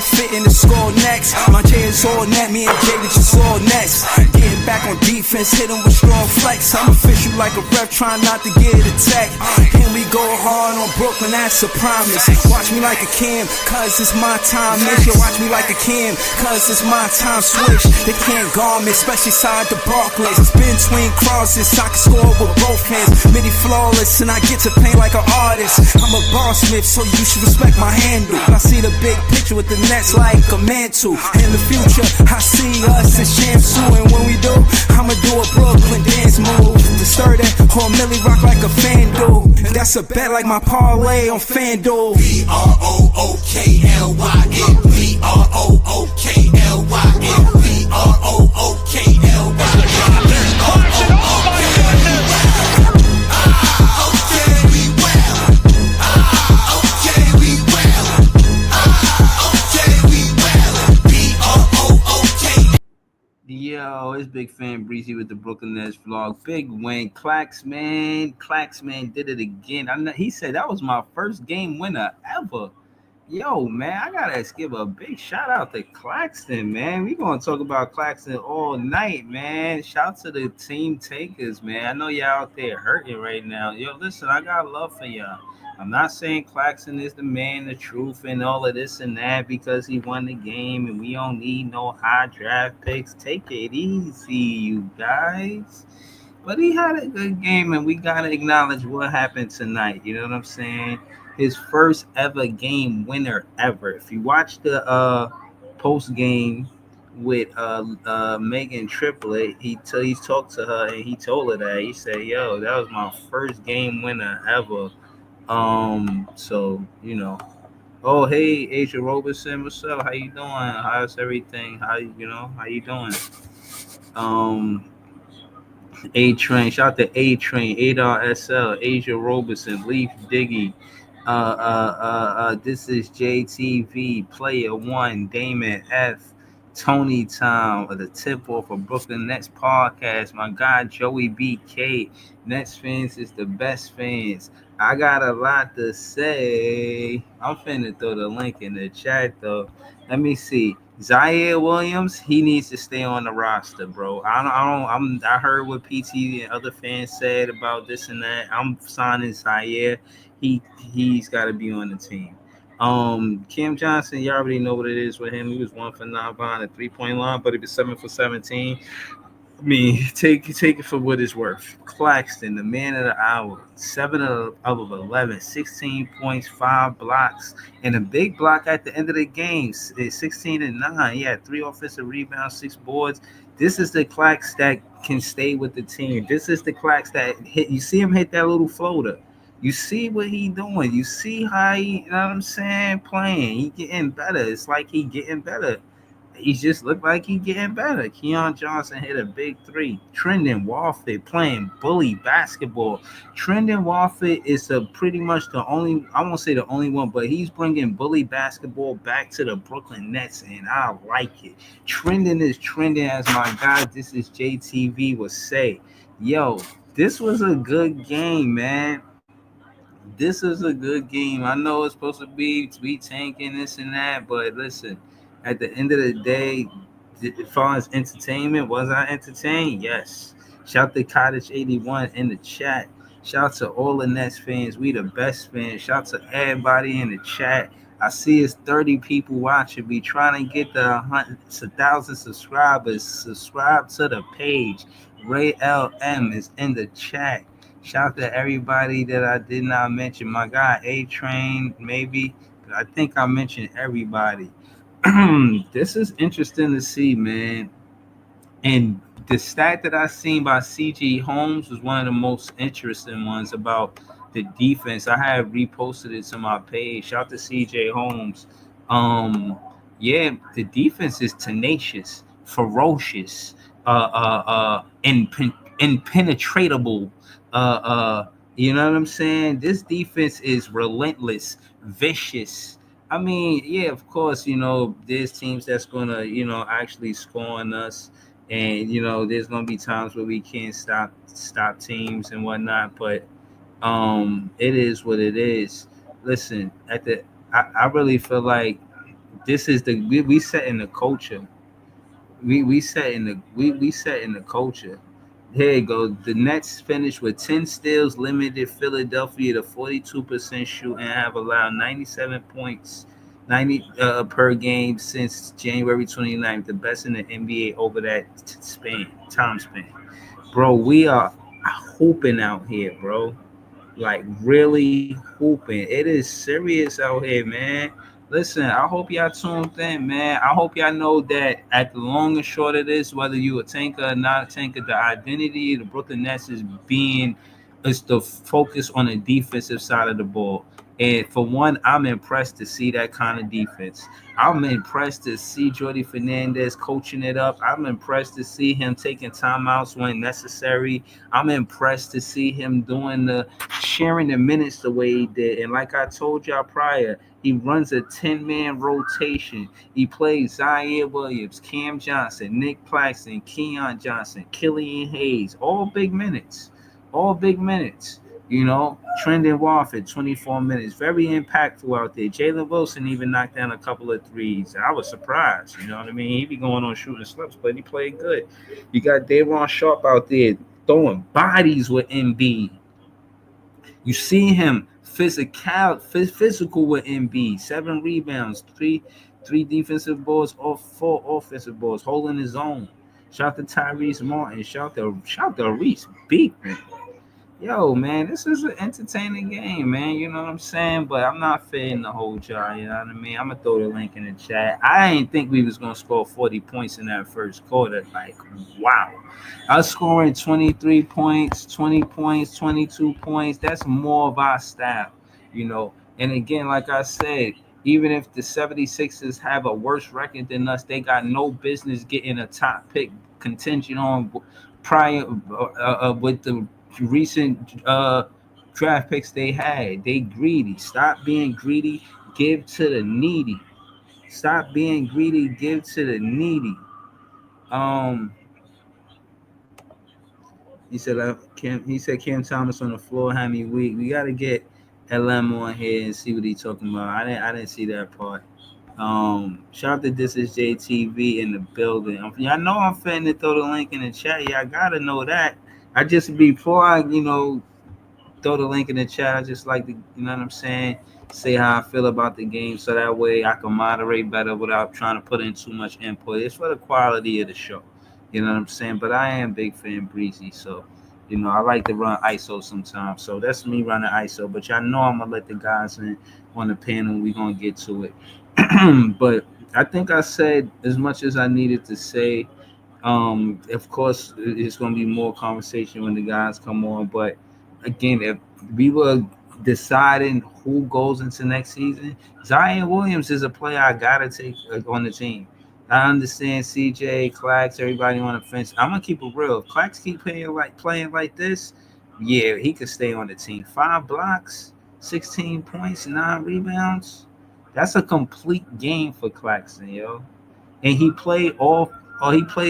I'm fitting to score next. My J is all net, me and David just all next. Getting back on defense, hit him with strong flex. I'm official like a ref, trying not to get attacked. And we go hard on Brooklyn, that's a promise. Watch me like a Cam, cause it's my time. Nigga, watch me like a Cam, cause it's my time. Switch, they can't guard me, especially side the Barclays. It's been between crosses, I can score with both hands. Midi flawless, and I get to paint like an artist. I'm a boss smith, so you should respect my handle. I see the big picture with the Nets like a mantle. In the future, I see us as champs too. And when we do, I'ma do a Brooklyn dance move. To stir that whole Millie rock like a fan do. That's a bet like my parlay on FanDuel. BROOKLYN, BROOKLYN, Yo, it's Big Fan Breezy with the Brooklyn Nets vlog. Big win. Clax man did it again. I know he said that was my first game winner ever. Yo, man, I gotta give a big shout out to Claxton, man. We gonna talk about Claxton all night, man. Shout to the team takers, man. I know y'all out there hurting right now. Yo, listen, I got love for y'all. I'm not saying Claxton is the man, the truth, and all of this and that because he won the game and we don't need no high draft picks. Take it easy, you guys. But he had a good game, and we got to acknowledge what happened tonight. You know what I'm saying? His first ever game winner ever. If you watch the post game with Megan Triplet, he talked to her and he told her that. He said, yo, that was my first game winner ever. So, you know. Oh, hey, Asia Robertson, what's up? How you doing? How's everything? How you doing? A-Train, shout out to A-Train, ADAR-SL, Asia Robertson, Leaf Diggy. This is JTV, Player One, Damon F, Tony Tom, the tip off of Brooklyn Nets podcast. My guy Joey BK, Nets fans is the best fans. I got a lot to say. I'm finna throw the link in the chat though. Let me see. Zaire Williams, he needs to stay on the roster, bro. I heard what PT and other fans said about this and that. I'm signing Zaire. He's got to be on the team. Cam Johnson, you already know what it is with him. He was 1 for 9 behind the 3-point line, but he was 7 for 17. I mean, take it for what it's worth. Claxton, the man of the hour, 7 of 11, 16 points, 5 blocks, and a big block at the end of the game. 16 and 9. He had 3 offensive rebounds, 6 boards. This is the Clax that can stay with the team. This is the Clax that hit. You see him hit that little floater. You see what he doing. You see how he, you know what I'm saying, playing. He getting better. It's like he getting better. He just looked like he getting better. Keon Johnson hit a big 3. Trendon Watford playing bully basketball. Trendon Watford is pretty much the only, I won't say the only one, but he's bringing bully basketball back to the Brooklyn Nets, and I like it. Trendon is trending, as my guy, this is JTV, would say. Yo, this was a good game, man. This is a good game. I know it's supposed to be tanking this and that, but listen, at the end of the day, as far as entertainment, was I entertained? Yes. Shout to Cottage 81 in the chat. Shout to all the Nets fans. We the best fans. Shout to everybody in the chat. I see it's 30 people watching. We trying to get the 1,000 subscribers. Subscribe to the page. Ray LM is in the chat. Shout to everybody that I did not mention. My guy A-Train, maybe. I think I mentioned everybody. This is interesting to see, man. And the stat that I seen by CJ Holmes was one of the most interesting ones about the defense. I have reposted it to my page. Shout out to CJ Holmes. Yeah, the defense is tenacious, ferocious, impenetrable. You know what I'm saying? This defense is relentless, vicious. I mean, yeah, of course, you know, there's teams that's gonna, you know, actually score on us, and you know, there's gonna be times where we can't stop teams and whatnot. But it is what it is. Listen, I really feel like This is we set in the culture. We set in we set in the culture. Here you go. The Nets finished with 10 steals, limited Philadelphia to 42% shoot, and have allowed 97 points 90 per game since January 29th, the best in the NBA over that time span. Bro, we are hooping out here, bro. Like really hooping. It is serious out here, man. Listen, I hope y'all tuned in, man. I hope y'all know that at the long and short of this, whether you a tanker or not a tanker, the identity of the Brooklyn Nets is the focus on the defensive side of the ball. And for one, I'm impressed to see that kind of defense. I'm impressed to see Jordy Fernandez coaching it up. I'm impressed to see him taking timeouts when necessary. I'm impressed to see him doing the sharing the minutes the way he did. And like I told y'all prior, he runs a 10-man rotation. He plays Zaire Williams, Cam Johnson, Nick Claxton, Keon Johnson, Killian Hayes, all big minutes. All big minutes. You know, Trendon Watford, 24 minutes. Very impactful out there. Jalen Wilson even knocked down a couple of threes. I was surprised. You know what I mean? He be going on shooting slips, but he played good. You got Dayron Sharp out there throwing bodies with MB. You see him physical with MB. 7 rebounds, three defensive boards, or 4 offensive boards, holding his own. Shout to Tyrese Martin. Shout to Reese Beekman. Yo, man, this is an entertaining game, man. You know what I'm saying? But I'm not fitting the whole jar. You know what I mean? I'm gonna throw the link in the chat. I didn't think we was gonna score 40 points in that first quarter. Like, wow. Us scoring 23 points, 20 points, 22 points. That's more of our style, you know. And again, like I said, even if the 76ers have a worse record than us, they got no business getting a top pick contention on prior with the recent draft picks they had. They greedy. Stop being greedy. Give to the needy. Stop being greedy. Give to the needy. Um, he said Cam. He said Cam Thomas on the floor had me weak. We got to get LM on here and see what he's talking about. I didn't see that part. Shout out to This Is JTV in the building. Y'all know I'm finna throw the link in the chat. Y'all gotta know that. I just before I throw the link in the chat. I just like to, you know what I'm saying, say how I feel about the game so that way I can moderate better without trying to put in too much input. It's for the quality of the show. You know what I'm saying? But I am big fan Breezy, so I like to run ISO sometimes. So that's me running ISO. But y'all know I'm gonna let the guys in on the panel. We're gonna get to it. But I think I said as much as I needed to say. Of course, it's going to be more conversation when the guys come on. But again, if we were deciding who goes into next season, Zion Williams is a player I gotta take on the team. I understand CJ, Clax, everybody on the fence. I'm gonna keep it real. If Clax keep playing like this, yeah, he could stay on the team. 5 blocks, 16 points, 9 rebounds. That's a complete game for Claxton, yo. And he played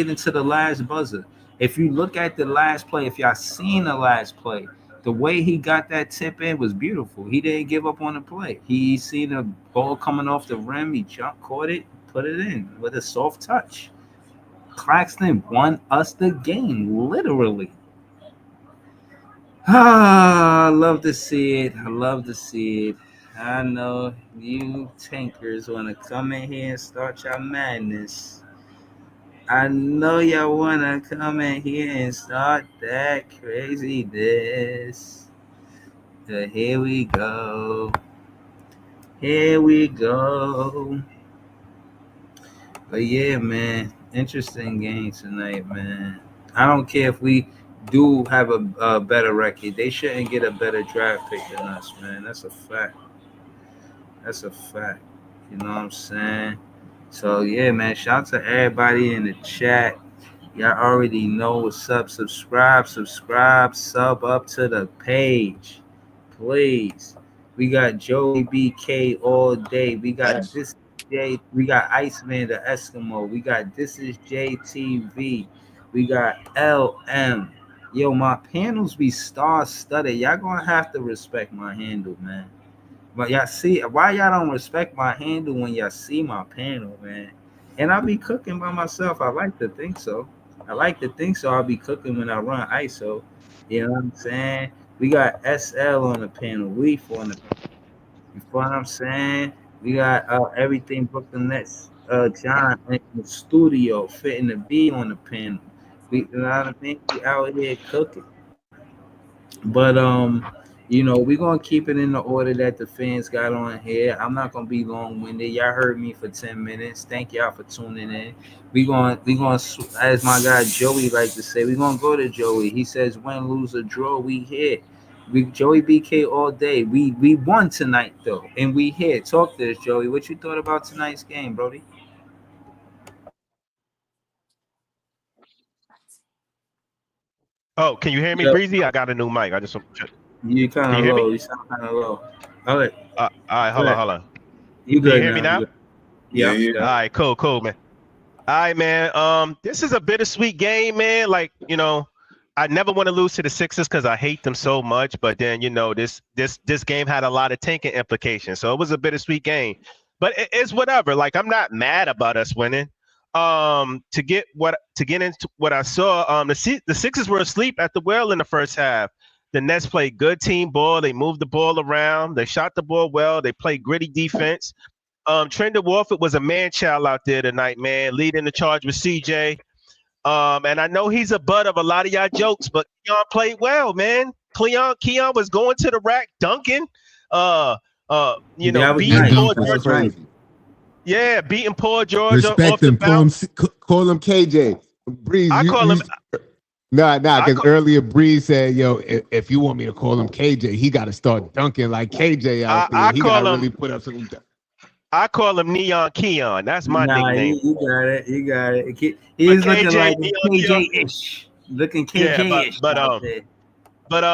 into the last buzzer. If you look at the last play, if y'all seen the last play, the way he got that tip in was beautiful. He didn't give up on the play. He seen the ball coming off the rim. He jumped, caught it, put it in with a soft touch. Claxton won us the game, literally. Ah, I love to see it. I love to see it. I know you tankers want to come in here and start your madness. I know y'all wanna come in here and start that craziness. So here we go. Here we go. But yeah, man, interesting game tonight, man. I don't care if we do have a better record. They shouldn't get a better draft pick than us, man. That's a fact. That's a fact. You know what I'm saying? So yeah, man. Shout out to everybody in the chat. Y'all already know what's up. Subscribe, sub up to the page, please. We got Joey BK all day. We got this J. We got Iceman the Eskimo. We got This Is JTV. We got LM. Yo, my panels be star studded. Y'all gonna have to respect my handle, man. But y'all see why y'all don't respect my handle when y'all see my panel, man. And I be cooking by myself. I like to think so. I like to think so. I'll be cooking when I run ISO. You know what I'm saying? We got SL on the panel, Leaf on the, you know what I'm saying? We got everything Brooklyn Nets, John in the studio, fitting the B on the panel. We, you know what I mean? We out here cooking. But we're gonna keep it in the order that the fans got on here. I'm not gonna be long winded. Y'all heard me for 10 minutes. Thank y'all for tuning in. We gonna as my guy Joey like to say, we gonna go to Joey. He says win, lose, or draw, we here. We Joey BK all day. We won tonight though, and we here. Talk to us, Joey. What you thought about tonight's game, Brody? Oh, can you hear me, Yep. Breezy? I got a new mic. I just You can kind you of hear low. me? You sound kind of low. All right, All right, go ahead. hold on. You Can you good hear me now? You now? good. Yeah, Yeah, yeah. All good. right, cool, man. All right, man. This is a bittersweet game, man. Like, I never want to lose to the Sixers because I hate them so much. But then, this game had a lot of tanking implications, so it was a bittersweet game. But it's whatever. Like, I'm not mad about us winning. To get into what I saw, the Sixers were asleep at the wheel in the first half. The Nets played good team ball. They moved the ball around. They shot the ball well. They played gritty defense. Trendon Warford was a man child out there tonight, man, leading the charge with CJ. And I know he's a butt of a lot of y'all jokes, but Keon played well, man. Keon was going to the rack, dunking, That was beating That nice. Paul dunk That was George. was nice. crazy. Yeah, beating Paul George off Respect the him. bounce. Call him KJ. Breeze, I you, call you him. nah, I because call, earlier Breeze said, yo, if you want me to call him KJ, he got to start dunking like KJ out there. I He got to call him. really put up some. I call him Neon Keon. That's my Nah, nickname. you got it. You got it. But He's looking KJ, like a Neon Keon. KJ-ish. Looking Yeah, KJ-ish out there. But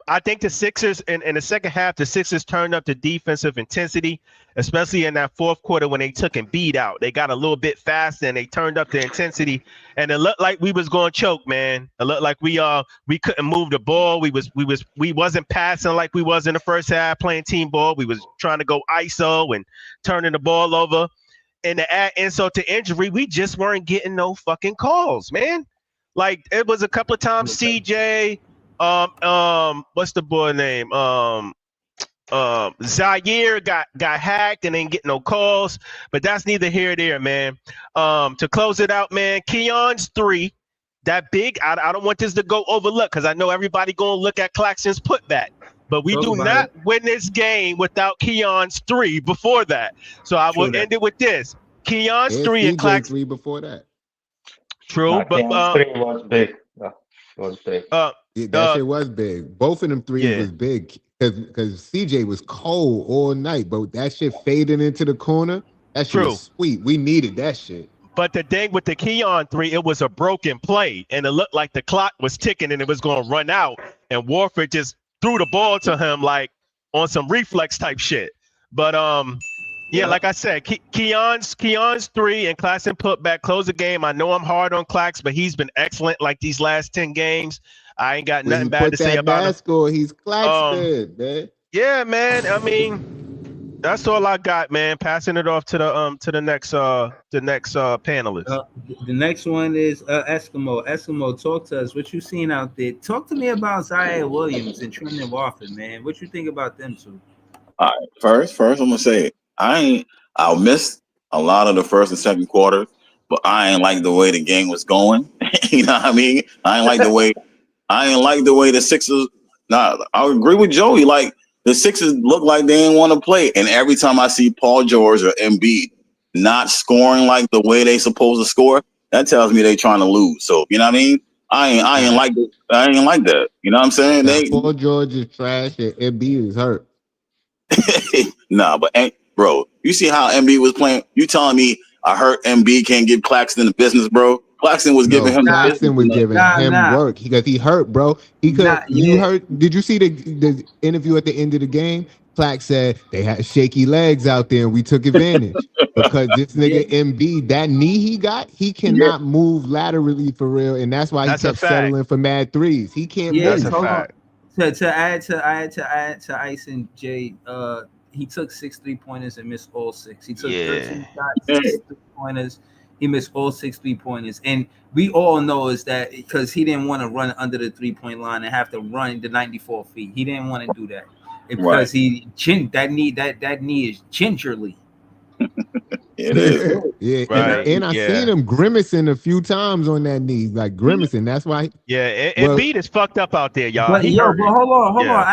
I think the Sixers in the second half, the Sixers turned up the defensive intensity, especially in that fourth quarter when they took and beat out. They got a little bit faster and they turned up the intensity, and it looked like we was going to choke, man. It looked like we couldn't move the ball. We wasn't passing like we was in the first half playing team ball. We was trying to go ISO and turning the ball over. And to add insult to injury, we just weren't getting no fucking calls, man. Like it was a couple of times CJ, what's the boy name? Zaire got hacked and ain't getting no calls, but that's neither here nor there, man. To close it out, man, Keon's three, that big. I don't want this to go overlooked because I know everybody gonna look at Claxton's putback, but we Talk do about not it. win this game without Keon's three before that. So I will True that. end it with this: Keon's And three and CJ Clax. 3 before that. True, Nah, but Keon's three was big. Yeah, it was big. uh, Yeah, that uh, shit was big. Both of them threes yeah, was big because CJ was cold all night, but that shit fading into the corner. That shit was true. sweet. We needed that shit. But the thing with the Keon three, it was a broken play, and it looked like the clock was ticking and it was going to run out. And Warford just threw the ball to him like on some reflex type shit. But yeah, Yeah. like I said, Keon's three and Claxton put back close the game. I know I'm hard on Clax, but he's been excellent like these last 10 games. I ain't got When nothing he bad to put say that about him. mask on, he's Um, Claxton, man. yeah, man. I mean, that's all I got, man. Passing it off to the next panelist. The next one is Eskimo. Eskimo, talk to us. What you seen out there? Talk to me about Zaire Williams and Trendon Watford, man. What you think about them two? All right, first, I'm gonna say it. I missed a lot of the first and second quarter, but I ain't like the way the game was going. You know what I mean? I ain't like the way the Sixers. Nah, I agree with Joey. Like the Sixers look like they didn't want to play, and every time I see Paul George or Embiid not scoring like the way they supposed to score, that tells me they trying to lose. So you know what I mean? Nah, I ain't like that. You know what I'm saying? nah, Paul George is trash and Embiid is hurt. Nah, but bro, you see how MB was playing? You telling me I heard MB can't give Claxton the business, bro? Claxton was giving No, him the Nah, business Claxton was tonight. giving him nah, work because he hurt, bro. He could. nah. You Yeah, heard? Did you see the interview at the end of the game? Clax said they had shaky legs out there, and we took advantage because this yeah, nigga MB, that knee he got, he Yeah, cannot move laterally for real, and that's why he That's a kept fact. settling for mad threes. He can't yeah. That's a move. Hold on. fact. To add to Ice and J. he took 6 3-pointers and missed all 6. He took Yeah. 13 shots, 6 3-pointers. He missed all 6 3-pointers. And we all know is that because he didn't want to run under the 3-point line and have to run the 94 feet. He didn't want to do that because that knee is gingerly. It is. Yeah, Right. and I seen him grimacing a few times on that knee, like grimacing. That's why. Yeah, Embiid is fucked up out there, y'all. But hold on, Yeah.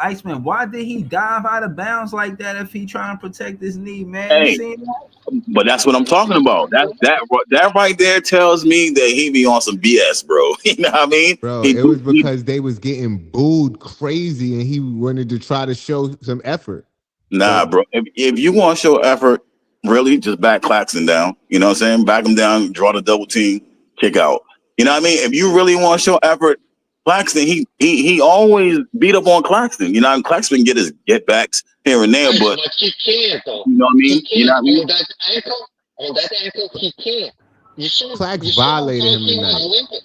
Iceman. Why did he dive out of bounds like that if he trying to protect his knee, man? Hey, You seen that? but that's what I'm talking about. That right there tells me that he be on some BS, bro. You know what I mean? Bro, it was because they was getting booed crazy, and he wanted to try to show some effort. Nah, bro. If you want to show effort, really, just back Claxton down. You know what I'm saying? Back him down, draw the double team, kick out. You know what I mean? If you really want to show effort, Claxton, he always beat up on Claxton. You know, Claxton can get his get backs here and there, but he can't though. You know what I mean? He can't on that ankle, he can't. Clax violated him tonight.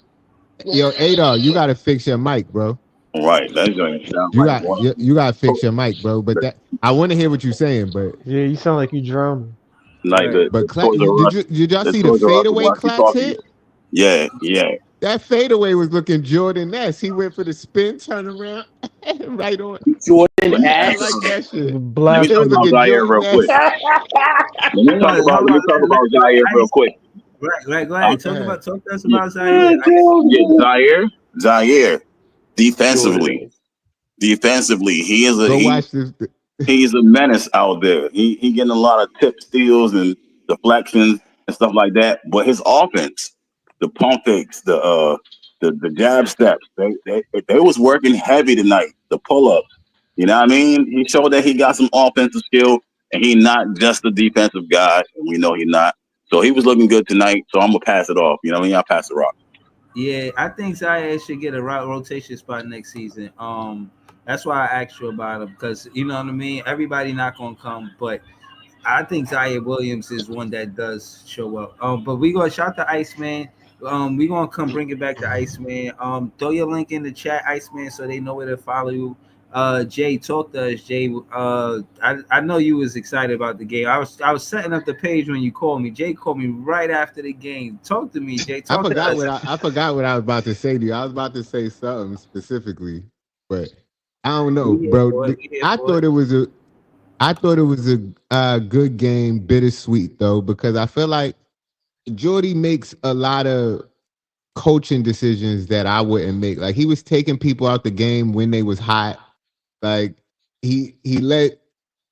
Yo, Adar, you gotta fix your mic, bro. Right, that's going to you gotta fix your mic, bro. But that I want to hear what you're saying, but yeah, you sound like you drowning. Like but did y'all see the fadeaway Clax hit? Yeah. That fadeaway was looking Jordan-esque. He went for the spin, turn around, right on. Jordan-esque. I like that shit. Let me talk about Zaire real quick. Let me talk about Zaire real quick. Right. Go ahead. Talk to us about Zaire. Zaire. Defensively, he is he's a menace out there. He getting a lot of tip steals and deflections and stuff like that. But his offense, the pump fakes, the jab steps, they was working heavy tonight. The pull ups, you know what I mean? He showed that he got some offensive skill, and he's not just a defensive guy. And we know he's not. So he was looking good tonight. So I'm gonna pass it off. You know what I mean? I'll pass the rock. Yeah, I think Zaire should get a rotation spot next season. That's why I asked you about him because you know what I mean. Everybody not gonna come, but I think Zaire Williams is one that does show up. But we gonna shout to Iceman. We gonna come bring it back to Iceman. Throw your link in the chat, Iceman, so they know where to follow you. Jay, talk to us, Jay. I know you was excited about the game. I was setting up the page when you called me. Jay called me right after the game. Talk to me, Jay. I forgot what I was about to say to you. I was about to say something specifically, but I don't know, bro. I thought it was a good game, bittersweet though, because I feel like Jordy makes a lot of coaching decisions that I wouldn't make. Like he was taking people out the game when they was hot. Like he let,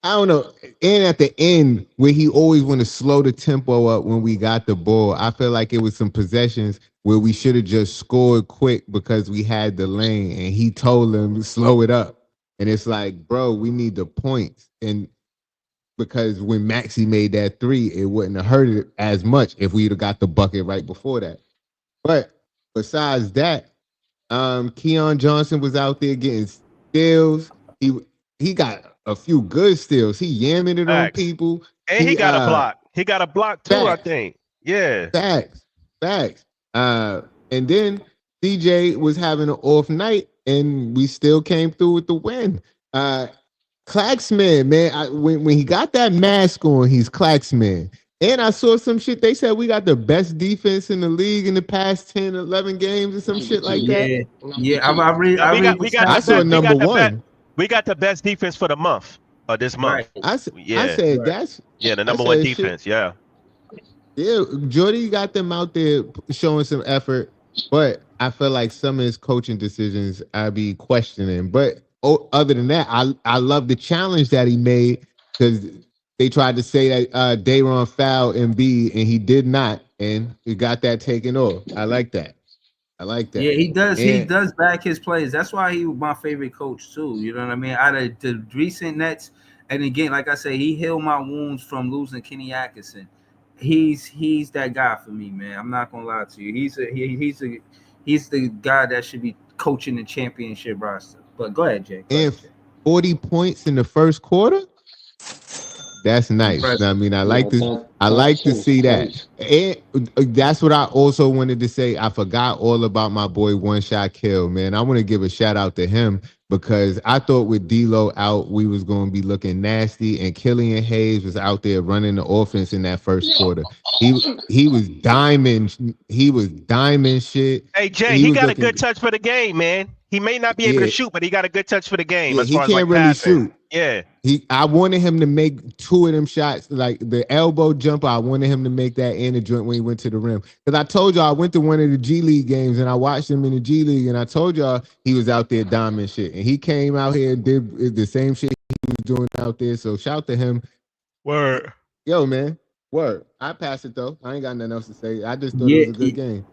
I don't know, and at the end where he always want to slow the tempo up when we got the ball, I feel like it was some possessions where we should have just scored quick because we had the lane, and he told them slow it up. And it's like, bro, we need the points. And because when Maxey made that 3, it wouldn't have hurt it as much if we'd have got the bucket right before that. But besides that, Keon Johnson was out there getting steals. He got a few good steals. He yamming it on people. And he got a block. He got a block too, I think. Yeah. Facts. And then DJ was having an off night, and we still came through with the win. Claxman, man, when he got that mask on, he's Claxman. And I saw some shit. They said we got the best defense in the league in the past 10, 11 games or some shit like that. Yeah. I saw number one. We got the best defense for the month, this month. Right. I said that's the number one defense. Shit. Yeah, Jordy got them out there showing some effort, but I feel like some of his coaching decisions I be questioning. But other than that, I love the challenge that he made because they tried to say that Dayron fouled Embiid, and he did not, and he got that taken off. I like that. Yeah, he does. He does back his plays. That's why he was my favorite coach too. You know what I mean? Out of the recent Nets, and again, like I say, he healed my wounds from losing Kenny Atkinson. He's that guy for me, man. I'm not gonna lie to you. He's the guy that should be coaching the championship roster. But go ahead, Jay. And 40 points in the first quarter. That's nice. Impressive. I mean, Yeah, that I that like to shit is see that. crazy. And that's what I also wanted to say. I forgot all about my boy One Shot Kill, man. I want to give a shout out to him because I thought with D'Lo out, we was going to be looking nasty, and Killian Hayes was out there running the offense in that first Yo, quarter. He was diamond. He was diamond shit. Hey Jay, He he was got a looking. good touch for the game, man. He may not be able to Yeah, shoot, but he got a good touch for the game yeah. as He far as can't like really passing. shoot. Yeah. I wanted him to make two of them shots, like the elbow jumper. I wanted him to make that and the joint when he went to the rim. Because I told y'all I went to one of the G League games and I watched him in the G League, and I told y'all he was out there diamond shit, and he came out here and did the same shit he was doing out there. So shout to him. Word. Yo, man, word. I pass it though. I ain't got nothing else to say. I just thought it Yeah, was a good game.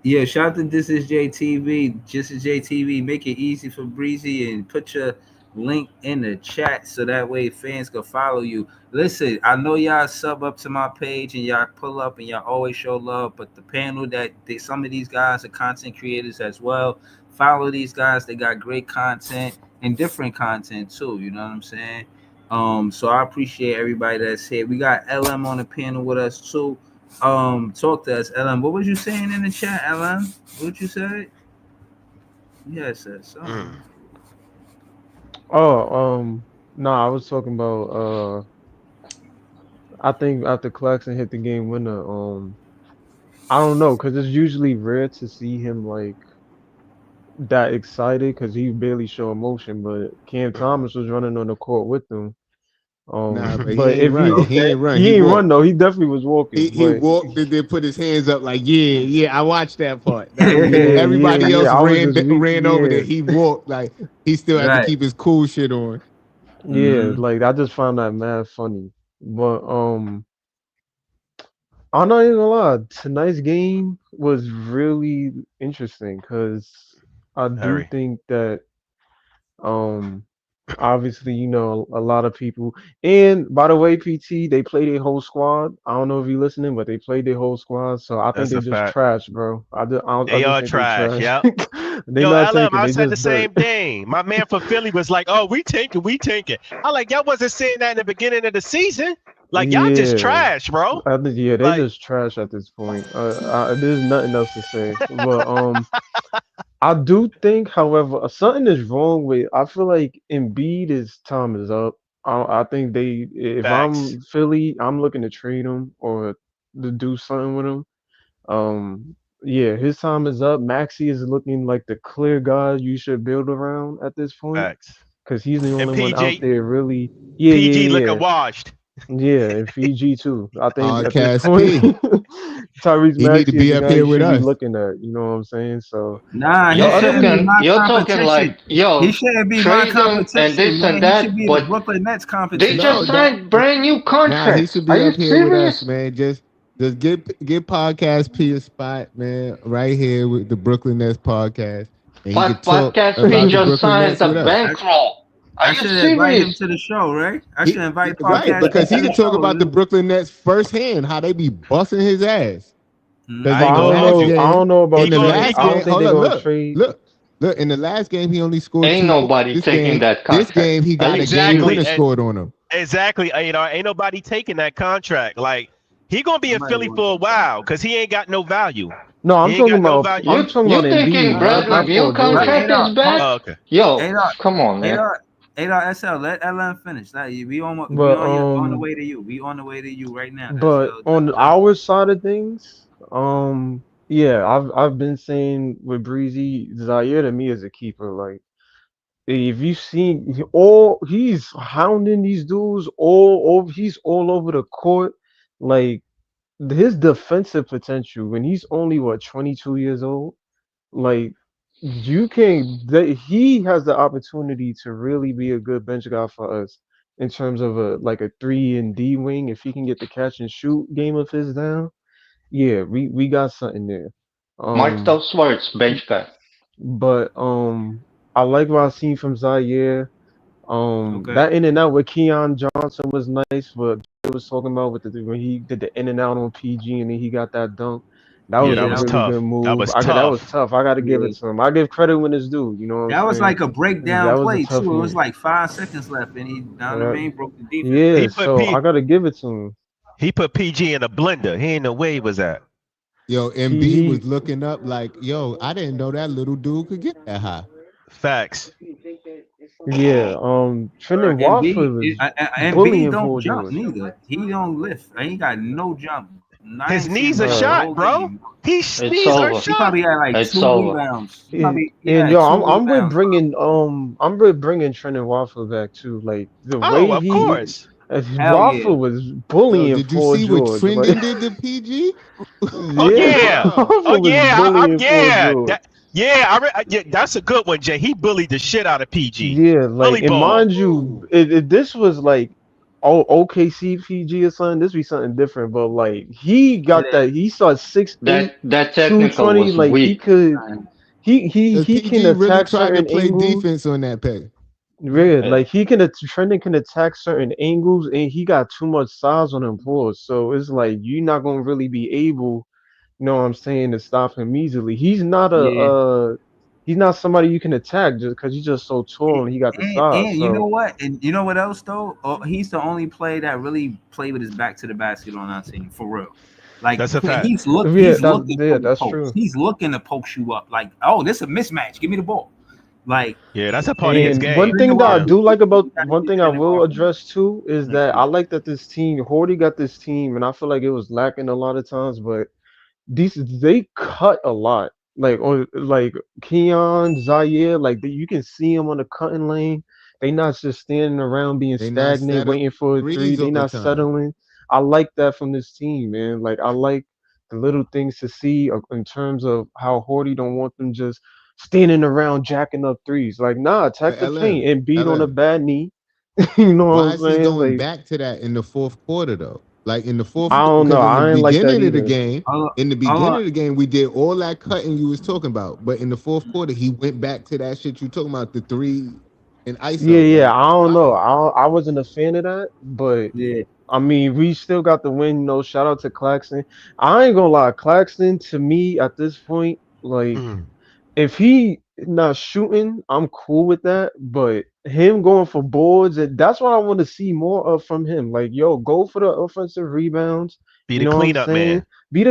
yeah. Shout out to This Is JTV. Just as JTV, make it easy for Breezy and put your link in the chat so that way fans can follow you. Listen, I know y'all sub up to my page and y'all pull up and y'all always show love, but the panel some of these guys are content creators as well. Follow these guys; they got great content and different content too. You know what I'm saying? So I appreciate everybody that's here. We got LM on the panel with us too. Talk to us, LM. What was you saying in the chat, LM? What you said? Yeah, said something. Mm. Oh, no, I was talking about I think after Claxton hit the game winner, I don't know, because it's usually rare to see him like that excited because he barely show emotion, but Cam Thomas was running on the court with him. Nah, but he But ain't if run. you He ain't run. he He ain't run walked. though, he definitely was walking, He but walked and then put his hands up like, yeah, yeah. I watched that part. That was it. yeah, yeah, Everybody yeah. else I was just weak, ran over there. yeah. He walked like he still had to Right. keep his cool shit on. Yeah, Mm-hmm. like I just found that mad funny. But I'm not even gonna lie, tonight's game was really interesting because I do Very. think that um obviously, a lot of people, and by the way, PT, they played their whole squad. I don't know if you listening, but they played their whole squad, so I think That's they a just fact. trash, bro. I They just are think they trash. trash. Yep. They Yo, not LM, taking, I they said the just dirt. same thing. My man from Philly was like, "Oh, we tanking, we tanking." I like y'all wasn't saying that in the beginning of the season. Like y'all just Yeah. trash, bro. Yeah, they Like just trash at this point. There's nothing else to say. But I do think, however, something is wrong with. I feel like Embiid is time is up. I think if facts. I'm Philly, I'm looking to trade him or to do something with him. Yeah, his time is up. Maxi is looking like the clear guy you should build around at this point Facts. because he's the And only one out PG there really. Yeah, PG yeah, looking yeah. washed. Yeah, and Fiji too. I think Hard at this Cash point, P. Tyrese He need to Maxey is be the up guy you here with should be us. looking at. You know what I'm saying? So, Nah, he but other than shouldn't be my You're talking competition. like, He yo, shouldn't be my trade them and competition, this and man. He should that, be the but Brooklyn Nets they No, just competition. signed brand new nah, he contracts. should Are be you up here with us, serious? man. Just get podcast P a spot, man, right here with the Brooklyn Nets podcast, and he could But talk Podcast P about the just Brooklyn signed Nets a with us. bankroll. Are I you should invite him serious? to the show, right? I should He invite right Podcast P because to he the could talk show. about the Brooklyn Nets firsthand, how they be busting his ass. Because I but ain't in the gonna I don't hold last you. know. I game, don't know He about going trade. he I don't going think hold they're on, gonna trade. look. In the last game, he only scored Ain't 2 points. nobody taking that This contract. game, he Are got you a game exactly winner serious? scored on him. exactly. Ain't nobody taking that contract. Like he gonna be in Somebody Philly wants for a to while because he ain't got no value. No, He ain't got no value. You I'm talking about you thinking Embiid, hold Bradley not on. Beal Paul But George. contract is Adolf, hold back? Oh, okay. Yo, Adolf, come on, man. Adolf, Adolf SL, let LM finish. Like, we But on the way to you. We on the way to you right now, but SL. on our side of things, yeah, I've been saying with Breezy, Zaire to me is a keeper. Like, if you seen he's hounding these dudes all over, he's all over the court. Like his defensive potential when he's only what 22 years old, like you can that he has the opportunity to really be a good bench guy for us in terms of a 3 and D wing. If he can get the catch and shoot game of his down, yeah, we got something there. Mark Um, those words, bench guy. but I like what I seen from Zaire. Okay. That in and out with Keon Johnson was nice. What Jay was talking about with when he did the in and out on PG and then he got that dunk. That Yeah, was that a Yeah, was that, really tough. good That move. was That was tough. tough. I got to give yeah. it to him. I give credit when it's due. You know what I'm That was saying? like a That breakdown was a play tough too. It was move. like 5 seconds left, and he, you know what I Uh, mean, broke the defense. yeah, He put so I P got to give it to him. he put PG in a blender. He ain't know where he was at. Yo, MB He was looking up like, yo, I didn't know that little dude could get that high. Facts. yeah. Or Trendon Watford was And B bullying don't Paul jump George. neither. He don't lift. He ain't got no jump. I ain't His seen him knees are jump the Uh, shot, whole bro. game. His It's knees are over. He shot. probably had like It's two over. rebounds. and, He and had yo, two I'm with rebounds. bringing Trendon Watford back too. Like the Oh, way of he course. Hell yeah. Watford was Yo, bullying did you Paul see what George. Like Trendon did to PG? Oh yeah, yeah. Oh Watford was yeah. bullying Paul Yeah. George. Yeah, that's a good one, Jay. He bullied the shit out of PG. Yeah, like Bully and ball. mind you, if this was like OKC PG or something, this be something different. But like he got It that, he saw 6'8", That two technical twenty. was Like he weak. could, ain't. Because he can PG really attack tried to certain play angles. defense on that pick. Yeah, Uh, like he can Trending can attack certain angles, and he got too much size on him, pause. So it's like you're not gonna really be able, you know what I'm saying, to stop him easily. Yeah. He's not somebody you can attack just because he's just so tall and he got the size. And you know So what? And you know what else though? Oh, he's the only player that really played with his back to the basket on our team for real. Like That's a fact. yeah, he's looking for the that's pokes. true. He's looking to poke you up. Like, oh, this is a mismatch. Give me the ball. Like, Yeah, that's a part of his And one game. thing that I Yeah. do like about you got to one get thing I trending will off of address too is next that I week. like that this team, Horty got this team, and I feel like it was lacking a lot of times, but these they cut a lot. Like on like Keon, Zaire, like you can see them on the cutting lane. They not just standing around being They not stagnant, settling waiting for a three. threes all They the not time. settling. I like that from this team, man. Like I like the little things to see in terms of how Horty don't want them just standing around jacking up threes. Like nah, attack But the paint and beat on a LM, bad knee. You know what why I'm is he saying? going Like back to that in the fourth quarter though? Like in the fourth, I don't know. because I ain't like that either. in the Hold beginning of the game, we did all that cutting you was talking about. But in the fourth quarter, he went back to that shit you talking about, the three and Yeah, ISO. yeah. Like, I don't why? know. I wasn't a fan of that, but yeah. I mean, we still got the win. You know, shout out to Claxton. I ain't gonna lie, Claxton to me at this point, like Mm. if he not shooting, I'm cool with that. But him going for boards, and that's what I want to see more of from him. Like, yo, go for the offensive rebounds. Be You the know what I'm cleanup saying? man. Be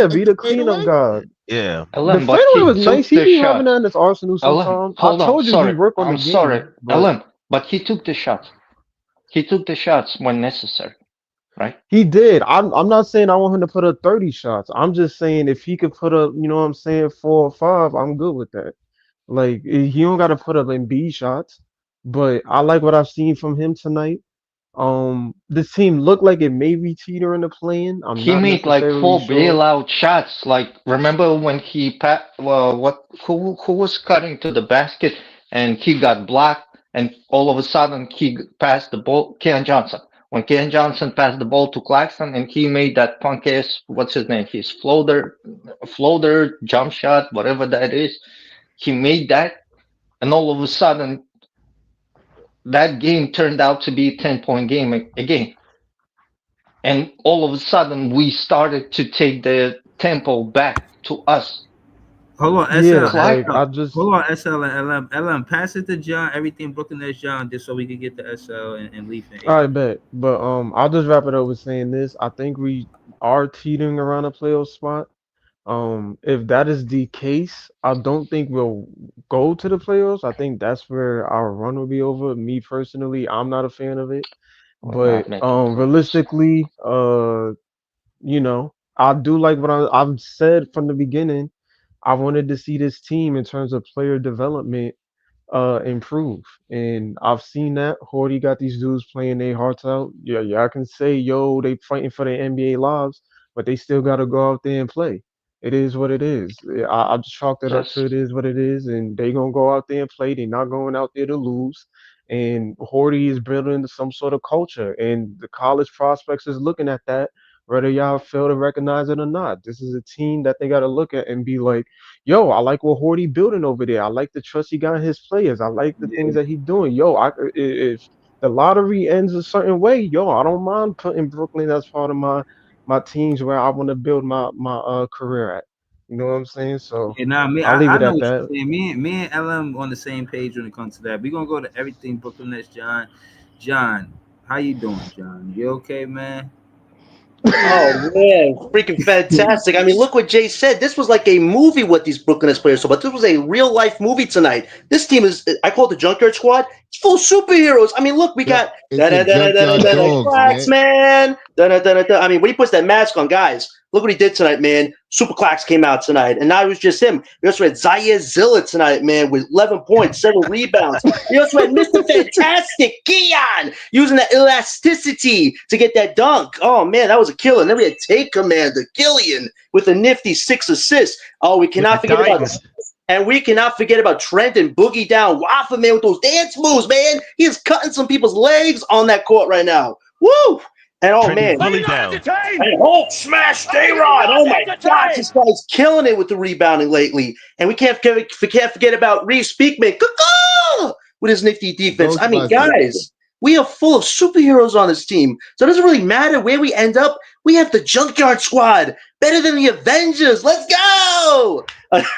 Like the the cleanup fadeaway? guy. Yeah. The LM, but fadeaway he was nice. took He the be having shot. that in his arsenal LM, sometime. I hold on. told you he Sorry. work on the I'm sorry. game, but LM, but he took the shot. He took the shots when necessary, right? he did. I'm not saying I want him to put up 30 shots. I'm just saying if he could put up, you know what I'm saying, 4 or 5, I'm good with that. Like he don't gotta put up Embiid shots. But I like what I've seen from him tonight. This team looked like it may be teetering the playing. I'm He not made like necessarily four sure. bailout shots. Like remember when he well, what who was cutting to the basket and he got blocked and all of a sudden he passed the ball. Ken Johnson. When Ken Johnson passed the ball to Claxton and he made that punk ass what's his name? His floater jump shot, whatever that is. He made that and all of a sudden that game turned out to be a 10-point game again. And all of a sudden we started to take the tempo back to us. Hold on, Yeah, SL. Clark, like I just Hold on, SL and LM. LM, pass it to John. Everything Brooklyn is John, just so we can get the SL and Leaf and I AJ. bet. But I'll just wrap it up with saying this. I think we are teetering around a playoff spot. If that is the case, I don't think we'll go to the playoffs. I think that's where our run will be over. Me personally, I'm not a fan of it. we're But not making playoffs. realistically, you know, I do like what I've said from the beginning. I wanted to see this team in terms of player development improve. And I've seen that. Horty got these dudes playing their hearts out. Yeah, y'all can say, yo, they fighting for their NBA lives, but they still gotta go out there and play. It is what it is. I just chalked it up to Just it is what it is, and they gonna go out there and play. They're not going out there to lose. And Horty is building some sort of culture, and the college prospects is looking at that, whether y'all fail to recognize it or not. This is a team that they gotta look at and be like, yo, I like what Horty building over there. I like the trust he got in his players. I like the things Yeah. that he doing. Yo, if the lottery ends a certain way, yo, I don't mind putting Brooklyn as part of my my teams where I want to build my career at. You know what I'm saying? So Yeah, nah, me, I'll leave I it know at what you're that. saying. Me and LM on the same page when it comes to that. We're gonna go to everything Brooklyn Nets, John. John, how you doing, John? You okay, man? Oh man, freaking fantastic! I mean, look what Jay said. This was like a movie what these Brooklyn Nets players saw, but this was a real life movie tonight. This team is—I call it the Junkyard Squad. It's full of superheroes. I mean, look, we Yep. got It's da the da da da da junkyard da da dogs, Clax, man. man. Da da da da. I mean, when he puts that mask on, guys, look what he did tonight, man. Super Clax came out tonight, and not it was just him. We also had Zaire Zilla tonight, man, with 11 points, 7 rebounds. We also had Mr. Fantastic Keon using that elasticity to get that dunk. Oh man, that was a killer. And then we had Take Commander Gillian with a nifty 6 assists. Oh, we With the cannot forget about Titans. and we cannot forget about Trent and Boogie Down Waffle Man with those dance moves, man. He is cutting some people's legs on that court right now. Woo! And oh Trenton man, fully down. and Hulk smash Dayrod. Oh my gosh, this guy's killing it with the rebounding lately. And we can't forget about Reese Speakman with his nifty defense. I mean, Ghostbusters. guys, we are full of superheroes on this team. So it doesn't really matter where we end up. We have the Junkyard Squad. Better than the Avengers. Let's go!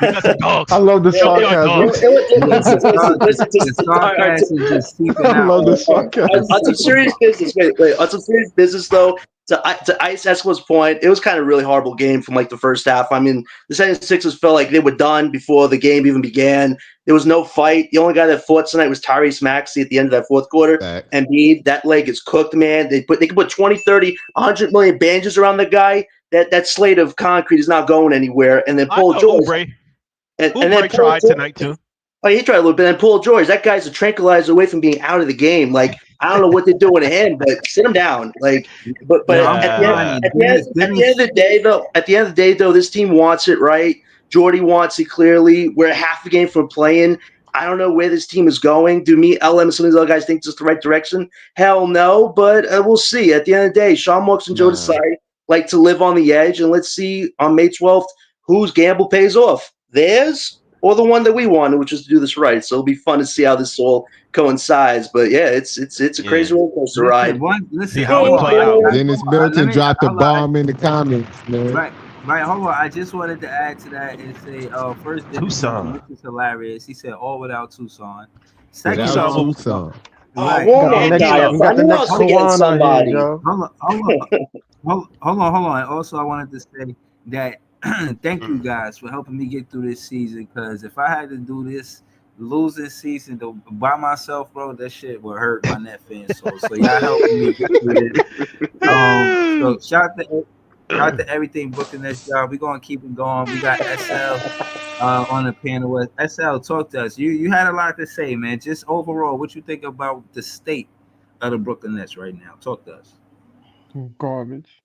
We got some I dogs. love the Junkyard sarcasm. dogs. Yeah, Listen, the all right, sarcasm is just seeping I out. love the sarcasm. on some serious business. Wait. On some serious business, though, to Ice Esco's point, it was kind of a really horrible game from like the first half. I mean, the 76ers felt like they were done before the game even began. There was no fight. The only guy that fought tonight was Tyrese Maxey at the end of that fourth quarter. Facts. And that leg is cooked, man. They can put 20, 30, 100 million bandages around the guy. That slate of concrete is not going anywhere. And then I Paul know George. Oubre. And then Oubre Paul tried George, tonight too. oh, he tried a little bit. And Paul George, that guy's a tranquilizer away from being out of the game. Like, I don't know what they're doing to him, but sit him down. Like, but Yeah, I'm at the end, Yeah. telling at you, the end, at the end of the day, though, this team wants it, right? Jordy wants it clearly. We're half a game from playing. I don't know where this team is going. Do me, LM, and some of these other guys think this is the right direction? Hell no, but we'll see. At the end of the day, Shawn Marks and Joe Nah. Desai like to live on the edge, and let's see on May 12th whose gamble pays off. Theirs or the one that we wanted, which is to do this right. So it'll be fun to see how this all coincides. But yeah, it's a Yeah. crazy roller coaster ride. See how it Oh, play out. boy. Dennis Let Milton me, dropped a hold on. bomb in the comments, man. Right. Hold on. I just wanted to add to that and say, first, Tucson. this is hilarious. He said, "All without Tucson." Second, Without Tucson will- Tucson. Oh, right. one Got the more next, guy. we got the Who next else forgetting Kawan out here, somebody? Joe. Hold on. Also, I wanted to say that thank you guys for helping me get through this season. Because if I had to do this losing season by myself, bro, that shit would hurt my net fan soul. So y'all helping me get through this. So shout to everything booking this job. We're gonna keep it going. We got SL on the panel with SL. Talk to us. You had a lot to say, man. Just overall, what you think about the state of the Brooklyn Nets right now? Talk to us. Garbage.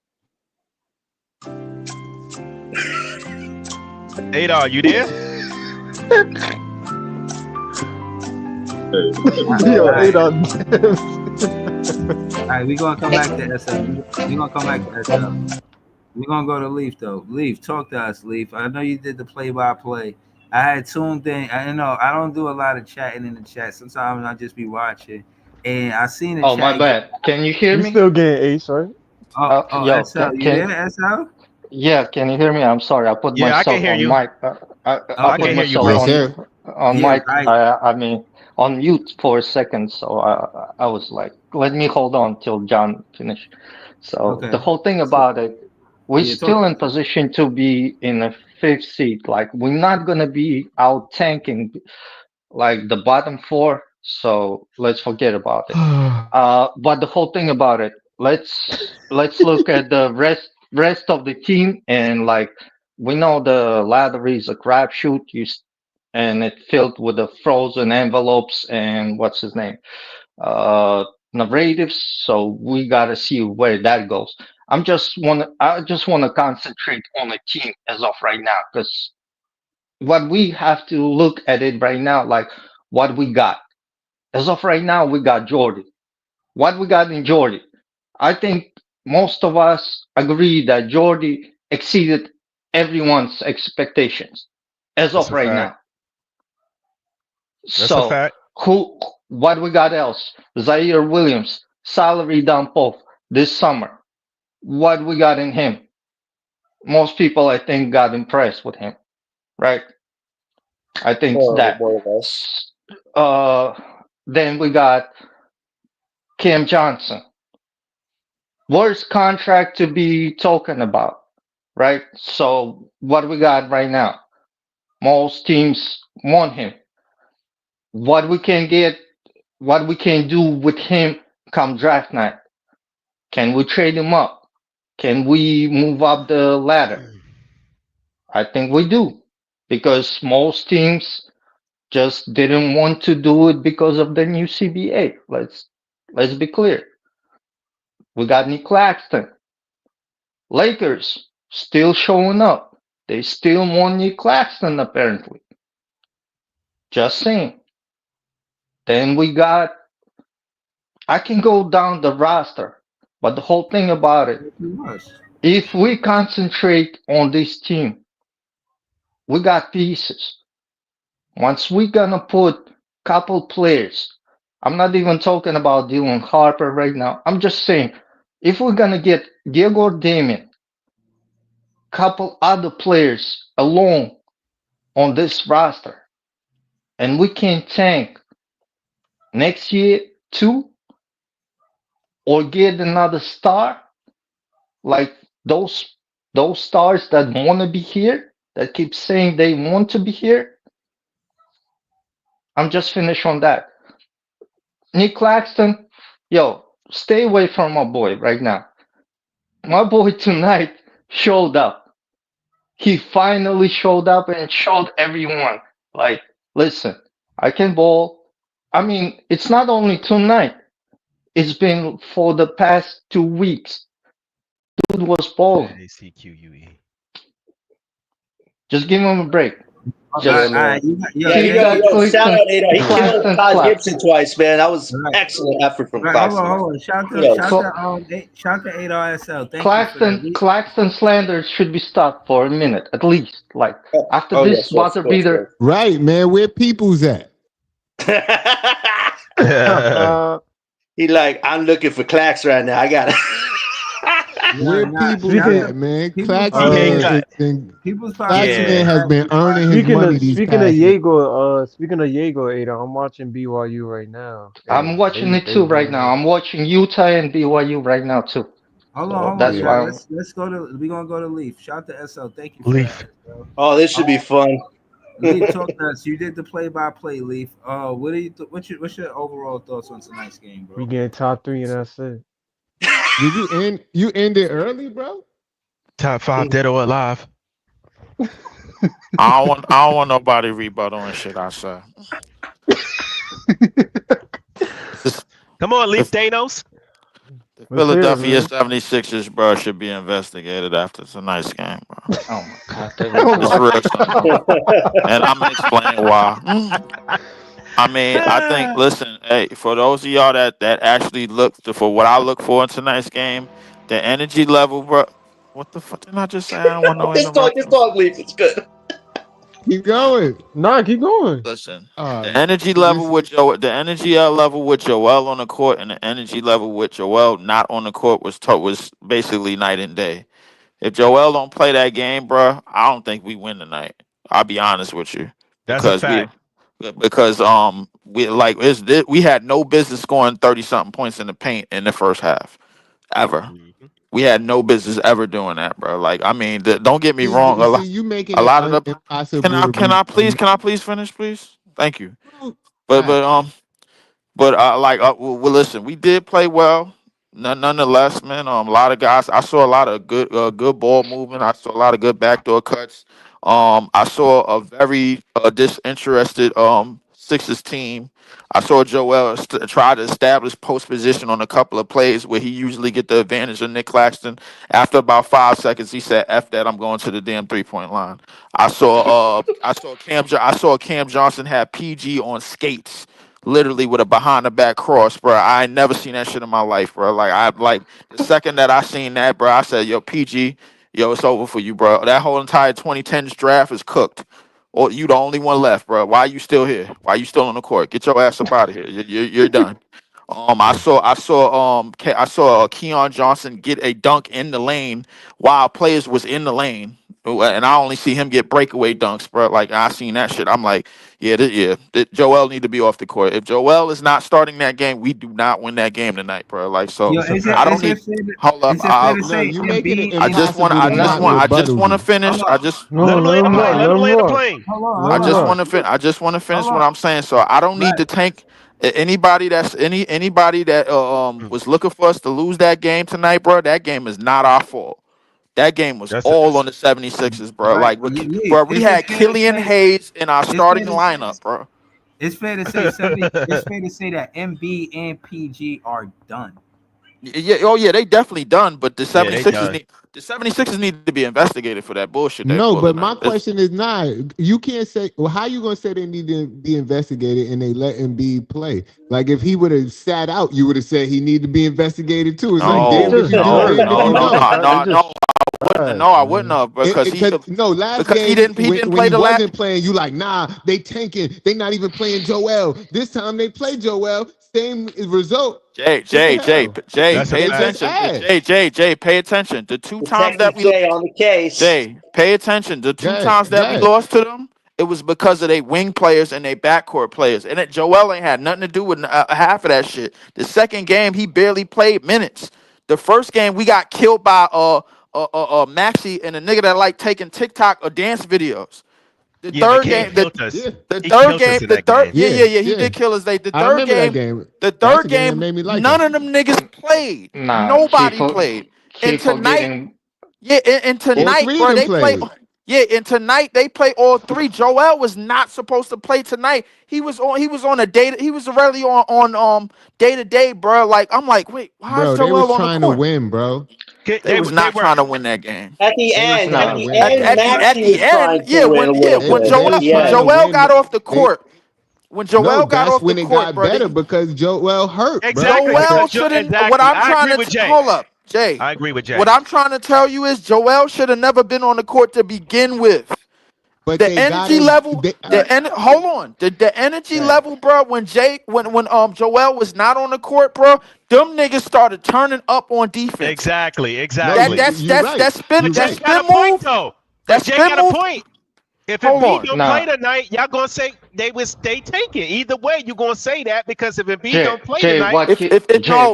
Adar, you there? Yo, All right. Adon. All right, we're gonna come back to SL. We're gonna come back to SL. We're gonna go to Leaf though. Leaf, talk to us, Leaf. I know you did the play-by-play. I had tuned in. I know I don't do a lot of chatting in the chat. Sometimes I just be watching, and I seen the Oh, chat. my bad. Can you hear You me? still getting ace, right? Yo, SL, you there, SL? Yeah, can you hear me? I'm sorry. I put Yeah, I can myself hear on you. mic. I I put can hear you, myself bro. Yes, sir. on Yeah, mic. right. I mean, on mute for a second. So I was like, let me hold on till John finish. So Okay. the whole thing about it, we're Yeah, still talk. in position to be in a fifth seat. Like we're not gonna be out tanking like the bottom four. So let's forget about it. But the whole thing about it, let's look at the rest of the team, and like we know the lottery is a crapshoot. And it filled with the frozen envelopes and what's his name, narratives. So we gotta see where that goes. I just wanna concentrate on the team as of right now, because what we have to look at it right now, like what we got. As of right now, we got Jordan. What we got in Jordy? I think most of us agree that Jordy exceeded everyone's expectations as That's of a right fact. now. That's a So fact. what we got else? Zaire Williams, salary dump off this summer. what we got in him. Most people, I think, got impressed with him, right? I think that. More or less. Uh, then we got Cam Johnson. Worst contract to be talking about, right? So what we got right now? Most teams want him. What we can get, what we can do with him come draft night? Can we trade him up? Can we move up the ladder? I think we do because most teams just didn't want to do it because of the new CBA. Let's be clear. We got Nick Claxton. Lakers still showing up. They still want Nick Claxton apparently. Just saying. Then we got. I can go down the roster, but the whole thing about it, Too much. if we concentrate on this team, we got pieces. Once we gonna put couple players, I'm not even talking about Dylan Harper right now. I'm just saying, if we're gonna get Diego Damian, couple other players alone on this roster, and we can tank next year too, or get another star like those stars that want to be here, that keep saying they want to be here. I'm just finished on that. Nick Claxton, yo, stay away from my boy right now. My boy tonight showed up. He finally showed up and showed everyone, like, listen, I can ball. I mean, it's not only tonight. It's been for the past 2 weeks. Dude was balling. ACQUE. Just give him a break. All Just right, Yeah, shout out Ada. He killed Todd Gibson twice, man. That was excellent effort from Claxton. Hold on. Shout to ADOSL. Thank you. Claxton slander should be stopped for a minute at least. Like after this buzzer beater. Right, man. Where people's at? He like, I'm looking for Clax right now. I got it. Where people's at, man? Claxton has been earning his money these Speaking of Jaeger, Ada, I'm watching BYU right now. I'm watching it too right now. I'm watching Utah and BYU right now too. Hold on. That's why. Let's go to. We're gonna go to Leaf. Shout to SL. Thank you. Leaf. Oh, this should be fun. Leaf, talk to us. You did the play-by-play, Leaf. What do you? What's your overall thoughts on tonight's game, bro? We getting top 3 and that's it. Did you ended early, bro? Top 5 dead or alive. I don't want nobody rebuttaling shit I say. Come on, Leaf Thanos. The Philadelphia 76ers, bro, should be investigated after tonight's game, bro. Oh my god, it's real simple. And I'm gonna explain why. I mean, I think. Listen, hey, for those of y'all that actually for what I look for in tonight's game, the energy level, bro. What the fuck did I just say? I don't want no interruption. Just talk, Leaf. It's good. Keep going. Nah, keep going. Listen, the energy level with Joel on the court and the energy level with Joel not on the court was basically night and day. If Joel don't play that game, bro, I don't think we win tonight. I'll be honest with you. That's a fact. Because we had no business scoring 30-something points in the paint in the first half, ever. Mm-hmm. We had no business ever doing that, bro. Like, I mean, don't get me wrong. You making a lot of the impossible. Can I please finish, please? Thank you. Well, listen, we did play well. Nonetheless, man, a lot of guys. I saw a lot of good ball movement. I saw a lot of good backdoor cuts. I saw a very disinterested Sixers team. I saw Joel try to establish post position on a couple of plays where he usually get the advantage of Nick Claxton. After about 5 seconds, he said, "F that, I'm going to the damn 3-point line." I saw Cam Johnson have PG on skates, literally with a behind the back cross, bro. I ain't never seen that shit in my life, bro. Like the second that I seen that, bro, I said, "Yo, PG, yo, it's over for you, bro. That whole entire 2010s draft is cooked. Or you the only one left, bro. Why are you still here? Why are you still on the court? Get your ass up out of here. You're done." I saw Keon Johnson get a dunk in the lane while players was in the lane, and I only see him get breakaway dunks, bro. Like I seen that shit. I'm like, Joel need to be off the court. If Joel is not starting that game, we do not win that game tonight, bro. Like so, Yo, It's a is it fact. I don't is need. it fair to, Hold up, is it fair to No, say you making it Embiid I is just want. impossible I to just not want. I just rebuttal want to you. finish. hold I on, just. No, Let him let land the him hold plane. on, Let rock. him Let him land the rock. plane. Let I him just rock. want to fin- I just want to finish hold what on. I'm saying. So I don't need Right. to tank anybody anybody that was looking for us to lose that game tonight, bro. That game is not our fault. That game was That's all on the 76ers, bro. Right. Like, Leaf, bro, we is it had fair to Killian say Hayes in our it's fair starting to say lineup, bro. it's fair to say 70 it's fair to say that MB and PG are done. Yeah, oh yeah, they definitely done, but yeah, they done. The 76ers need to be investigated for that bullshit they No, pulled but my tonight. question is not. You can't say. Well, how you gonna say they need to be investigated and they let Embiid play? Like if he would have sat out, you would have said he need to be investigated too. It's like It's damned No, if just you do, no, dirt, damned if no, you no, bro. don't. no, It's no, just no. trash, I wouldn't man. have because No, last because he game didn't when play he the last. wasn't playing, you like nah, they tanking. They not even playing Joel. This time they play Joel. Same result. What the hell? That's a Pay They fact. just attention. ass. Jay, pay attention. The two times that Detective we J on the case. Pay attention. The two Good, times that we good. lost to them, it was because of their wing players and their backcourt players. And Joel ain't had nothing to do with half of that shit. The second game, he barely played minutes. The first game, we got killed by Maxi and a nigga that like taking TikTok or dance videos. The Yeah, but third King game, killed us. Yeah, He killed us in that game. he yeah. did kill us. The I third remember that game, game. the That's third the game that game, made me like none him. of them niggas played. Nah, Nobody played. And keep tonight, forgetting. and All tonight, three of bro, them they play. played. Yeah, and tonight they play all three. Joel was not supposed to play tonight. He was on a day. He was already on day to day, bro. Like I'm like, wait, why is Bro, they was Joel on the trying to court? win, bro. They was They not were. trying to win that game. They was At trying to Nah, the win, end, bro. At Maxie the was end, trying to win a little bit. They was When Yeah. trying to Joel win, got but off the they court, when no, Joel got that's off the when it court, got bro, better because Joel hurt, bro. Exactly, Joel because shouldn't. What exactly. I'm I trying agree to with Jay. hold up, Jay. I agree with What Jay. I'm trying to tell you is Joel should have never been on the court to begin with. But The they got energy him. level, hold on. The energy Right. level, bro. When Joel was not on the court, bro, them niggas started turning up on defense. Exactly, No, exactly. you right. You But Jay right. got a spin point move, though. that But Jay spin got a move. point. If Hold Embiid on. don't nah. play tonight, y'all gonna say they taking. Either way, you gonna say that because if Embiid Jay, don't play Jay, tonight, Jay,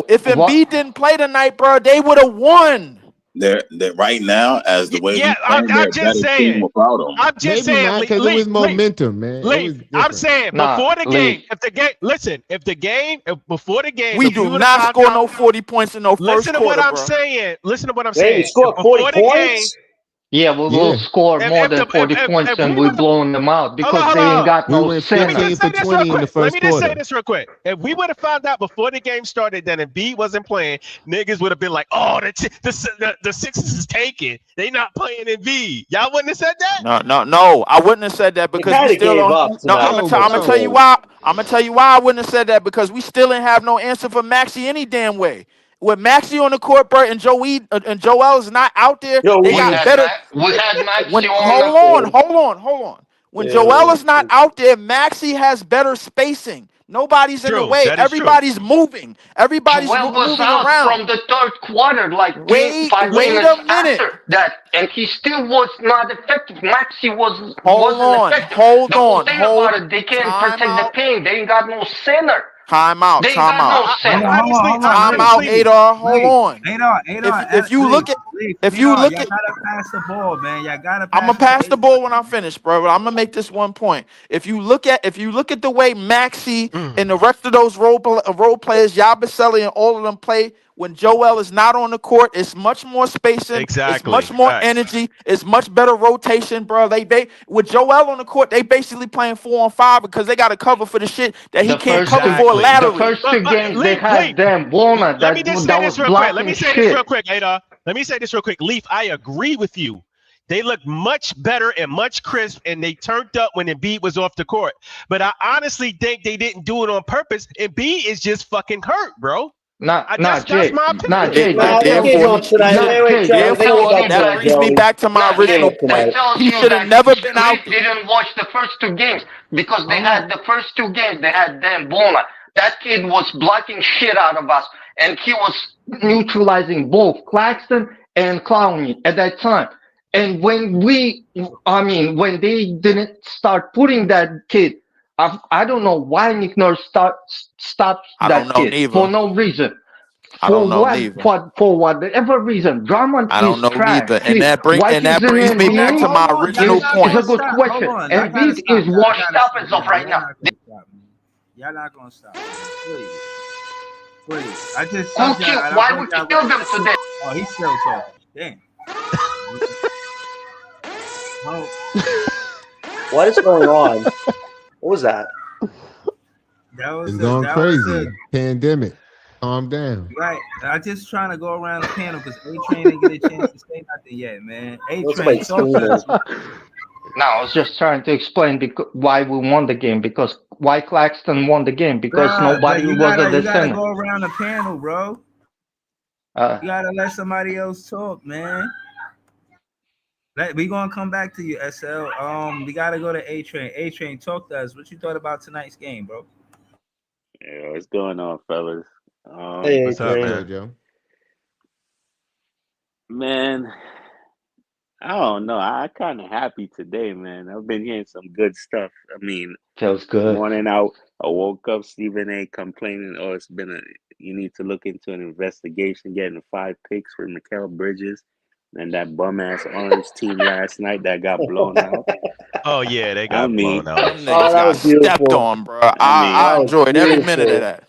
If what, Embiid didn't play tonight, bro, they would have won. They're right now as the way yeah, we playing, they're I'm a just better team saying. without him. I'm just Maybe saying, not because it was momentum, man. It Leaf. was I'm different. saying nah, before the game, leave. if the game, listen, before the game, We if we do would have not found score out, no 40 points in no first listen to what quarter, I'm bro. saying. Listen to what I'm Wait, we saying. If scored 40 before the game, points? Yeah, we will Yeah, score more than 40 points if and we we're would have, blowing them out hold on, because hold they ain't on. got we no went Let me center. 15 just say for this real 20 in the quick. Let first me just say quarter. this real quick. If we would have found out before the game started that Embiid wasn't playing, niggas would have been like, "Oh, the Sixers is taking. They not playing Embiid." Y'all wouldn't have said that. No. I wouldn't have said that They because we kind of still gave don't. up No, tonight. Yo, I'm Let's gonna be tell you bro. real. why. I'm gonna tell you why I wouldn't have said that because we still didn't have no answer for Maxi any damn way. With Maxi on the court, bro, and Joel is not out there, Yo, they We got had better. we had When Maxi on the hold on. When Joel is not out there, Maxi has better spacing. Nobody's in the True. way. That is true. Everybody's moving. Everybody's Joel was moving out around. from the third quarter, like Wait 5 minutes a minute. after that, and he still was not effective. Maxi Hold wasn't on. effective. Hold The whole on. thing about it, they can't Time protect the out. paint. They ain't got no center. Time out. They ain't Time got out. no I center. honestly, I Time out, honestly, Adar. Hold on. If you Leaf, look at Leaf, if you Adar, look y'all at gotta pass the ball, man. Y'all gotta I'm pass gonna it to pass the Adar. ball when I'm finished, bro. But I'm gonna make this one point. If you look at the way Maxi and the rest of those role players, Yabusele and all of them play when Joel is not on the court, it's much more spacing, it's exactly. much more Facts. energy, it's much better rotation, bro. They with Joel on the court, they basically playing 4-on-5 because they got to cover for the shit that he The can't first cover two, for Exactly. the laterally. first two But games they Leaf, had them Warner let me just say that this was real quick. Let me blocking say this real shit. quick, Ada. Let me say this real quick. Leaf, I agree with you. They look much better and much crisp, and they turned up when Embiid was off the court. But I honestly think they didn't do it on purpose. Embiid is just fucking hurt, bro. That's Jay. my Nah, opinion. Jay. Nah, That they tells gave Therefore, you. up tonight. Nah, Wait, Jay. Trevor. That They tells gave therefore, up you that tonight, that. brings me Joey. back to my Nah, They gave original up Jay. That tonight. point. tells He you should have that never been out Leaf there. didn't watch the first two games because they Hold on. had the first two games. They had Dan Bona. that kid was blocking shit out of us, and he was neutralizing both Claxton and Clowney at that time. And when when they didn't start putting that kid, I don't know why Nick Nurse stopped I don't that know kid for neither. no reason. I For don't know what? neither. For whatever reason, Drummond I don't is know trash. neither. And Why that he's in brings me back NBA to my Hold on, original y'all is point. a gonna good stop. Hold question. on, y'all gotta Embiid stop. is Y'all washed gotta up stop, as of man. right Y'all now. not gonna stop, man. Y'all not gonna stop, man. Please. I just told y'all. I Why told would you y'all. kill them today? Oh, he's still talking. Damn. Oh, What is going on? What was that? that was It's the. going That was the. crazy. Pandemic. Calm down. Right. I just trying to go around the panel because A Train didn't get a chance to say nothing yet, man. A What's Train, like talk to screaming? us, man. No, I was just trying to explain why we won the game, because why Claxton won the game, because Bruh, but nobody was at you the gotta center. go around the panel, bro. Uh, You gotta let somebody else talk, man. We gonna come back to you, SL. We gotta go to A Train. A Train, talk to us. What you thought about tonight's game, bro? Yeah, what's going on, fellas? Hey, What's up, Adrian. man? Joe. Man, I don't know. I kind of happy today, man. I've been hearing some good stuff. I mean, feels this good. morning I woke up, Stephen A. complaining, oh, you need to look into an investigation, getting 5 picks for Mikal Bridges and that bum ass Orange team last night that got blown out. Oh yeah, they I got mean, blown out. Them Oh, niggas that got was stepped beautiful. on, bro. I mean, I That was enjoyed every minute of beautiful. that.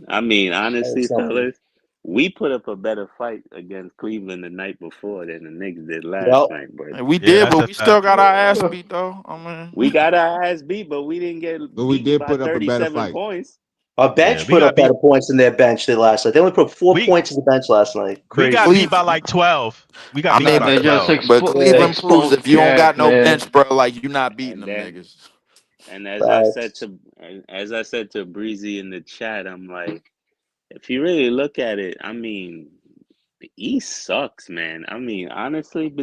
That honestly, was something. fellas, we put up a better fight against Cleveland the night before than the Knicks did last Yep. night, but And we Yeah, did, that's but a we still fact. got our ass beat, though. I mean, we got our ass beat, but we didn't get But we beaten did by put up a better 37 fight. points. Our Yeah, bench put up better points than their bench did last night. They only put 4 we points in the bench last night. we got Crazy. beat by Cleveland. like 12. We got I beat by mean, like They just 12. but Yeah. Cleveland proves exposed if you don't Jack, got no man. bench, bro, like you not beating And them then, niggas. and Facts. as I said to Breezy in the chat, I'm like, if you really look at it, I mean, the East sucks, man. I mean, honestly,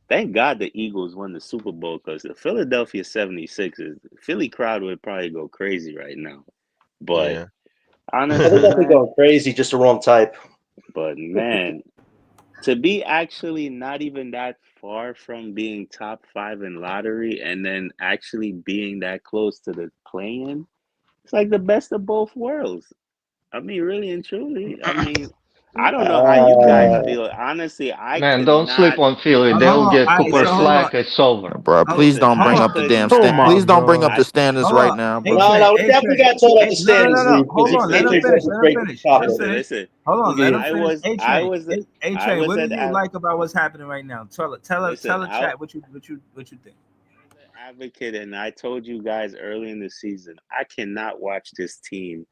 thank God the Eagles won the Super Bowl because the Philadelphia 76ers, the Philly crowd would probably go crazy right now. But Yeah. Well, they're honestly, definitely man, going crazy, just the wrong type. to be actually not even that far from being top 5 in lottery and then actually being that close to the play-in, it's like the best of both worlds. I mean, really and truly. I mean, I don't know how you guys Uh, feel. Honestly, I Man, could don't sleep not on Philly. Hold They'll on. All get right, Cooper so hold listen, on. Flag. It's over. Bro, please don't Hold bring I on. up the could damn Come stand. not. Please on, don't bring up bro. the I standards Hold right on. now, A bro. no, Train, no, we A definitely Train. got to talk about the No, no, no, standards, no. Lee, because Hold on. Let him AJ listen, brought finish. this Let him great finish. Let him topic. finish. listen. Hold on. Let Yeah. him finish. A I Train. was A I Train. was What do an you like about what's happening right now? listen. Tell the I chat what you think. was an advocate, and I told you guys early in the season, I cannot watch this team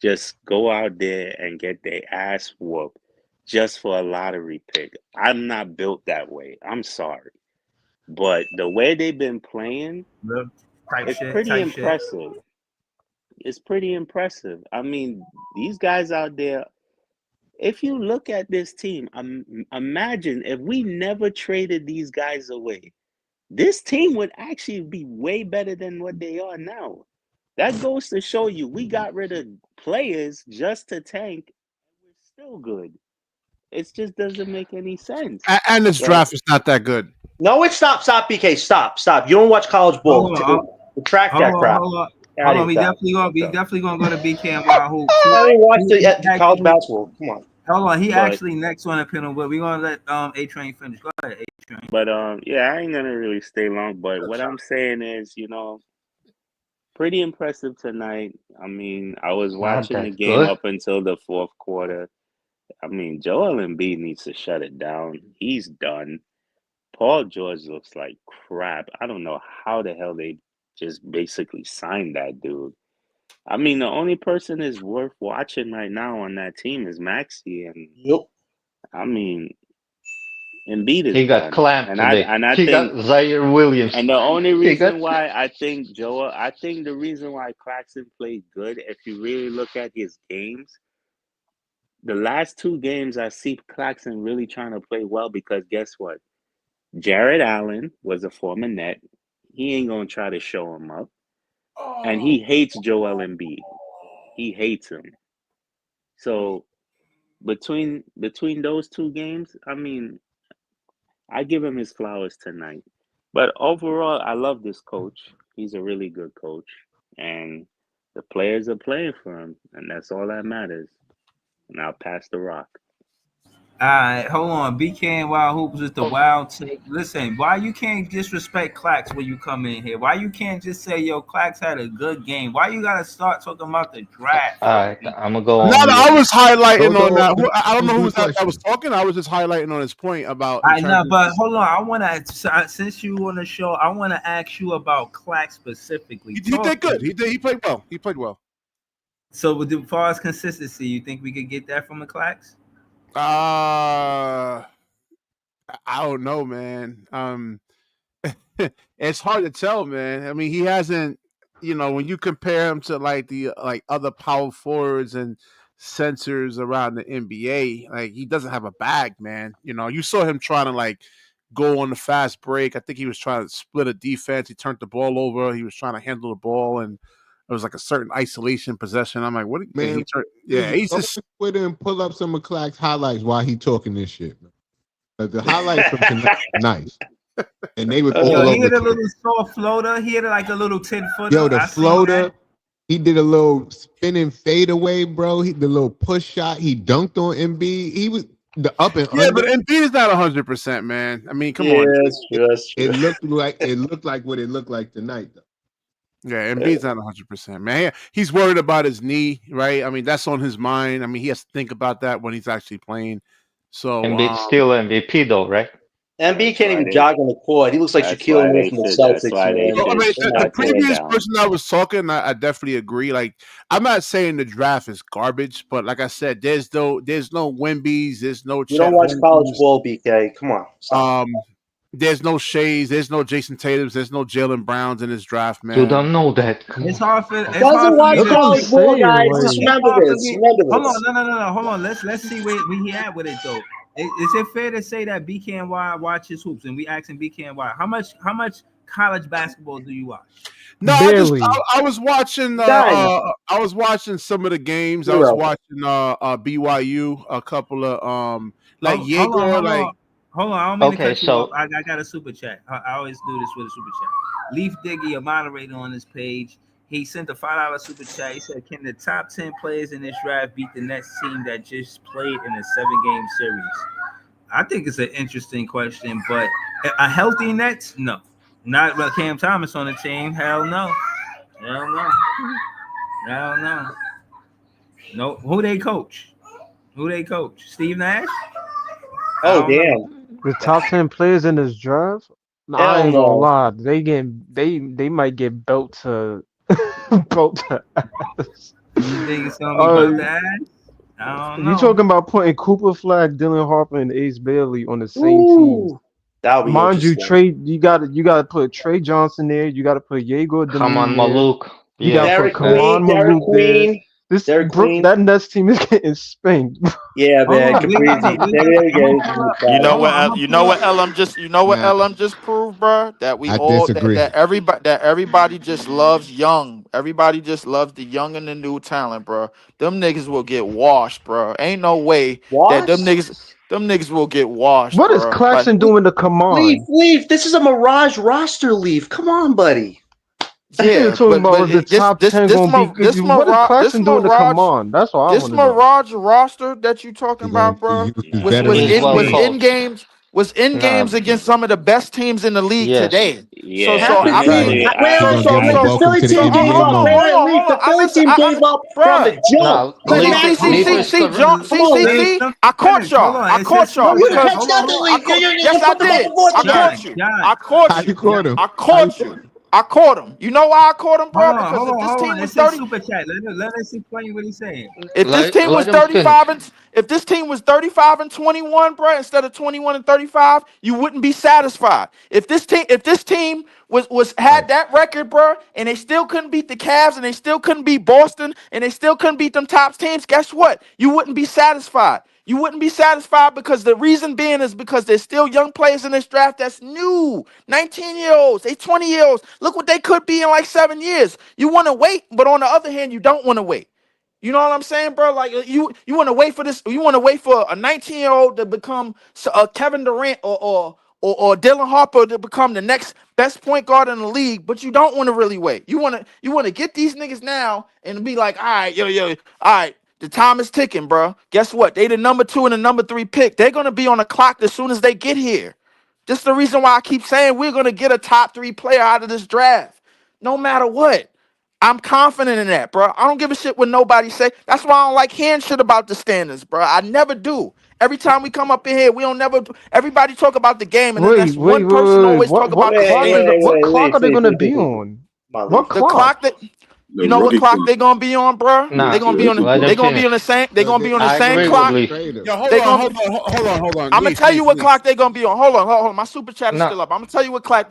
just go out there and get their ass whooped just for a lottery pick. I'm not built that way. I'm sorry. But the way they've been playing, Real type it's shit. pretty Type shit. impressive. It's pretty impressive. I mean, these guys out there, if you look at this team, imagine if we never traded these guys away. This team would actually be way better than what they are now. That goes to show you we got rid of players just to tank, and we're still good. It just doesn't make any sense. And this So draft is not that good. No, it's stop. Stop, BK. Stop. Stop. You don't watch college ball. Hold on. Retract that crap. Hold Out of on. here, pal. We so, definitely gonna go to BKNY hoops. I didn't watch the college Actually, basketball. Come on. hold on. He but actually next on the panel, but we gonna let A Train finish. Go ahead, A Train. but yeah, I ain't gonna really stay long. But what I'm saying is, pretty impressive tonight. I mean, I was Not watching the that game good. up until the fourth quarter. I mean, Joel Embiid needs to shut it down. He's done. Paul George looks like crap. I don't know how the hell they just basically signed that dude. I mean, the only person is worth watching right now on that team is Maxey, and Yep. I mean, Embiid is He got done. clamped And I today. and I He think got Zaire Williams. and the only He got. reason why I think the reason why Claxton played good, if you really look at his games, the last 2 games I see Claxton really trying to play well because guess what? Jared Allen was a former net. He ain't gonna try to show him up. And he hates Joel Embiid. he hates him. So between those two games, I mean, I give him his flowers tonight. But overall, I love this coach. He's a really good coach, and the players are playing for him, and that's all that matters. And I'll pass the rock. All right, hold on. BK and Wild Hoops is the wild take. Listen, why you can't disrespect Clax when you come in here? Why you can't just say, yo, Clax had a good game? Why you gotta start talking about the draft? All right, I'm gonna go No, on I mute. was highlighting Those on are that. all I don't know who good was that was questions. talking. I was just highlighting on his point about in I know, terms but of hold on. I want to, since you on the show, I want to ask you about Clax specifically. he Talk did to good. me. He played well. He played well. So, with as far as consistency, you think we could get that from the Clax? I don't know, man. It's hard to tell, man. I mean, he hasn't, when you compare him to like the other power forwards and centers around the NBA, like he doesn't have a bag, man. You saw him trying to like go on the fast break. I think he was trying to split a defense. He turned the ball over. He was trying to handle the ball, and it was like a certain isolation possession. I'm like, what? Man, Yeah, he's go just. on Twitter and pull up some of Clark's highlights while he talking this shit, man. The highlights from tonight were nice. And they was Yo, all he over had a Twitter. little soft floater. He had like a little 10-footer. Yo, the I seen that. floater, he did a little spinning fadeaway, bro. The little push shot. He dunked on MB. He was the up and Yeah, under. but Embiid is not 100%, man. I mean, come Yeah, on. that's true. That's true. It looked like what it looked like tonight, though. Yeah, Embiid's not 100%, man. He's worried about his knee, right? I mean, that's on his mind. I mean, he has to think about that when he's actually playing. So, Embiid's still MVP though, right? MB That's can't why even they. jog on the court. He looks like That's Shaquille why O'Neal they from the should. That's Celtics, why they man. I should mean, the shut him previous down. person that was talking, I definitely agree. Like, I'm not saying the draft is garbage, but like I said, there's no Wemby's, there's no You don't Chet watch college Holmgren's, ball, BK. Come on, stop. there's no Shays, there's no Jason Tatum's, there's no Jalen Browns in this draft, You man. don't know that. Come It's on. hard for Doesn't watch me That's what to. I'm college ball, saying. guys. Like, Just It's remember hard for this. me. Remember Hold this. on, no. Hold on. Let's see where he at with it though. Is it fair to say that BKNY watches hoops, and we asking BKNY how much college basketball do you watch? No, barely. I was watching None. I was watching some of the games. I was Zero. watching BYU, a couple of like Hold on, Jaeger, like I don't mean to Okay, cut you off. so I got a super chat. I always do this with a super chat. Leaf Diggy, a moderator on this page, he sent a $5 super chat. He said, "Can the top 10 players in this draft beat the next team that just played in a 7-game series?" I think it's an interesting question, but a healthy Nets, no. Not with Cam Thomas on the team. Hell no. Hell no. Hell no. No. Who they coach? Steve Nash? I Oh, don't know. damn. The top 10 players in this draft, nah, I Hell ain't gonna no. lie. They might get belt to belt to ass. You think it's gonna be about that? I don't You know. talking about putting Cooper Flag, Dylan Harper, and Ace Bailey on the same team? Ooh. That would be Mind you, interesting. You gotta put Trey Johnson there. You gotta put Yegor come on, Deming there. Maluk. You Yeah, gotta put Derek Queen. Kaman Derek Maluk there. Queen. This Derek Queen. That Nets team is getting spanked. Yeah, Hold man. on, Caprizi. we There we I'm gonna go. pull up. You know Hold on, what? I'm gonna You pull know what up. LM just. You know what Nah, LM just proved, bro. That we I all disagree. that everybody just loves young. Everybody just loves the young and the new talent, bro. Them niggas will get washed, bro. Ain't no way that What? them niggas will get washed, What is bro. Like, Claxton doing to Leaf, Kaman? Leaf. This is a Mirage roster, Leaf. Come on, buddy. That nigga yeah, talking about the this top 10 gonna be good. What is Claxton doing to Kaman? That's what I this want to know. Mirage roster that you talking He gonna about, bro, use his Nah, was veteran He's well experience. coached. was in Nah, games against some of the best teams in the league yes. today. So yeah, Happened. I He mean, gonna honestly, Wait, he I hold gonna on. give him a Wait, the welcome Philly to the team gave NBA up. moment. Leaf. The Philly team gave up from the jump. Now, The See, Leaf, see, Nets. see, Leaf see, is see, correct. John, Come see, on, see, Leaf. see. I caught Hold y'all. on, I it says caught y'all No, you didn't John, because catch hold on, nothing, Leaf. You yes, I put the ball did. before the I game. caught you. John. I caught How you you. caught him? I How you caught you. I caught him. You know why I caught him, bro? Because if this Hold team on. It was says 30, super chat. Let us explain what he's saying. if this team was Let him finish. 35 and if this team was 35 and 21, bro, instead of 21 and 35, you wouldn't be satisfied. If this team was right? had that record, bro, and they still couldn't beat the Cavs and they still couldn't beat Boston and they still couldn't beat them top teams, guess what? You wouldn't be satisfied. You wouldn't be satisfied because the reason being is because there's still young players in this draft that's new. 19-year-olds, they 20-year-olds. Look what they could be in like 7 years. You want to wait, but on the other hand, you don't want to wait. You know what I'm saying, bro? Like you want to wait for this? You want to wait for a 19-year-old to become Kevin Durant or Dylan Harper to become the next best point guard in the league? But you don't want to really wait. You want to get these niggas now and be like, all right, yo, all right. The time is ticking, bro. Guess what? They the number 2 and the number 3 pick. They're gonna be on the clock as soon as they get here. This is the reason why I keep saying we're gonna get a top 3 player out of this draft, no matter what. I'm confident in that, bro. I don't give a shit what nobody say. That's why I don't like hearing shit about the standards, bro. I never do. Every time we come up in here, we don't never. Everybody talk about the game, and then Wait, that's wait, one wait, person wait. always talk about the standards. What clock are they gonna Leaf. be on? Come on, What Leaf. The clock? clock that The you know what rookie clock clock. they gonna be on, bro? Nah, They gonna be on. let They him gonna be on the finish. same. They gonna be on the I same agree clock. with Leaf. Yo, hold They on, gonna. hold on. I'm gonna tell you what Leaf. clock they gonna be on. Hold on. My super chat is No, still up. I'm gonna tell you what clock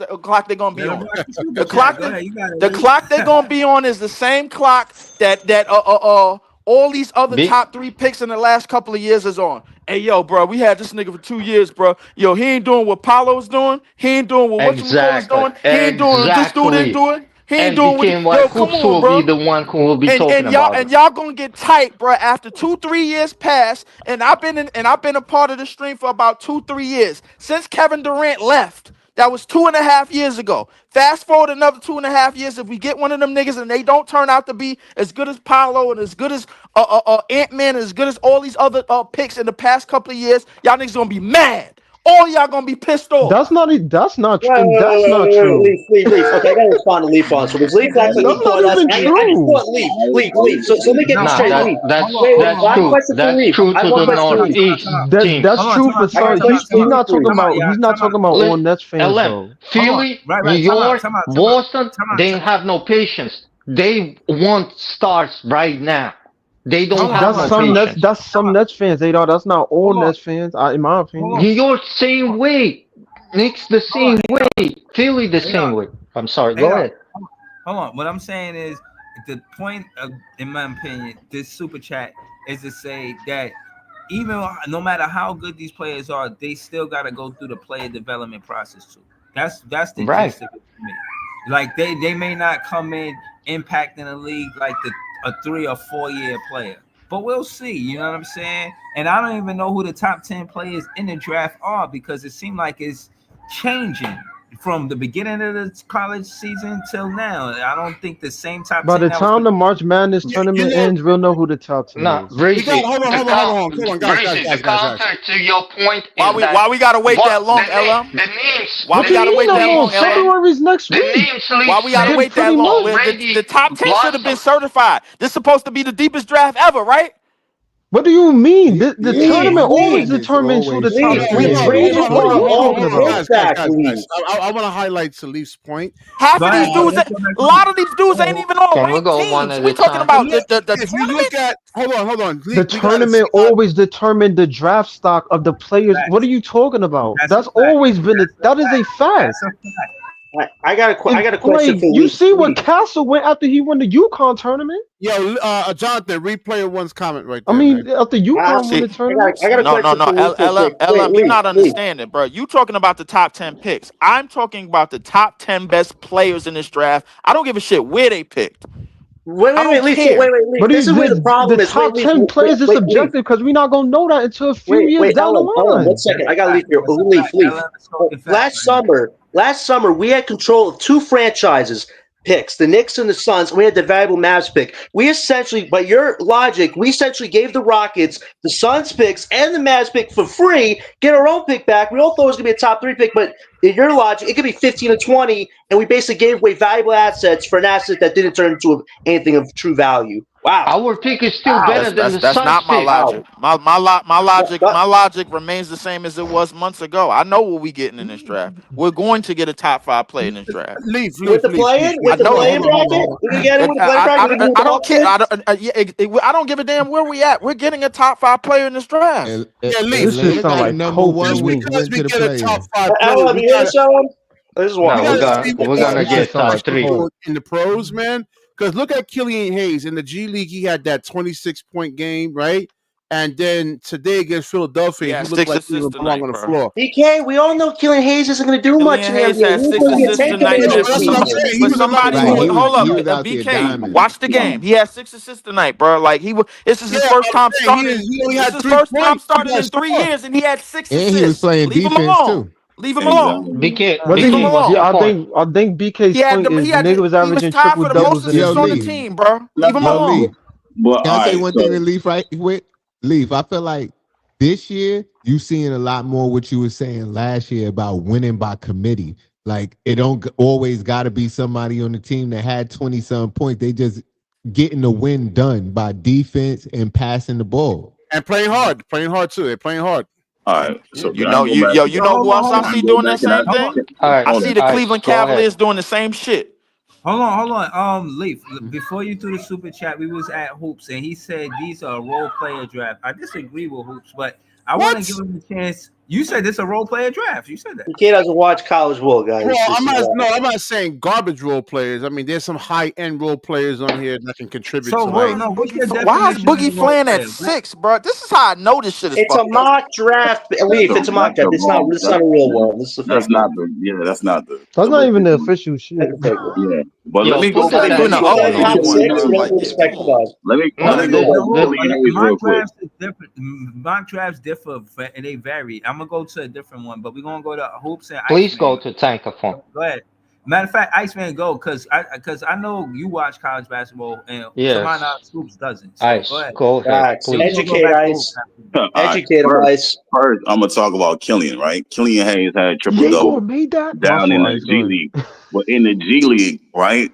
they gonna be Let him on. watch the super The chat. clock Go ahead, you got it, the Leaf. clock they gonna be on is the same clock that all these other be top 3 picks in the last couple of years is on. Hey yo, bro, we had this nigga for 2 years, bro. Yo, he ain't doing what Paulo's doing. He ain't doing what whatchamacallit's exactly, doing. He ain't doing what this dude ain't exactly. doing. He ain't And doing what. became white Yo, come hoops on, will be bro. the one who will be And talking and y'all about it. and y'all gonna get tight, bro. After 2-3 years pass, and I've been a part of the stream for about 2-3 years since Kevin Durant left. That was 2.5 years ago. Fast forward another 2.5 years. If we get one of them niggas and they don't turn out to be as good as Paolo and as good as Ant-Man and as good as all these other picks in the past couple of years, y'all niggas gonna be mad. All y'all gonna be pissed off. That's not Wait, true. That's not true. Leaf. Okay, I gotta respond to Leaf on. So does Leaf act like That's he not caught us? even I just true. want Leaf. So let me get this Nah, straight, that Leaf. that's Wait, I have a true. question for That's Leaf. true I have to one the question for Leaf. Northeast teams. That's true for I got a some. question for He's Leaf, not talking Leaf. about. He's not talking about all Nets fans LM, though. Philly, New York, Boston, they have no patience. They want stars right now. They don't have That's no some Nets. patience. That's some Nets fans. That's not all Nets fans. In my opinion. New York, same way. Knicks, the same way. Philly, the same way. I'm sorry. Go ahead. Hold on. What I'm saying is the point of, in my opinion, this super chat is to say that even no matter how good these players are, they still got to go through the player development process too. That's the Right. gist of it for me. Like they may not come in impacting the league like a 3 or 4 year player, but we'll see. You know what I'm saying? And I don't even know who the top 10 players in the draft are because it seemed like it's changing from the beginning of the college season till now. I don't think the same top By 10 the that was time the March Madness You tournament know, ends, we'll know who the top 10 Nah, is. we got Breezy, hold the on, guys. Breezy, the counter to your point is Why that we gotta wait what that long, LM? the names, Why What we the you gotta mean wait that that names long? long, said, LM? February's next the week. names league Why we gotta said Then wait that pretty long? much. The already top 10 should have been blossomed. certified. This is supposed to be the deepest draft ever, right? What do you mean? The Yeah, tournament top always 10 is determines who the always top Leaf, hold 10 we on, is. traded What for are you all talking the about? picks back, Leaf. I want to highlight Salif's point. Half Go of ahead. these dudes, Let's go back a to lot of these dudes ain't even on Can we ranked go one teams. at We a talking time? But about look, the if you look tournament. at hold on, The we got to see tournament always determined the draft stock of the players. What are facts. you talking about? That's a That's fact. always been that is a fact. That's a fact. I got a question Like for you Leaf. see what Castle went after he won the UConn tournament. yo, Jonathan, replay one's comment right I there, man. mean, after UConn won See, the tournament. I got a no, question for Leaf real quick. Wait, LM, you're Leaf, not understanding, bro. You talking about the top 10 picks. I'm talking about the top 10 best players in this draft. I don't give a shit where they picked. I don't Leaf. So care. Leaf. But This is where the the problem is. top 10 players is Leaf. subjective because we're not gonna know that until a few years down the Ellen, 1 line. second. I got to leave here. That's a Leaf. fact. LM is talking facts Last right now. summer, we had control of 2 franchises picks, the Knicks and the Suns, and we had the valuable Mavs pick. We essentially, by your logic, we essentially gave the Rockets the Suns picks and the Mavs pick for free, get our own pick back. We all thought it was going to be a top 3 pick, but in your logic, it could be 15 or 20, and we basically gave away valuable assets for an asset that didn't turn into anything of true value. Wow. Our pick is still better than the That's Suns not my pick. logic. Wow. My logic remains the same as it was months ago. I know what we getting in this draft. We're going to get a top 5 player in this draft. Leaf. With the play-in, I with the know play-in that. bracket, we can get it with the play-in bracket. We can move I don't up care. 6. I don't give a damn where we at. We're getting a top 5 player in this draft. Yeah, Leaf. This shit Atlanta sound got like number coke to Just one, me. because went we to the get a top play-in. 5 player, Alan, you hear this, Alan? This is No, wild. we we're gotta see gonna what we're gonna This shit get sound top like three. coke. in the pros, man. Because look at Killian Hayes in the G League. He had that 26-point game, right? And then today against Philadelphia, Yeah, he looked 6 like he assists didn't belong tonight, on the bro. floor. BK, we all know Killian Hayes isn't going to do much Killian in the Hayes NBA. had He's 6 going to get assists taken tonight away in Yeah, that but this that's what I'm season. season. saying. He But was another somebody Right, who point. hold he was up, out there BK, diamond. watch the game. He had 6 assists tonight, bro. Like this is Yeah, his first I'm time saying starting. he only This is had his 3 first time points. He starting got in 3 scored. years, and he had 6 And he was assists. playing Leave him defense alone. too. Leave him alone. Exactly. BK, I Leave him think, BK, what's alone. your yeah, point? I think BK's He had point the is he the had nigga was he was averaging tied triple for the most doubles in the assists Yo, on the Leaf. season. team, bro. Leave him Yo, alone. Leaf. But Can I all say right, one thing so to Leaf right with Leaf? I feel like this year you seeing a lot more what you were saying last year about winning by committee. Like it don't always got to be somebody on the team that had 20-some points. They just getting the win done by defense and passing the ball. And playing hard too. They're playing hard. all right, so You can I know, go back? you know who else I Can I see go doing back that and I same thing? All right, I hold see on. the all right, Cleveland go ahead. Cavaliers doing the same shit. Hold on. Leaf. Before you do the super chat, we was at Hoops, and he said these are a role player draft. I disagree with Hoops, but I want to What? give him a chance. You said this a role player draft. You said that. BK doesn't watch college ball, guys. Well, This is why. I'm not saying garbage role players. I mean, there's some high end role players on here that can contribute So to Why like. is what's your why is definition of a Boogie role Flan at player? 6, bro? This is how I know this shit is It's a fucked up. mock draft. Leaf, it's a mock That's the draft. It's not. wrong. It's not a real one. This is a That's fake one. not the. Yeah, that's not That's the not even the legit one. official That's shit. a fake one. Yeah, but let Yo, me go What's super this back shit to doing chat. an You oh said no top one, six. bro? You don't Like, respect the guys. let me The go back to whole Killian Hayes mock real quick. drafts is different. Mock drafts differ and they vary. I'm gonna go to a different one, but we're gonna go to Hoops and Please go Iceman. to Tankathon. Go ahead. Matter of fact, Iceman, go because I know you watch college basketball and to my Yes. knowledge, Hoops doesn't. So go Ice, ahead. go ahead, Facts. So we're please. gonna go Educate back to Hoops. ice. All right, Educate them, ice. first, I'm gonna talk about Killian. Right, Killian Hayes had triple They gonna double made that? My down in fault, the Ice. Go G ahead. League, but in the G League, right,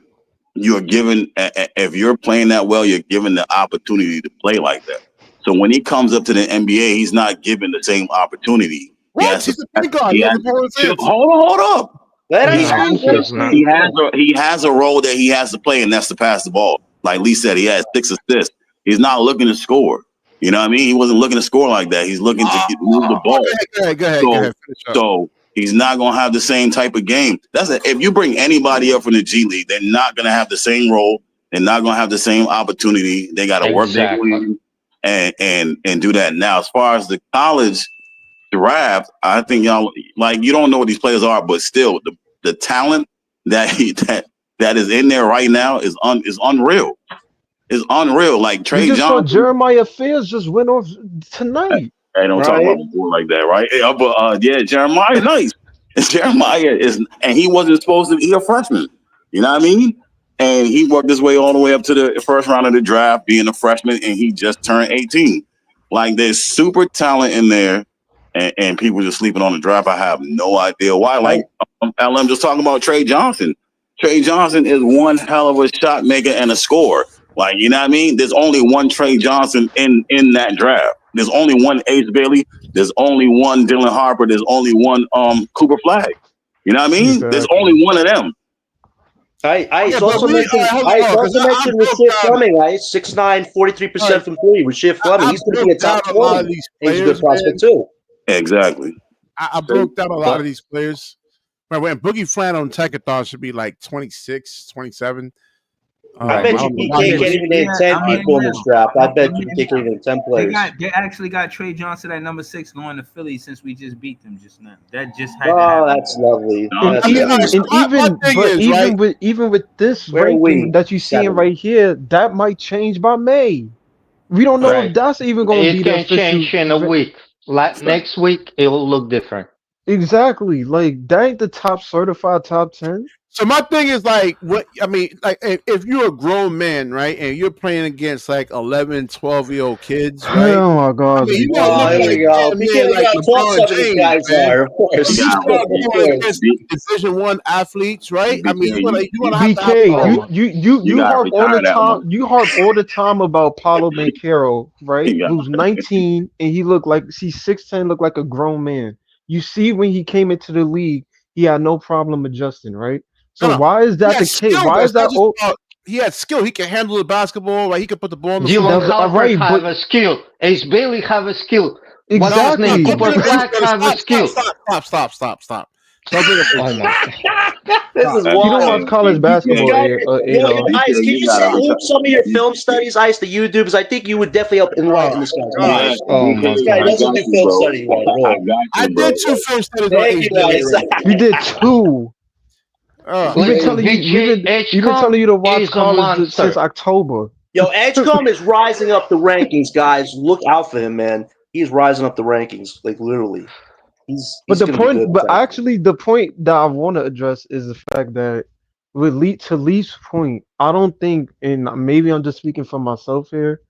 you're given if you're playing that well, you're given the opportunity to play like that. So when he comes up to the NBA, he's not given the same opportunity. He What? has to. He's a point guard. He He has has the ball in his hands. hold up. Let He ice No, speak. has Let him to, he's not. speak. he has a role that he has to play, and that's to pass the ball. Like Lee said, he has 6 assists. He's not looking to score. You know what I mean? He wasn't looking to score like that. He's looking to move the ball. Go ahead. So, Finish up. so he's not gonna have the same type of game. If you bring anybody up from the G League, they're not gonna have the same role. They're not gonna have the same opportunity. They got to work their way Exactly. in and do that. Now, as far as the college draft, I think y'all like you don't know what these players are, but still the talent that is in there right now is unreal. Is unreal. Like We Trey just saw Johnson. Jeremiah Fears just went off tonight. Hey, don't talk Right? about my boy like that, right? Yeah, but yeah, Jeremiah, nice. Jeremiah is, and he wasn't supposed to be a freshman. You know what I mean? And he worked his way all the way up to the first round of the draft, being a freshman, and he just turned 18. Like there's super talent in there, and people just sleeping on the draft. I have no idea why. Like LM just talking about Trey Johnson. Trey Johnson is one hell of a shot maker and a scorer. Like, you know what I mean? There's only one Trey Johnson in that draft. There's only one Ace Bailey. There's only one Dylan Harper. There's only one Cooper Flag. You know what I mean? Exactly. There's only one of them. Ice Yeah, also but mentioned. hold Ice on, 'cause also I mentioned broke Rasheed down. Fleming. Ice 6'9", 43% from three. Rasheed Fleming. I He's going to be a broke down top a lot 20. of these He's a players, good prospect man. too. Exactly. I broke down a lot of these players. Right, when Boogie Flan on Tankathon should be like 26, 27. I bet you don't know why BK he was- can't even name 10 people in this draft. I bet you BK can't even name 10 players. They actually got Trey Johnson at number 6 going to Philly since we just beat them just now. That just had to Oh, happen. that's lovely. And That's even, lovely. even with this Where are we? ranking that you're seeing 7. right here, that might change by May. We don't know Right. if that's even going to be It the can official. change in a week. Like next week, it will look different. Exactly. Like that ain't the top certified top 10. So my thing is like, what I mean, like if you're a grown man, right, and you're playing against like 11, 12-year-old kids, right? Oh my God. I mean, you BK. gotta Oh, look here we like go. damn BK, man, we like got 12 LeBron some of these James, guys man. are, of course. When you Yeah, start Of going course. against Division I athletes, right? I mean, BK, you wanna have to have BK, power. you gotta harp all the retire that time. one. You harp all the time about Paulo Banchero, right? Yeah. Who's 19 and he looked like he's 6'10", looked like a grown man. You see when he came into the league, he had no problem adjusting, right? So No. why is He that had the case? skill, Why though. is It's not that? just about he had skill. He can handle the basketball. Like he could put the ball on the Dylan floor. Harper right, have but a skill. Ace Bailey have a skill. What's his exactly. name? Cooper Flag have a skill. Stop. Don't bring up Oh my God. This is You don't watch wild. college This basketball, guy, yo, Adolf. Ice, can you send Luke some of your film studies, Ice, to YouTube? Because I think you would definitely help Oh enlighten this guy's God. mind. Oh my This guy God. I doesn't got do you, film bro. studies right, I really. got I you, bro. did 2 film studies on Thank H. you, Bailey Ice. already. You did 2. We've been Listen, telling you. VJ We've been telling you to watch is a college since monster. October. Yo, Edgecombe is rising up the rankings, guys. Look out for him, man. He's rising up the rankings, like literally. But He's the gonna be good. point, but actually, the point that I want to address is the fact that with Leaf's point, I don't think, and maybe I'm just speaking for myself here,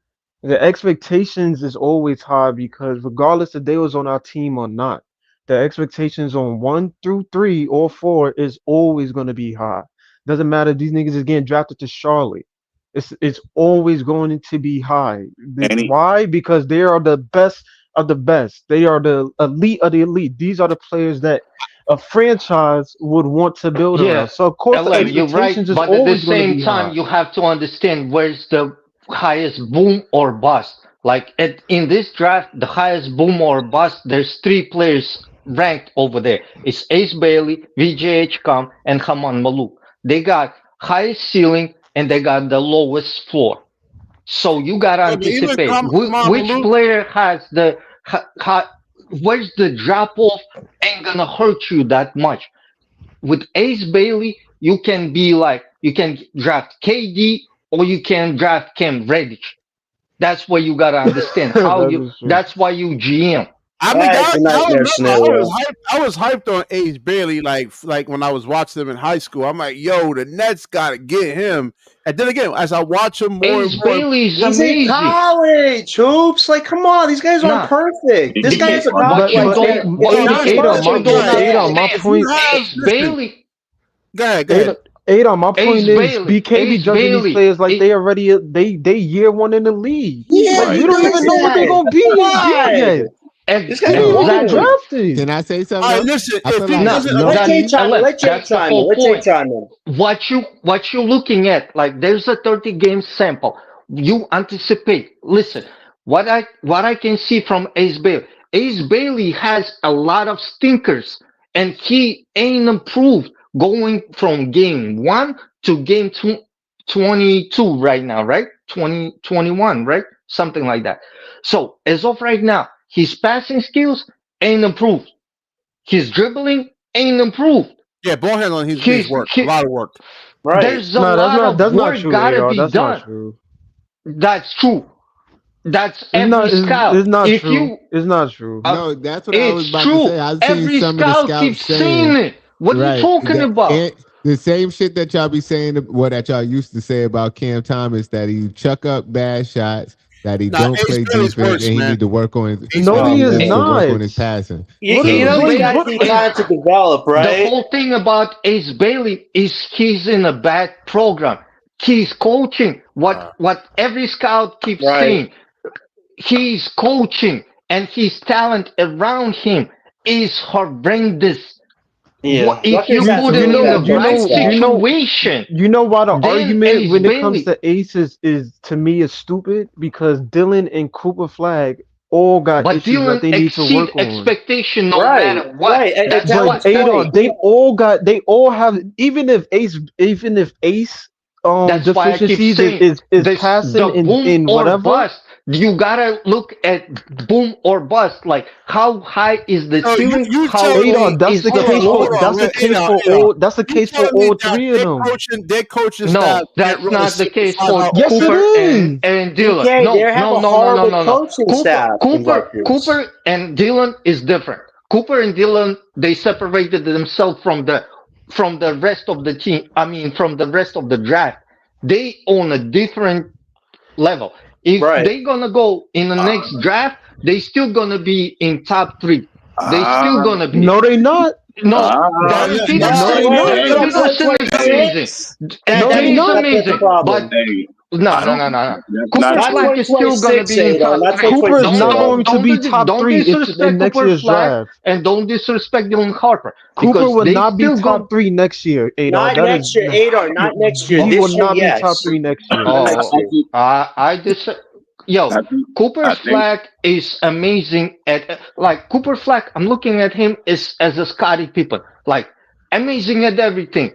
the expectations is always high because regardless if they was on our team or not, the expectations on 1 through 3 or 4 is always going to be high. Doesn't matter if these niggas is getting drafted to Charlotte. It's always going to be high. Any Why? Because they are the best of the best. They are the elite of the elite. These are the players that a franchise would want to build Yeah, around. So of course the LM, you're right, expectations is but at the always going to same be time, high. you have to understand where's the highest boom or bust. Like in this draft, the highest boom or bust, there's 3 players ranked over there. It's Ace Bailey, VJH Com, and Haman Maluk. They got highest ceiling and they got the lowest floor. So you gotta Yeah, but even anticipate which Luke, player has the where's the drop off ain't gonna hurt you that much. With Ace Bailey, you can be like you can draft KD or you can draft Cam Reddish. That's what you gotta understand. How That you is true. that's why you GM. I mean, That is a I nightmare remember scenario. I was hyped on Age Bailey like when I was watching them in high school. I'm like, yo, the Nets gotta get him. And then again, as I watch him more and Ace more, Bailey is He's in amazing. college, hoops. Like, come on, these guys aren't Nah, perfect. This guy has a what you like, don't it's what not Adolf, much what you on don't Adolf, my understand, if you point. have Ace listen, Bailey, go ahead, go Ada, ahead. Ada, my Ace point is Bailey, BK be Ace judging these Bailey. players like they already they year 1 in the league. yeah, Like right, we he don't does even know what they're that. gonna That's be in camp why. yet. This guy's They a didn't even get Exactly. rookie. drafted. Can I say All something right, though? listen, I if feel he like No, doesn't Let Jay low-key, chime in. LM, Let Jay that's the chime in. whole Let Jay point. chime in. What you looking at, like there's a 30 game sample. You anticipate. Listen, what I can see from Ace Bailey. Ace Bailey has a lot of stinkers, and he ain't improved going from game 1 to game 22 right now, right? 2021, right? Something like that. So as of right now, his passing skills ain't improved. His dribbling ain't improved. yeah, ball handling needs His, work. A his lot of work. Right. there's a No, lot of that's not work true, gotta Adolf. be That's not done. true. That's true. That's It's every not scout. it's not If true. you, It's not true. no, that's what I was it's about to true. say. I've seen Every some of the scout scouts keeps saying, saying it. What are you right, talking about? the same shit that y'all be saying, what that y'all used to say about Cam Thomas, that he chuck up bad shots, that he Nah, don't Ace play Bailey's defense, and worse, he man. need to work on his, Ace No, Oh he Bailey's is man. work not. on his passing. What You is know Ace these like guys Bailey, what? need Ace, time to develop, the right? whole thing about Ace Bailey is he's in a bad program. He's coaching what every scout keeps Right. saying. He's coaching and his talent around him is horrendous. Yeah. If Rutgers you has a put You him really in know, the bad coaching right staff. situation, you know why the then argument Ace when it comes Bailey. to Ace is to me is stupid because Dylan and Cooper Flag all got But issues that Dylan they need to exceed work on. expectation no Right. matter what. Right. And That's to But what. Alan's point, Adolf, they all have even if Ace That's why I keep deficiencies saying is this: passing the boom in or whatever. bust. You gotta look at boom or bust. Like how high is the So ceiling? you How telling low me? Adolf, that's is the the Hold on, case hold for floor? on, Adolf. that's the You case for telling me all that 3 of them. their coaching staff No, get that's rid of not the case for 65 Yes, it Cooper is. and Dylan. BK, they No, have no, a no, no, no, horrible no, no. coaching staff in Rutgers. Cooper and Dylan is different. Cooper and Dylan, they separated themselves from the rest of the team. I mean, from the rest of the draft. They own a different level. If Right. they gonna go in the next draft, they still gonna be in top 3. They Ah, still gonna be. No, they not. No, Nah, Darren listen, No, Peterson. they Wait, not. wait, Darren so Peterson is amazing. 2026? No, they He's not. That's the amazing. problem. But hey, no, I no, don't. no, no, no. That's not Cooper Not true. Flack is still gonna 2026, be in Adol. top Not three. Cooper is 2026, not Adol. going to be top Don't 3 in disrespect next Cooper year's Flack draft. and don't disrespect Dylan Harper Cooper because will they not be still top go. 3 next year, Adolf. Not That is, next year, Ador. Not next year. he will This year, not be top yes. 3 next year. Not I next Oh, year. think. I dis. Yo, I think. I Cooper's think. Flack is amazing at like Cooper Flack. I'm looking at him as a Scottie Pippen. like amazing at everything.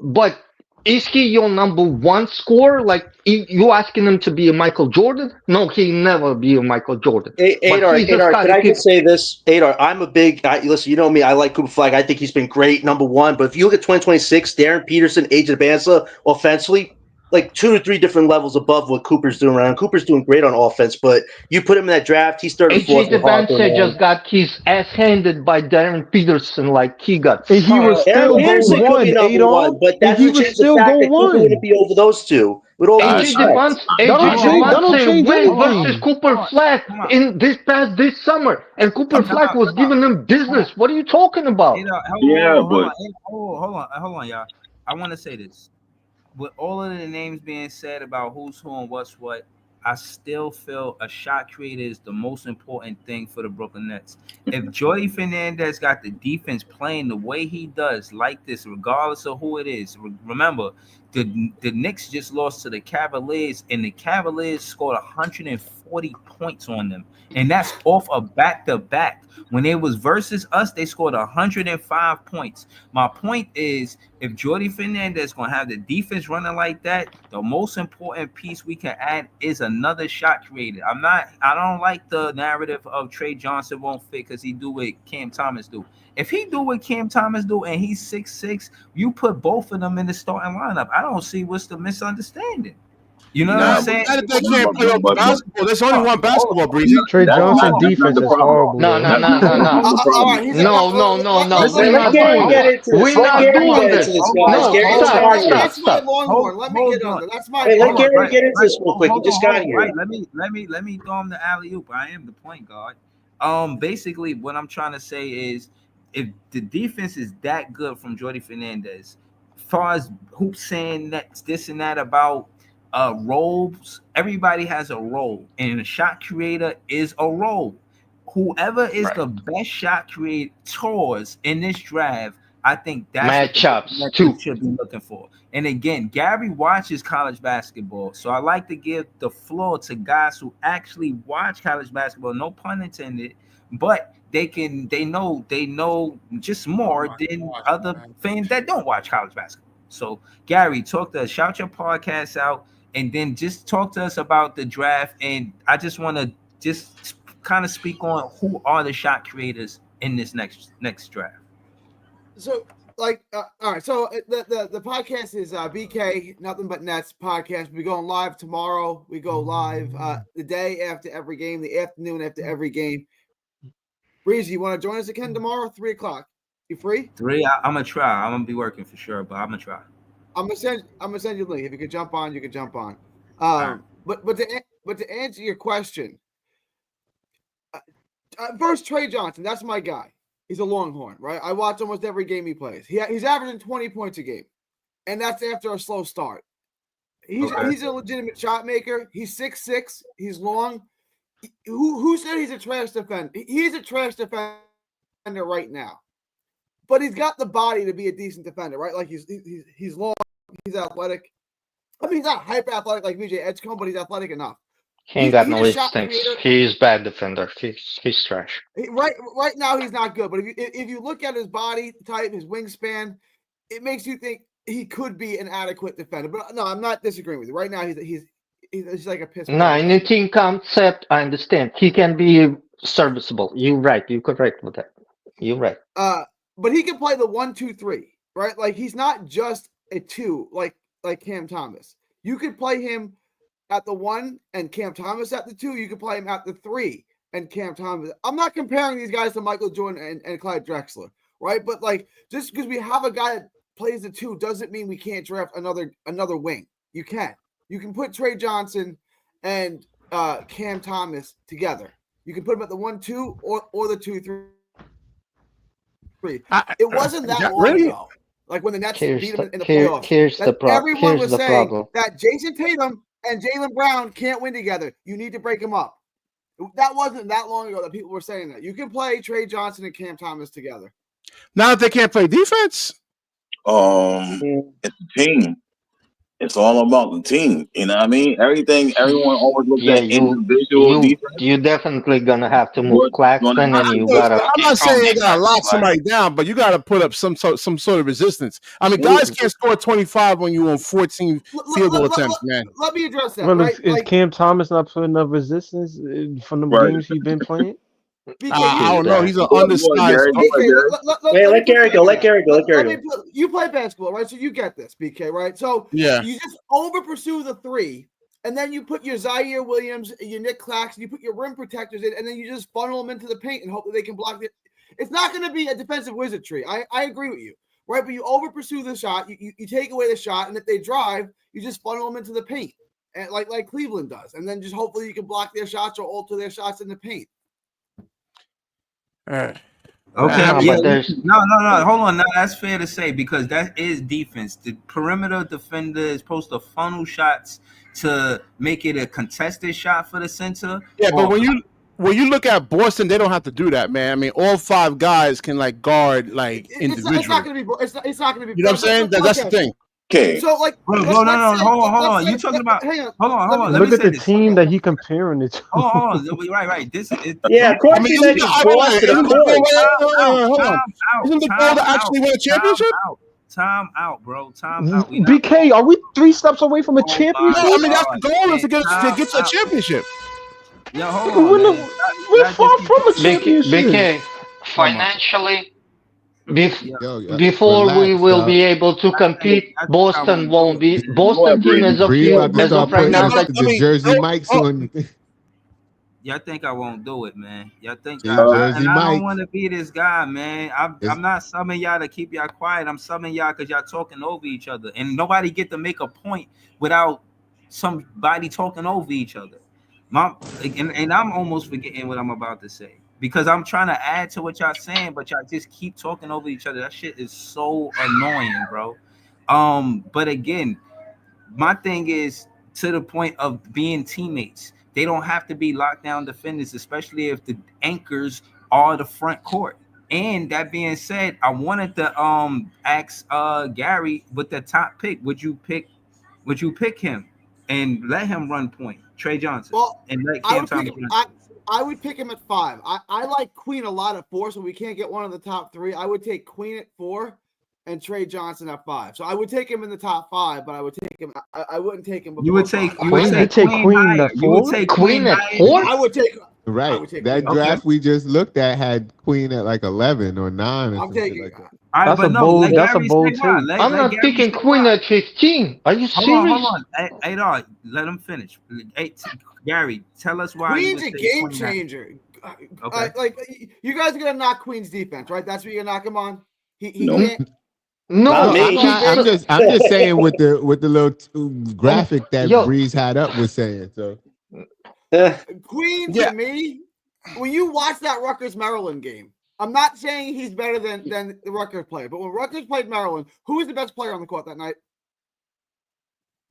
But is he your number one scorer? Like you asking him to be a Michael Jordan? No, he never be a Michael Jordan. But Adar, he's the Adar, can I starting just say this? Adar, I'm a big listen. You know me. I like Cooper Flag. I think he's been great, number one. But if you look at 2026, Darren Peterson, AJ Banza, offensively, like 2 to 3 different levels above what Cooper's doing right now. Cooper's doing great on offense, but you put him in that draft, he's third or fourth AJ with Harper, Devance man. just got his ass handed by Darren Peterson like he got And he was sucked. Darren still go Peterson could be one, number one, Adolf. but And that he doesn't was change the still fact go that Cooper wouldn't one. be over those two. With all due AJ respect. Devance, That don't change went anything. versus Cooper Flag in this summer, and Cooper Flag was giving him business. What are you talking about? Yeah, but Hold on, y'all. I want to say this. With all of the names being said about who's who and what's what, I still feel a shot creator is the most important thing for the Brooklyn Nets. If Jordy Fernandez got the defense playing the way he does, like this, regardless of who it is, remember, the Knicks just lost to the Cavaliers, and the Cavaliers scored 140 points on them. And that's off a back-to-back. When it was versus us, they scored 105 points. My point is, if Jordy Fernandez is going to have the defense running like that, the most important piece we can add is another shot creator. I don't like the narrative of Trey Johnson won't fit because he do what Cam Thomas do. If he do what Cam Thomas do and he's 6'6", you put both of them in the starting lineup. I don't see what's the misunderstanding. You know what I'm saying? Not if they can't play off the basketball. There's only one basketball, Breezy. Trey Johnson that's not defense the is problem. horrible. No. though. All right, he's No. We're Let not Gary doing get this. into this. We're Let not Gary doing get this. into this, guys. No, Gary just got here. That's my Longhorn. Let me get Hold under. That's my Hey, let Longhorn. Gary get into this real quick. He just got here. Right. Let me throw him the alley oop. I am the point guard. Basically, what I'm trying to say is, if the defense is that good from Jordy Fernandez, as far as hoops saying that this and that about roles, everybody has a role, and a shot creator is a role. Whoever is the best shot creators in this draft, I think that's Matchups, what too. you should be looking for. And again, Gary watches college basketball, so I like to give the floor to guys who actually watch college basketball. No pun intended, but they know just more than other fans that don't watch college basketball. So Gary, shout your podcast out, and then just talk to us about the draft. And I just want to just kind of speak on who are the shot creators in this next draft. So, all right. So the podcast is BK Nothing But Nets podcast. We going live tomorrow. We go live the day after every game, the afternoon after every game. Breezy, you want to join us again tomorrow, 3:00? You free? 3. I'm gonna try. I'm gonna be working for sure, but I'm gonna try. I'm gonna send you a link. If you could jump on, you could jump on. Right. But to answer your question, first Trey Johnson, that's my guy. He's a Longhorn, right? I watch almost every game he plays. He's averaging 20 points a game, and that's after a slow start. He's a legitimate shot maker. He's 6'6". He's long. Who said he's a trash defender? He's a trash defender right now, but he's got the body to be a decent defender, right? Like he's long, he's athletic. I mean, he's not hyper athletic like VJ Edgecombe, but he's athletic enough. He ain't got no He's a shot instincts. creator. He's bad defender. He's trash. Right now he's not good, but if you look at his body type, his wingspan, it makes you think he could be an adequate defender. But no, I'm not disagreeing with you. Right now he's like a piss. No, in the team concept, I understand. He can be serviceable. You're right. You're correct with that. You're right. But he can play the 1, 2, 3, right? Like he's not just a 2 like Cam Thomas. You could play him at the 1 and Cam Thomas at the 2. You could play him at the 3 and Cam Thomas. I'm not comparing these guys to Michael Jordan and Clyde Drexler, right? But like just because we have a guy that plays the 2 doesn't mean we can't draft another wing. You can. You can put Trey Johnson and Cam Thomas together. You can put them at the 1, 2 or the 2, 3. It wasn't that long ago. Like when the Nets beat them in the playoffs. Here's the problem. Everyone was saying that Jason Tatum and Jaylen Brown can't win together. You need to break them up. That wasn't that long ago that people were saying that. You can play Trey Johnson and Cam Thomas together. Now that they can't play defense? It's a team. It's all about the team. You know what I mean? Everyone always looks Yeah, at individual defense. you definitely gonna have to move What's gonna Claxton, and happen? you Listen, gotta I'm not improve saying you gotta defense. lock Like, somebody down, but you gotta put up some sort of resistance. I mean, guys can't score 25 when you on 14 field goal attempts, man. Let me address that, Well, right? is Like, Cam Thomas not putting up resistance from the Right. games he's been playing? BK, I don't know. He's an Go ahead, undersized. Gary. Go ahead, BK, Gary. Hey, let me let put Gary it go. like Let Gary go. Let Gary me go. you play basketball, right? So you get this, BK, right? So Yeah. you just over pursue the three, and then you put your Zaire Williams, your Nick Clax, and you put your rim protectors in, and then you just funnel them into the paint and hope that they can block it. It's not going to be a defensive wizardry. I agree with you, right? But you over pursue the shot, you take away the shot, and if they drive, you just funnel them into the paint, and like Cleveland does, and then just hopefully you can block their shots or alter their shots in the paint. All right. Okay, No, yeah, but there's no. Hold on, now that's fair to say because that is defense. The perimeter defender is supposed to funnel shots to make it a contested shot for the center. Yeah, but Or when you look at Boston, they don't have to do that, man. I mean, all 5 guys can like guard like individually. It's not going to be. It's not going to be. You know what I'm saying? That's the thing. Okay. So like, bro, let's no, say- hold on. let's You say- talking about? Hang on. Hold on. Let Look me at say the this. team that he comparing it to. Hold on. Right. This is. Yeah, of course he mentions Boston, of course. Hold on. Isn't the goal to actually win a championship? Time out, bro. Time out. BK, are we 3 steps away from a No, championship? I mean that's the goal is to get to a championship. Yeah, hold on. Man. We're far from a championship. BK financially. Yo, Before we relax, will dog. be able to compete, Boston won't be. Go Boston ahead, team Bree. as of Bree about to start right putting now. the Jersey Mikes on. Y'all think I won't do it, man. Y'all think Them I Jersey don't Mikes. want to be this guy, man. I'm not summoning y'all to keep y'all quiet. I'm summoning y'all because y'all talking over each other, and nobody get to make a point without somebody talking over each other. And I'm almost forgetting what I'm about to say because I'm trying to add to what y'all saying, but y'all just keep talking over each other. That shit is so annoying, bro. But again, my thing is to the point of being teammates. They don't have to be lockdown defenders, especially if the anchors are the front court. And that being said, I wanted to ask Gary with the top pick. Would you pick him and let him run point, Trey Johnson? Well, and let I Cam would Thomas pick. I would pick him at 5. I like Queen a lot at 4, so we can't get one of the top 3. I would take Queen at 4 and Trey Johnson at 5. So I would take him in the top 5, but I would take him. I wouldn't take him. You would take. five. You would Queen? take You take Queen higher. at You would 4? take Queen at higher. 4? I would take. Right. That Queen. draft we just looked at had Queen at like 11 or 9 or I'm something taking. like that. All right, That's but a no, bold- let that's a Gary bold say why. take. Let I'm not Gary picking say Queen why. at 15. Are you serious? Hold on. Hey, dog, let him finish. Hey, Gary, tell us why. Queen's you a would say game Queen at- changer. Okay. Like you guys are gonna knock Queen's defense, right? That's what you're gonna knock him on. He No. can't. No, Not me. I'm just saying what the little graphic that Yo. Breeze had up was saying. So Queen Yeah. to me, when you watch that Rutgers Maryland game, I'm not saying he's better than the Rutgers player, but when Rutgers played Maryland, who was the best player on the court that night?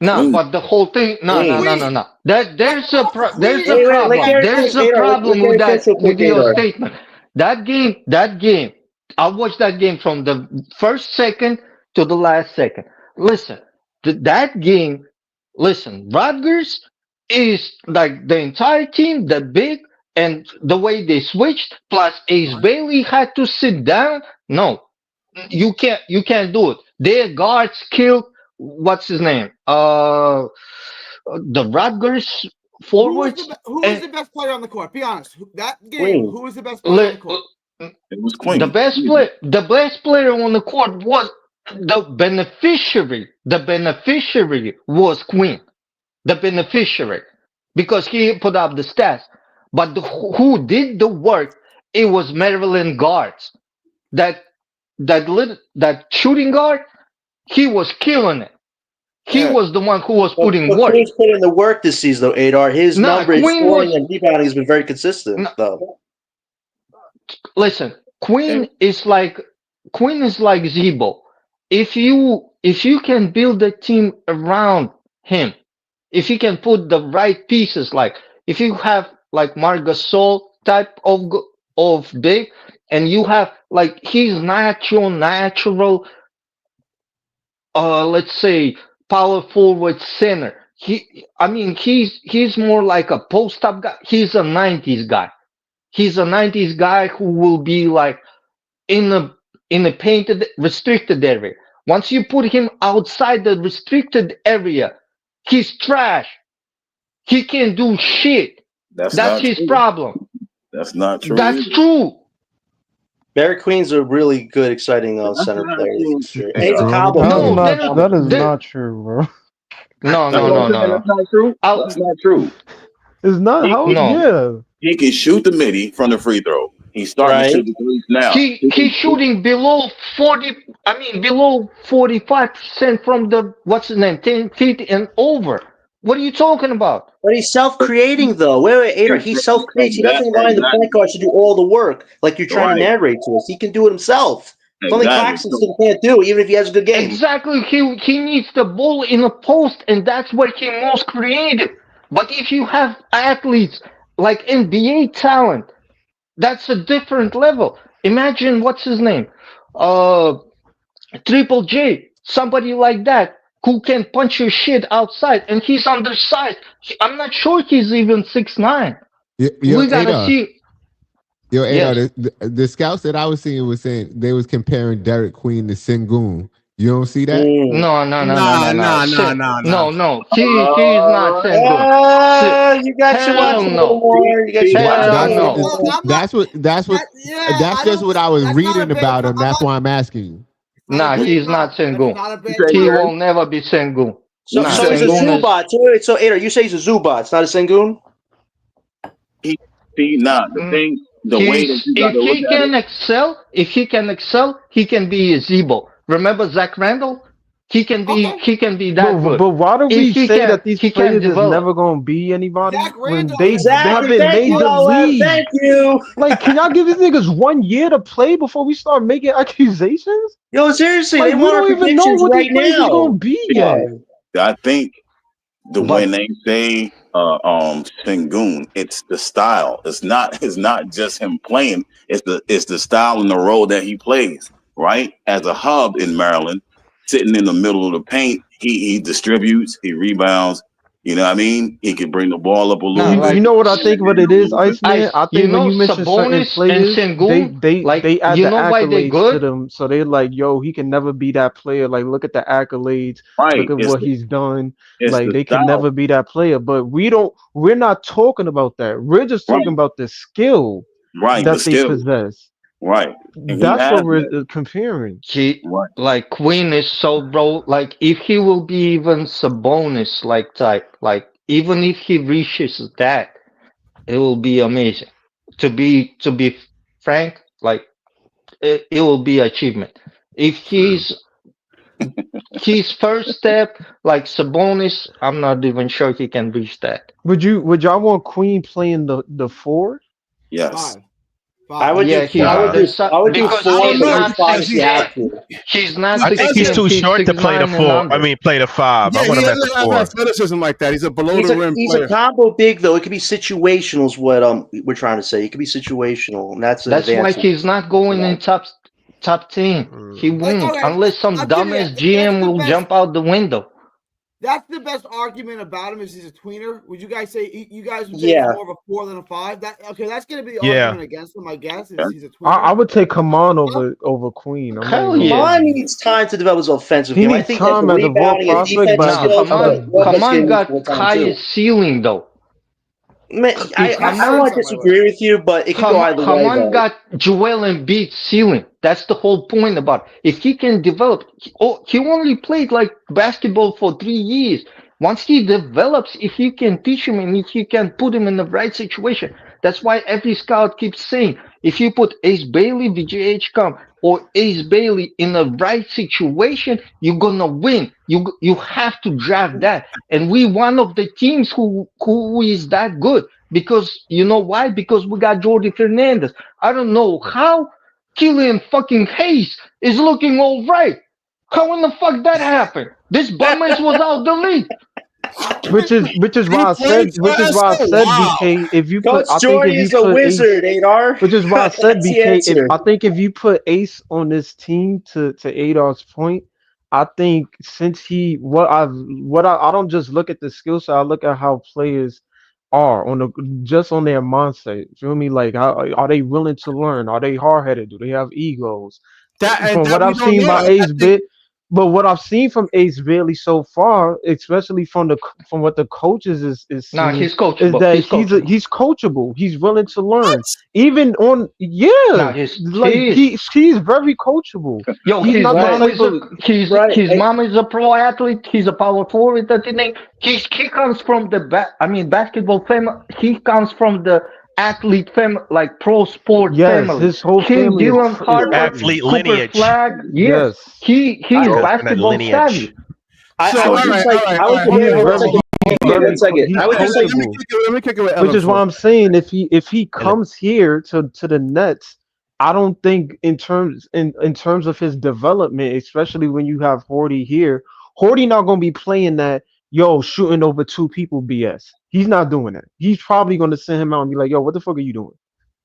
No, Queen. but the whole thing. No. There's a problem. Wait, let Gary There's finish, a Adar. problem Let with Gary that finish real quick, with your Adar. statement. That game. I watched that game from the first second to the last second. Listen, that game. Listen, Rutgers is like the entire team, the big, and the way they switched. Plus, Ace Bailey had to sit down. No, you can't do it. Their guards killed what's his name? The Rutgers forwards. Who was the best player on the court? Be honest. That game, Queen. who was the best player on the court? It was Queen. The best player on the court was the beneficiary. The beneficiary was Queen. The beneficiary, because he put up the stats. But who did the work? It was Maryland guards. That shooting guard, he was killing it. He Yeah. was the one who was putting But work. Queen's put in the work this season, though, Adar. His Nah, numbers, Queen scoring was- and rebounding, has been very consistent, Nah. though. Listen, Queen is like Zebo. If you can build a team around him, if you can put the right pieces, like if you have like Marc Gasol type of big, and you have like his natural let's say power forward center. He's more like a post up guy. He's a 90s guy. He's a 90s guy who will be like in a painted restricted area. Once you put him outside the restricted area, he's trash. He can't do shit. That's That's not his true. problem. That's not true. That's either. true. Barry Queen's a really good, exciting That's center not player. true. For sure. It's And he's a strong combo. No, opinion. there- that is there- not true, bro. No. That's not true. I'll- That's not true. It's not how. No. Yeah. He can shoot the midi from the free throw. He's starting Right. to shoot the threes now. He's shooting below 45% from the 10 feet and over. What are you talking about? But he's self-creating, though. Wait, Ader. He self-creates. He doesn't rely on the point guards to do all the work like you're trying to narrate to us. He can do it himself. Something Claxton still can't do, even if he has a good game. Exactly. He needs the ball in a post, and that's where he's most creative. But if you have athletes like NBA talent, that's a different level. Imagine what's his name? Triple J. Somebody like that who can punch your shit outside, and he's undersized. I'm not sure he's even 6'9". We gotta Adar. see. Yo, Yes. Adar, the scouts that I was seeing was saying they was comparing Derek Queen to Sengun. You don't see that? No. Nah. He's not Sengun. You got to watch Hell a no. little more. You got to watch a Hell little no. more. That's just what I was reading about him. That's why I'm asking you. Nah, he's not Sengun. He will never be Sengun. So he's a Zubat. So Ader, you say he's a Zubat. It's not a Sengun? The thing, the way that you got to look if he can excel, he can be a Zebo. Remember Zach Randall? He can be that good. But why do we If he say can- that these he can players is develop. never gonna be anybody Zach when Randall they is- haven't Thank made you, the Owen. league? Thank you. Like, can y'all give these niggas 1 year to play before we start making accusations? Yo, seriously, Like, they we want our don't even know predictions what right these players is now. gonna be yet. I think when they say Sengun, it's the style. It's not just him playing. It's the style and the role that he plays. Right, as a hub in Maryland, sitting in the middle of the paint, he distributes, he rebounds. You know what I mean? He can bring the ball up a little bit. You know what I think what it is, Iceman? I think when you mention certain Sabonis players, and Sengun, they add you the know why they accolades good? to them. So they're like, yo, he can never be that player. Like, look at the accolades. Right. Look at what he's done. It's Like, the they can style. never be that player. But we're not talking about that. We're just talking about the skill Right, that the they skill. possess. Right. And he That's has what we're that. comparing. Like Queen is so bro. Like if he will be even Sabonis like type, like even if he reaches that, it will be amazing. To be frank, like it will be achievement. If he's his first step, like Sabonis, I'm not even sure he can reach that. Would y'all want Queen playing the 4? Yes. I would Yeah, do. he's I would do. undersized I would do because 4, he's but not he's 5 if you 6'10". have to. He's not. I think he's 6'10", too short to play the 6'9" and 4. under. I mean, play the 5. Yeah, I want he him at the doesn't have 4. athleticism like that. He's a below He's the rim a player. combo big though. It could be situational. Is what we're trying to say. It could be situational, and that's That's why advancement. he's not going in top 10. He won't okay, unless some I'll give you dumbass that. GM That's the will best. jump out the window. That's the best argument about him is he's a tweener. Would you guys say you guys would say Yeah. he's more of a 4 than a 5? That's going to be the Yeah. argument against him. I guess is he's a tweener. I would take Kaman over Queen. I'm Hell not even yeah. gonna lie. Kaman needs time to develop his offensive He game. I needs think time that as the a raw rebounding and prospect, defensive but skills. Kaman got highest ceiling though. Man, I don't want to disagree with you, but it could go either way. Kaman Though. got Joel Embiid's ceiling. That's the whole point about it. If he can develop, he only played like basketball for 3 years. Once he develops, if you can teach him and if you can put him in the right situation, that's why every scout keeps saying, if you put Ace Bailey, VJH come, or Ace Bailey in the right situation, you're gonna win. You have to draft that, and we one of the teams who is that good because you know why? Because we got Jordi Fernandez. I don't know how Killian fucking Hayes is looking all right. How in the fuck that happened? This bum ass was out the league. Which is why I said BK. If you Coach put, I think Jordy if you is a put wizard, Adar. Which is why I said That's the BK. answer. I think if you put Ace on this team, to Adar's point, I think since he I don't just look at the skill set, I look at how players are on the just on their mindset. You feel me? Like how are they willing to learn? Are they hard headed? Do they have egos? That From that what we I've don't seen know. by And I Ace think Bit, but what I've seen from Ace Bailey so far, especially from what the coaches is Nah, seeing, he's is coachable. that He's coachable. he's coachable. He's willing to learn. what? Even on Nah, like he's he's very coachable. yo. He's His not the Right, mom type is a of his right. his mom is a pro athlete. He's a power forward. That thing. He comes from the basketball family. He comes from the athlete family, like pro sport yes, family. his whole Him, family Dylan is Harper, athletes. Athlete Cooper lineage. Flag. Yes, Yes. he I, is Comes from that basketball lineage. savvy. So I So would just like I all would right. just Hold He's on, say hold one on, very hold second. on, hold on. One second. he's I would just say Let me coachable. kick it with Which Evan is why for. I'm saying if he Ele- comes here to the Nets, I don't think in terms of his development, especially when you have Horty here, Horty not gonna be playing that shooting over two people BS. He's not doing that. He's probably gonna send him out and be like, yo, what the fuck are you doing?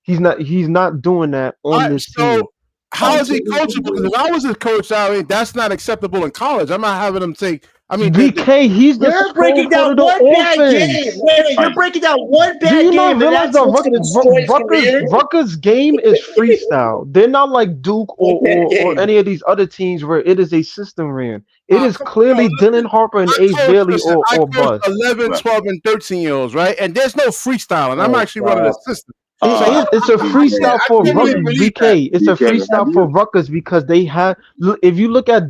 He's not doing that All on right, this team. so how is so he coachable? Because if I was a coach, I mean, that's not acceptable in college. I'm not having him take. I mean, BK, he's the You're strong breaking part down of the one bad game. offense. Wait, you're right, breaking down one Do you bad not game, and realize that's that what's going to destroy his career. Rucker's game is freestyle? They're not like Duke One bad or game. any of these other teams where it is a system ran. It is come on, clearly yo, Dylan Harper and I Ace coach, Bailey listen, I or coach bust. 11, right. 12, and 13-year-olds, right? And there's no freestyling. I'm Oh actually running a God. system. So Uh, It's a BK, freestyle I for can't really BK, believe that. BK. It's a BK, have freestyle for you? Rutgers because they have. If you look at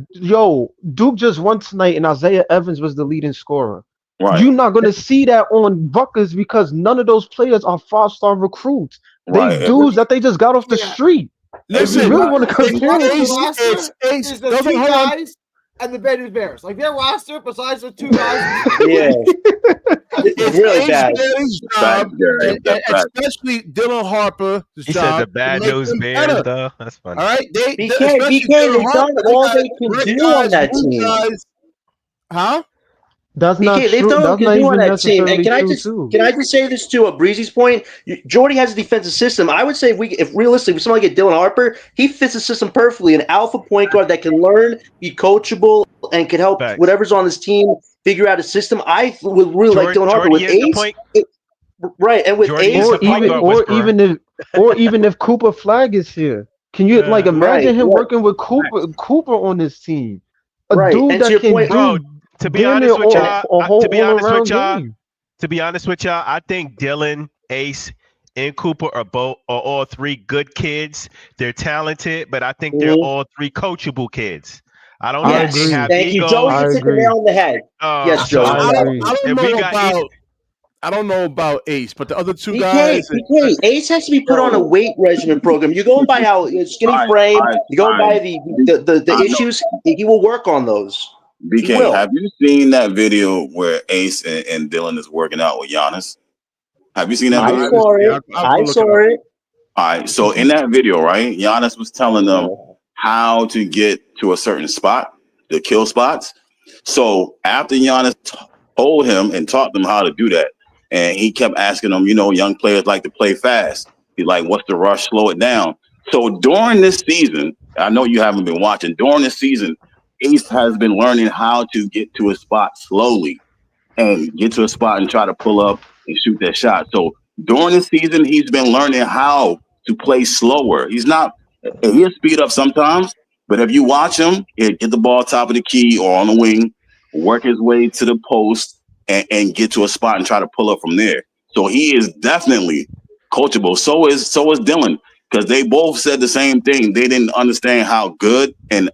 Duke just won tonight and Isaiah Evans was the leading scorer. Right, You're not going to see that on Rutgers because none of those players are 5-star recruits. They right. dudes that they just got off the Yeah. street. If you Every Listen, really guy, want to it's compare Rutgers' them, Ace. roster It's is the hold on, two hold on. guys and the Baylor Bears. Like their roster, besides the two guys, Yeah, it's It's really Ace bad. Bailey's facts, job, Gary. and, That's facts. especially Dylan Harper's He said job the to bad make news them bears, better. though. That's All funny. right, BK, especially they've Dylan done Harper. They all got they can great do on guys, that good team. guys. Huh? that's not BK, they've true. done what That's they can not do on even that team. And necessarily true too. can I just say this too? At Breezy's point, Jordy has a defensive system. I would say if realistically, if somebody get Dylan Harper, he fits the system perfectly. An alpha point guard that can learn, be coachable, and can help Facts. whatever's on this team figure out a system. I would really like Dylan Harper Jordy with is the Ace. point. Right, and with Jordy is Ace, the Or point even guard or whisperer. even if Cooper Flag is here. Can you like right, imagine him right, working with Cooper on this team? A right. dude And to that your can point, Bro, do to be damn near honest with and y'all, a whole to be all honest with around y'all, game. I think Dylan, Ace, and Cooper are all three good kids. They're talented, but I think they're mhm. all three coachable kids. I don't I think they Yes, agree. have thank you, Joey. egos. I Just hit the agree. nail on the head. Yes, Joey. I So agree. I don't if we know got Ace, about. I don't know about Ace, but the other two BK, guys. BK, Ace has to be put on a So, weight regimen program. You're going by how skinny frame. You're going by the I know. issues. He will work on those. He BK, will. have you seen that video where Ace and Dylan is working out with Giannis? Have you seen that No, I I video? haven't saw seen. it. I'll I go look it up. saw it. All right. So in that video, right, Giannis was telling them how to get to a certain spot, the kill spots. So after Giannis told him and taught them how to do that, and he kept asking them, young players like to play fast. He's like, what's the rush? Slow it down. So during this season, I know you haven't been watching, during this season, Ace has been learning how to get to a spot slowly and get to a spot and try to pull up and shoot that shot. So during the season, he's been learning how to play slower. He'll speed up sometimes, but if you watch him, he'll get the ball top of the key or on the wing, work his way to the post and get to a spot and try to pull up from there. So he is definitely coachable. So is Dylan, because they both said the same thing. They didn't understand how good and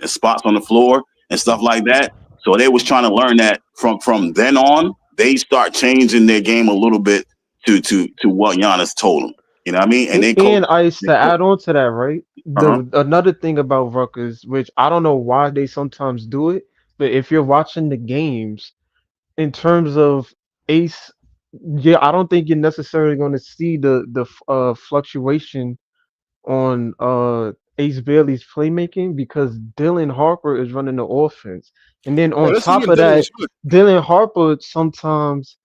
spots on the floor and stuff like that. So they was trying to learn that from then on. They start changing their game a little bit to what Giannis told them. You know what I mean? And And Ice they to coach. add on to that, right? Uh-huh. Another thing about Rutgers, which I don't know why they sometimes do it, but if you're watching the games in terms of Ace, yeah, I don't think you're necessarily going to see the fluctuation on Ace Bailey's playmaking because Dylan Harper is running the offense. And then Oh, on this is top when of Dylan that, was good. Dylan Harper sometimes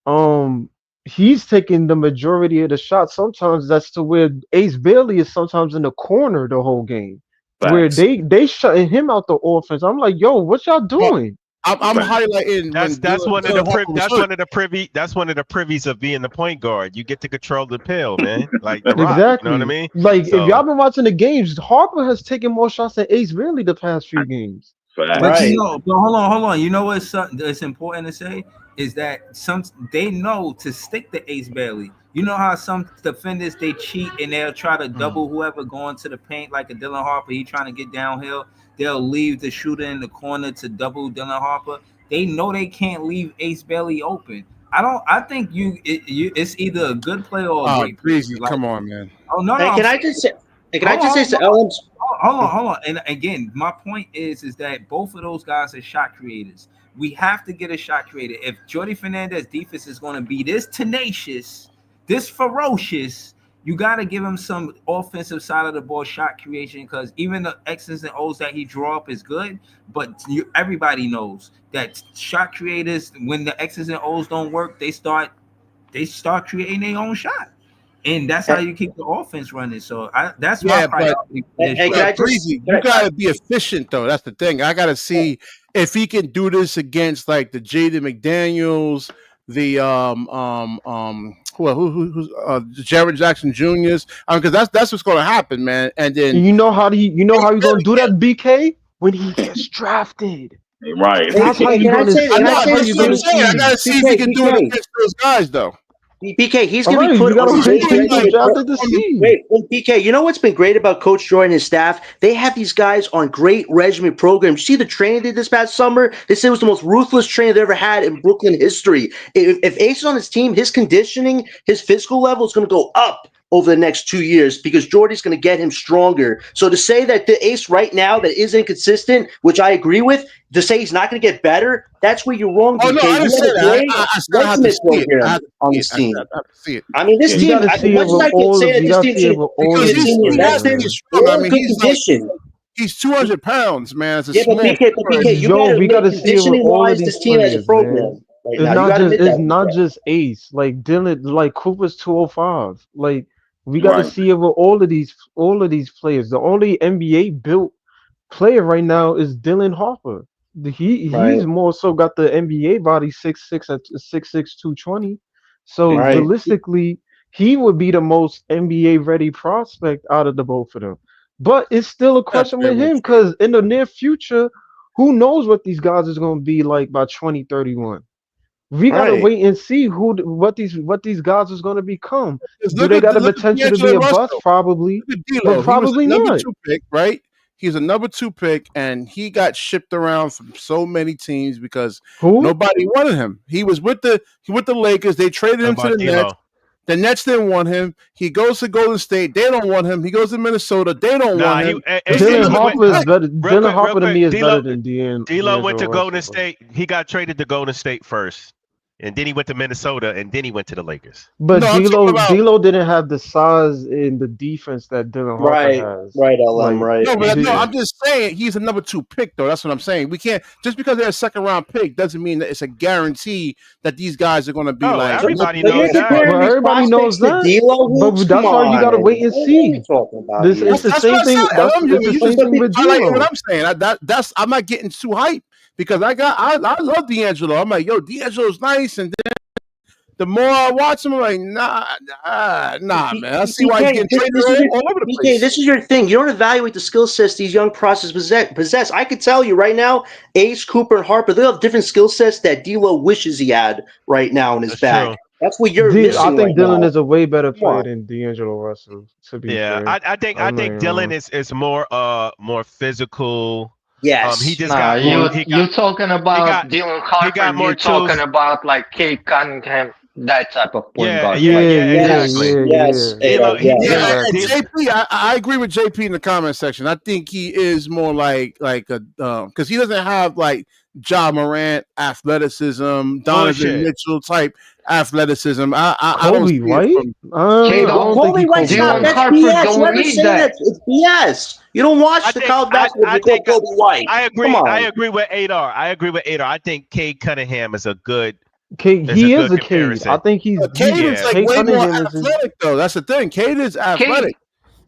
um he's taking the majority of the shots. Sometimes that's to where Ace Bailey is sometimes in the corner the whole game. where Facts. they shutting him out the offense. I'm like, yo, what y'all doing? I'm highlighting That's when one of the Dylan Harper was that's hurt. one of the that's one of the privies of being the point guard. You get to control the pill, man. Like the Rock. Exactly. You know what I mean? Like So, if y'all been watching the games, Harper has taken more shots than Ace really the past few games. Facts. But Right. but hold on. You know what's it's important to say is that they know to stick to Ace Bailey. You know how some defenders they cheat and they'll try to double whoever going to the paint, like a Dylan Harper. He trying to get downhill. They'll leave the shooter in the corner to double Dylan Harper. They know they can't leave Ace Bailey open. I think it's either a good play or a great play. Breezy, come on, man. Oh no, And can I just say? Can I just say to Ellen's? Hold on. And again, my point is that both of those guys are shot creators. We have to get a shot creator. If Jordy Fernandez defense is going to be this tenacious, this ferocious, you got to give him some offensive side of the ball shot creation, because even the X's and O's that he draw up is good, but everybody knows that shot creators, when the X's and O's don't work, they start creating their own shot. And that's how you keep the offense running. So that's my priority. Breezy, you gotta be efficient though. That's the thing. I gotta see if he can do this against like the Jaden McDaniels, the Jared Jackson Juniors. Because that's what's gonna happen, man. And then you know how he's gonna do that, BK, when he gets drafted. Right. That's how you're gonna see. I gotta see if he can do it against those guys though. BK, he's going to be put on Wait, BK, you know what's been great about Coach Jordan and his staff? They have these guys on great regimen programs. You see the training they did this past summer? They said it was the most ruthless training they ever had in Brooklyn history. If Ace is on his team, his conditioning, his physical level is going to go up over the next 2 years because Jordy's going to get him stronger. So to say that the Ace right now that is inconsistent, which I agree with, to say he's not going to get better, that's where you're wrong. Oh, no, I didn't say that. I still have to see it. On this team. I have to see it. I mean, this team, I mean, he's 200 pounds, man. It's a small we got to see it with all of these team players, as a program. Right, it's not just Ace. Like Dylan, like Cooper's 205. Like we got to see it with all of these players. The only NBA built player right now is Dylan Harper. He's more so got the NBA body 6'6" and 6'6", 220. So realistically, he would be the most NBA ready prospect out of the both of them. But it's still a question with him because in the near future, who knows what these guys is going to be like by 2031. We gotta wait and see what these guys is gonna become. Do they got the potential to be a bust? Probably, but probably not. Number 2 pick, right? He's a number 2 pick, and he got shipped around from so many teams because nobody wanted him. He was with the Lakers. They traded him to the Nets. The Nets didn't want him. He goes to Golden State. They don't want him. He goes to Minnesota. They don't want him. Dylan Harper is better. Dylan Harper to me is better than D'Angelo. D'Lo went to Golden State. He got traded to Golden State first. And then he went to Minnesota, and then he went to the Lakers. But D'Lo didn't have the size and the defense that Dylan Harper has. Right, LM, right. No, I'm just saying he's a number 2 pick, though. That's what I'm saying. We can't just because they're a second-round pick doesn't mean that it's a guarantee that these guys are going to be like. Everybody knows that. Well, everybody knows that. But that's why you got to wait and see. It's the same thing. It's the same thing with D'Lo. What I'm saying, I'm not getting too hyped. Because I love D'Angelo. I'm like, yo, D'Angelo's nice. And then the more I watch him, I'm like, nah, man. I see why he's getting traded all over the place. This is your thing. You don't evaluate the skill sets these young prospects possess. I could tell you right now, Ace, Cooper, and Harper, they have different skill sets that D'Lo wishes he had right now in his bag. True. That's what you're missing. I think Dylan is a way better player than D'Angelo Russell. To be fair. I think Dylan is more physical. Yes. He just you're talking about Dylan Harper. You're talking about like Kate Cunningham, that type of point guard. Yes. JP, I agree with JP in the comment section. I think he is more like a because he doesn't have like Ja Morant athleticism, Donovan Mitchell type athleticism. I don't see White. Kobe White's not. That's BS. Whoever say that, it's BS. You don't watch the college basketball. You call Kobe White. I agree. I agree with Adar. I think Cade Cunningham is a good. He is a Cade. I think he's. Cade is like way more athletic, though. That's the thing. Cade is athletic.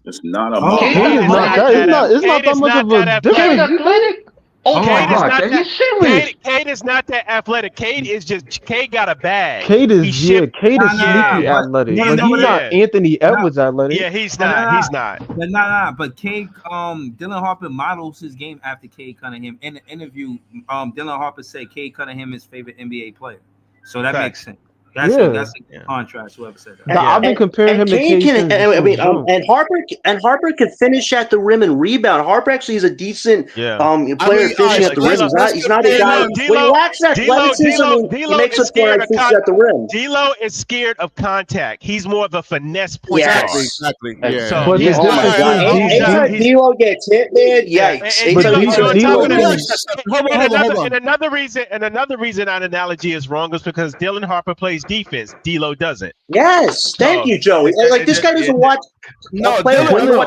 It's not Oh, about Cade Cade that. is not that. It's not that much of a Cade difference. athletic? Oh my Cade is God, not are you that. serious? Cade is not that athletic. Cade got a bag. Cade He is shipped. Cade is sneaky Yeah. athletic, no, but no, he's no, not Yeah. Anthony Edwards athletic. Yeah, he's But not. He's not. But Cade, Dylan Harper models his game after Cade Cunningham. In the interview, Dylan Harper said Cade Cunningham is his favorite NBA player. So that makes sense. That's a contrast. Whoever said that. I've been comparing him to Cade since jump. and Harper can finish at the rim and rebound. Harper actually is a decent player finishing at the rim. He's not a guy. When he lacks athleticism, he makes up for it at the rim. D'Lo is scared of contact. He's more of a finesse point guard. Exactly. Yeah. So, But the difference Anytime D'Lo gets hit, man, yikes. And another reason that analogy is wrong is because Dylan Harper plays defense. D'Lo doesn't. Yes, thank you, Joey. Like this guy doesn't watch. No, D'Angelo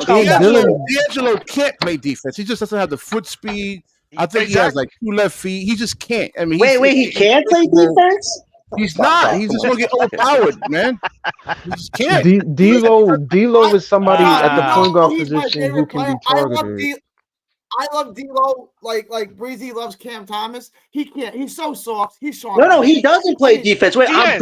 can't play defense. He just doesn't have the foot speed. I think he has like 2 left feet. He just can't. I mean, he can't play defense. He's not. He's just gonna get overpowered, man. He just can't. D'Lo is somebody at the point guard position who can be targeted. I love D'Lo like Breezy loves Cam Thomas. He can't. He's so soft. He's Shawn. No, he doesn't play defense. Wait, I'm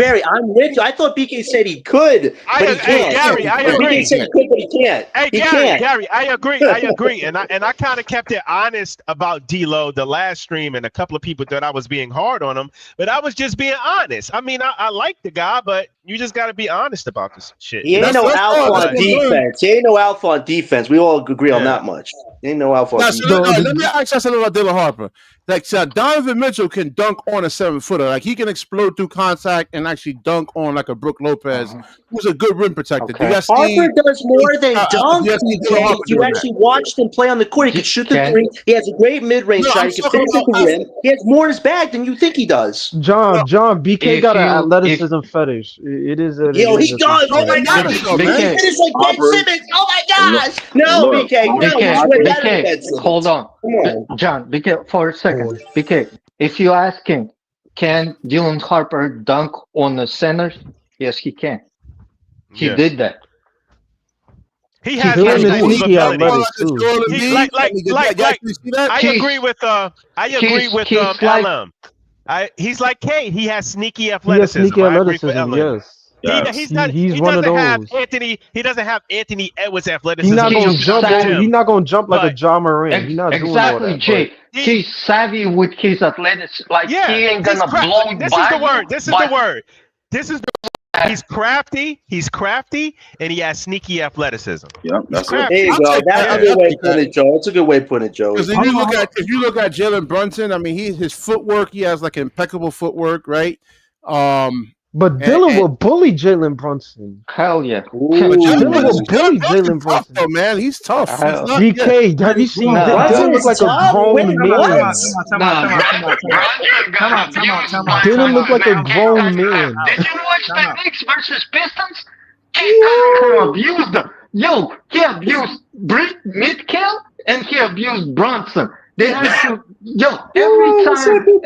with you. I thought BK said he could, but he can't. Gary, I agree. BK said he could, but he can't. Hey, Gary, I agree. And I kind of kept it honest about D'Lo the last stream, and a couple of people thought I was being hard on him, but I was just being honest. I mean, I like the guy, but you just got to be honest about this shit. He ain't no alpha on defense. He ain't no alpha on defense. We all agree on that much. He ain't no alpha on defense. Let me ask you something about Dylan Harper. Like, Donovan Mitchell can dunk on a 7-footer. Like, he can explode through contact and actually dunk on like a Brook Lopez, who's a good rim protector. Okay. Harper does more than dunk. You actually watched him play on the court. He can shoot the three. He has a great mid-range shot. He can finish at the rim. He has more in his bag than you think he does. John, BK got an athleticism fetish. It is a. Yo, he does. Oh my God. He finished like Ben Simmons. Oh my gosh. No, BK. BK, hold on. John, BK, for a second. BK, if you ask him, can Dylan Harper dunk on the centers? Yes, he can. He did that. He has I agree with LM. He's like Cade. He has sneaky athleticism. Yes. He doesn't have Anthony Edwards athleticism. He's not gonna jump like a John Moran. He's not doing all that. Jay. He's savvy with his athleticism. Like he ain't gonna blow This is the word. This is the word. He's crafty, and he has sneaky athleticism. Yep, that's it. There you go. That's a good way to put it, Joe. That's a good way to put it, Joe. Because if you look at Jalen Brunson, I mean, his footwork, he has like impeccable footwork, right? But Dylan will bully Jalen Brunson. Hell yeah. Dylan will bully Jalen Brunson. Oh man, he's tough. BK, have you seen Dylan look like a grown man? Dylan look like a grown man. Did you watch the Knicks versus Pistons? He abused them. Yo, he abused Mitchell and he abused Brunson. They had to,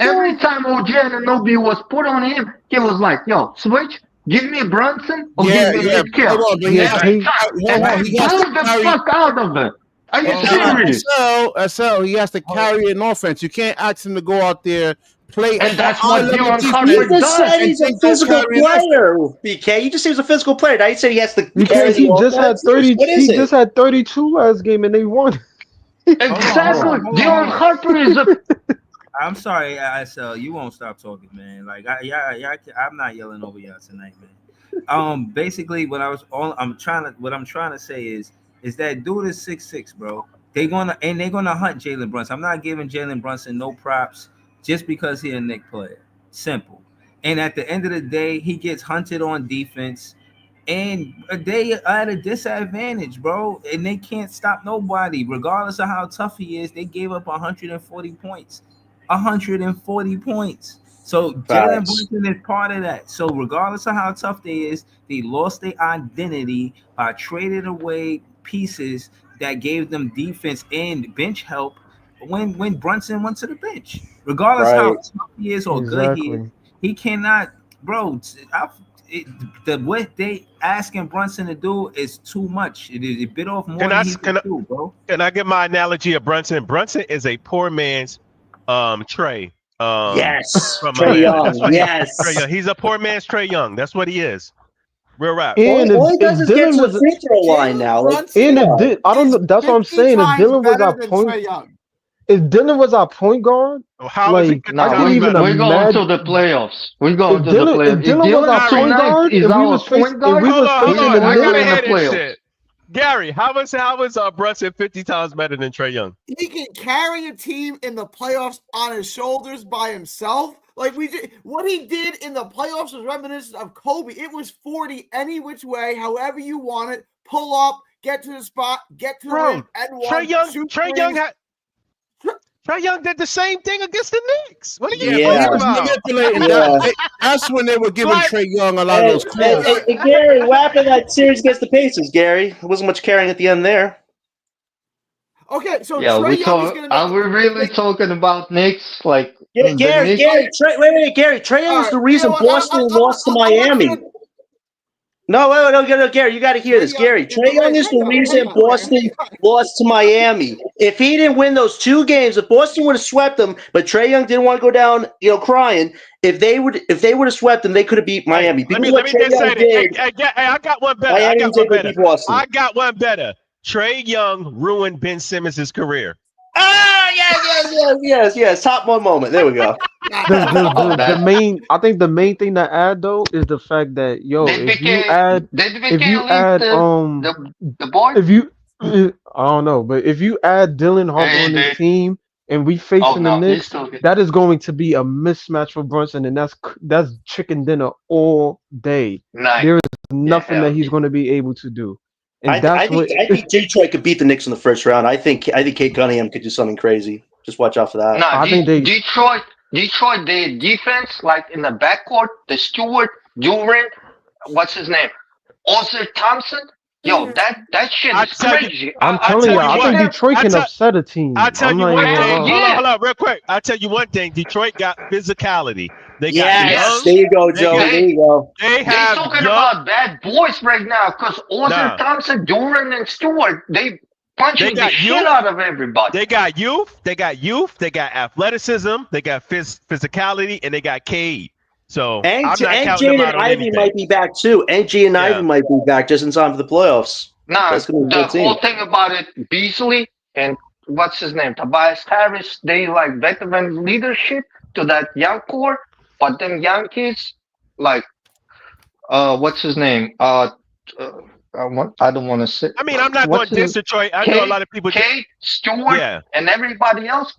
every time OG Anunoby was put on him, he was like, yo, switch, give me Brunson or give me Mitchell. He has the fuck out of it. Are you serious? SL, he has to carry an offense. You can't ask him to go out there, play. And that's what Dylan Harper does. You just said he's a physical player, BK. You just said he's a physical player. Now you said he has to carry the offense. He just had 32 last game and they won. Exactly. Dylan Harper is a. I'm sorry, SL. You won't stop talking, man. Like, I'm not yelling over y'all tonight, man. Basically, what I'm trying to say is that dude is 6'6", bro. They're gonna hunt Jalen Brunson. I'm not giving Jalen Brunson no props just because he's a Knicks player. Simple. And at the end of the day, he gets hunted on defense. And they are at a disadvantage, bro. And they can't stop nobody. Regardless of how tough he is, they gave up 140 points. 140 points. So Jalen Brunson is part of that. So regardless of how tough they is, they lost their identity by trading away pieces that gave them defense and bench help when Brunson went to the bench. Regardless how tough he is or good he is, he cannot, bro. what they asking Brunson to do is too much. It bit off more Can than I he can can I, do, bro. can I give my analogy of Brunson? Brunson is a poor man's Trey Yes, from Trey Atlanta. That's Young. what Trey Yes. Young. He's a poor man's Trey Young. That's what he is. Real rap. And All he does if is get Dylan to the was, free throw line Jalen now. Like, Brunson I don't is know. That's what I'm 50 saying. If times Dylan was better our than point, Trae Young. if Dylan was our point guard, How is he like 50 I Nah, can times even better? we're going to imagine the playoffs. We're if going to the playoffs. If Dylan was our Dylan point tonight guard is and our point guard, we was Hold facing on. the I we're gotta in Knicks. the hear this playoffs. shit. Gary, how is Brunson 50 times better than Trey Young? He can carry a team in the playoffs on his shoulders by himself. Like what he did in the playoffs was reminiscent of Kobe. It was 40 any which way, however you want it. Pull up, get to the spot, get to the Bro, rim, and Trey one, Young, shoot Trey threes. Young had Trey Young did the same thing against the Knicks. What are you Yeah, but he talking was about? manipulating. yeah. That's when they were giving Like, Trey Young a lot of And, those and, calls. and Gary, what happened in that series against the Pacers, Gary? There wasn't much carrying at the end there. Okay, so Yeah, Trey Young is going to are we really talking about Knicks? Like Yeah, the Gary, Knicks? wait, Gary. Trey Young is the reason Boston lost to Miami. No, Gary, you got to hear this. Gary, Trey Young is the reason Boston lost to Miami. If he didn't win those 2 games, if Boston would have swept them, but Trey Young didn't want to go down, crying. If they would have swept them, they could have beat Miami. let Because me what just Trey Young say did, this. Hey, I got one better. Miami was able to beat Boston. I got one better. Trey Young ruined Ben Simmons' career. Yes. Top one moment. There we go. The main, I think the main thing to add though is the fact that if you add the boy? if you I don't know, but if you add Dylan Harper on this team and we facing the Knicks, that is going to be a mismatch for Brunson, and that's chicken dinner all day. There is nothing that he's going to be able to do. And I think Detroit could beat the Knicks in the first round. I think Kate Cunningham could do something crazy. Just watch out for that. No, I think Detroit, the defense, like in the backcourt, the Stewart, Durant, what's his name, Oscar Thompson. Yo, that shit is crazy. I'm telling you, I think Detroit can upset a team. I'll tell you one thing. Hold on, real quick. I'll tell you one thing. Detroit got physicality. They got young. There you go, Joe. There you go. They're talking about bad boys right now because Oscar Thompson, Durant, and Stewart, they punching the shit out of everybody. They got youth. They got athleticism. They got physicality, and they got Cade. So and Jaden Ivey might be back too. And Jaden Ivey might be back just in time for the playoffs. Nah, the whole thing about it, Beasley and what's his name, Tobias Harris, they like veteran leadership to that young core, but them young kids, like, what's his name? I don't want to say. I mean, I'm not going to diss Detroit. I know a lot of people. Kate, Stewart, and everybody else.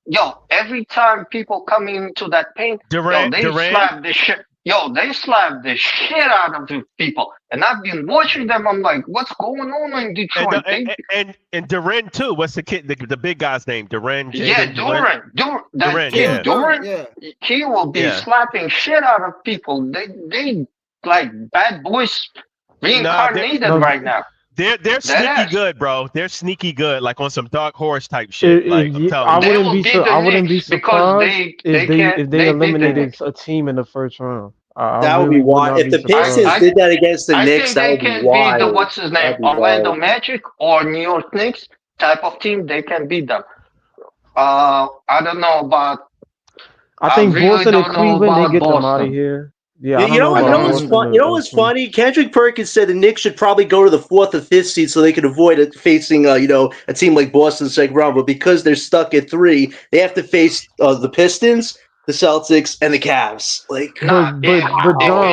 Yo, every time people come into that paint, Durant. slap the shit. They slap the shit out of the people. And I've been watching them. I'm like, what's going on in Detroit? And Durant too. What's the kid? The big guy's name? Durant. Durant. He will be slapping shit out of people. They like bad boys reincarnated right now. They're sneaky good, bro. They're sneaky good, like on some dark horse type shit. I wouldn't be surprised if they eliminated a team in the first round. That would be wild. If the Pistons did that against the Knicks, that would be wild. Be the what's his name, Orlando Magic or New York Knicks type of team. They can beat them. I don't know about. I think Boston and Cleveland, they get them out of here. Yeah, you know what's funny? Kendrick Perkins said the Knicks should probably go to the 4th or 5th seed so they could avoid facing a team like Boston second round. But because they're stuck at 3, they have to face the Pistons, the Celtics, and the Cavs. But John,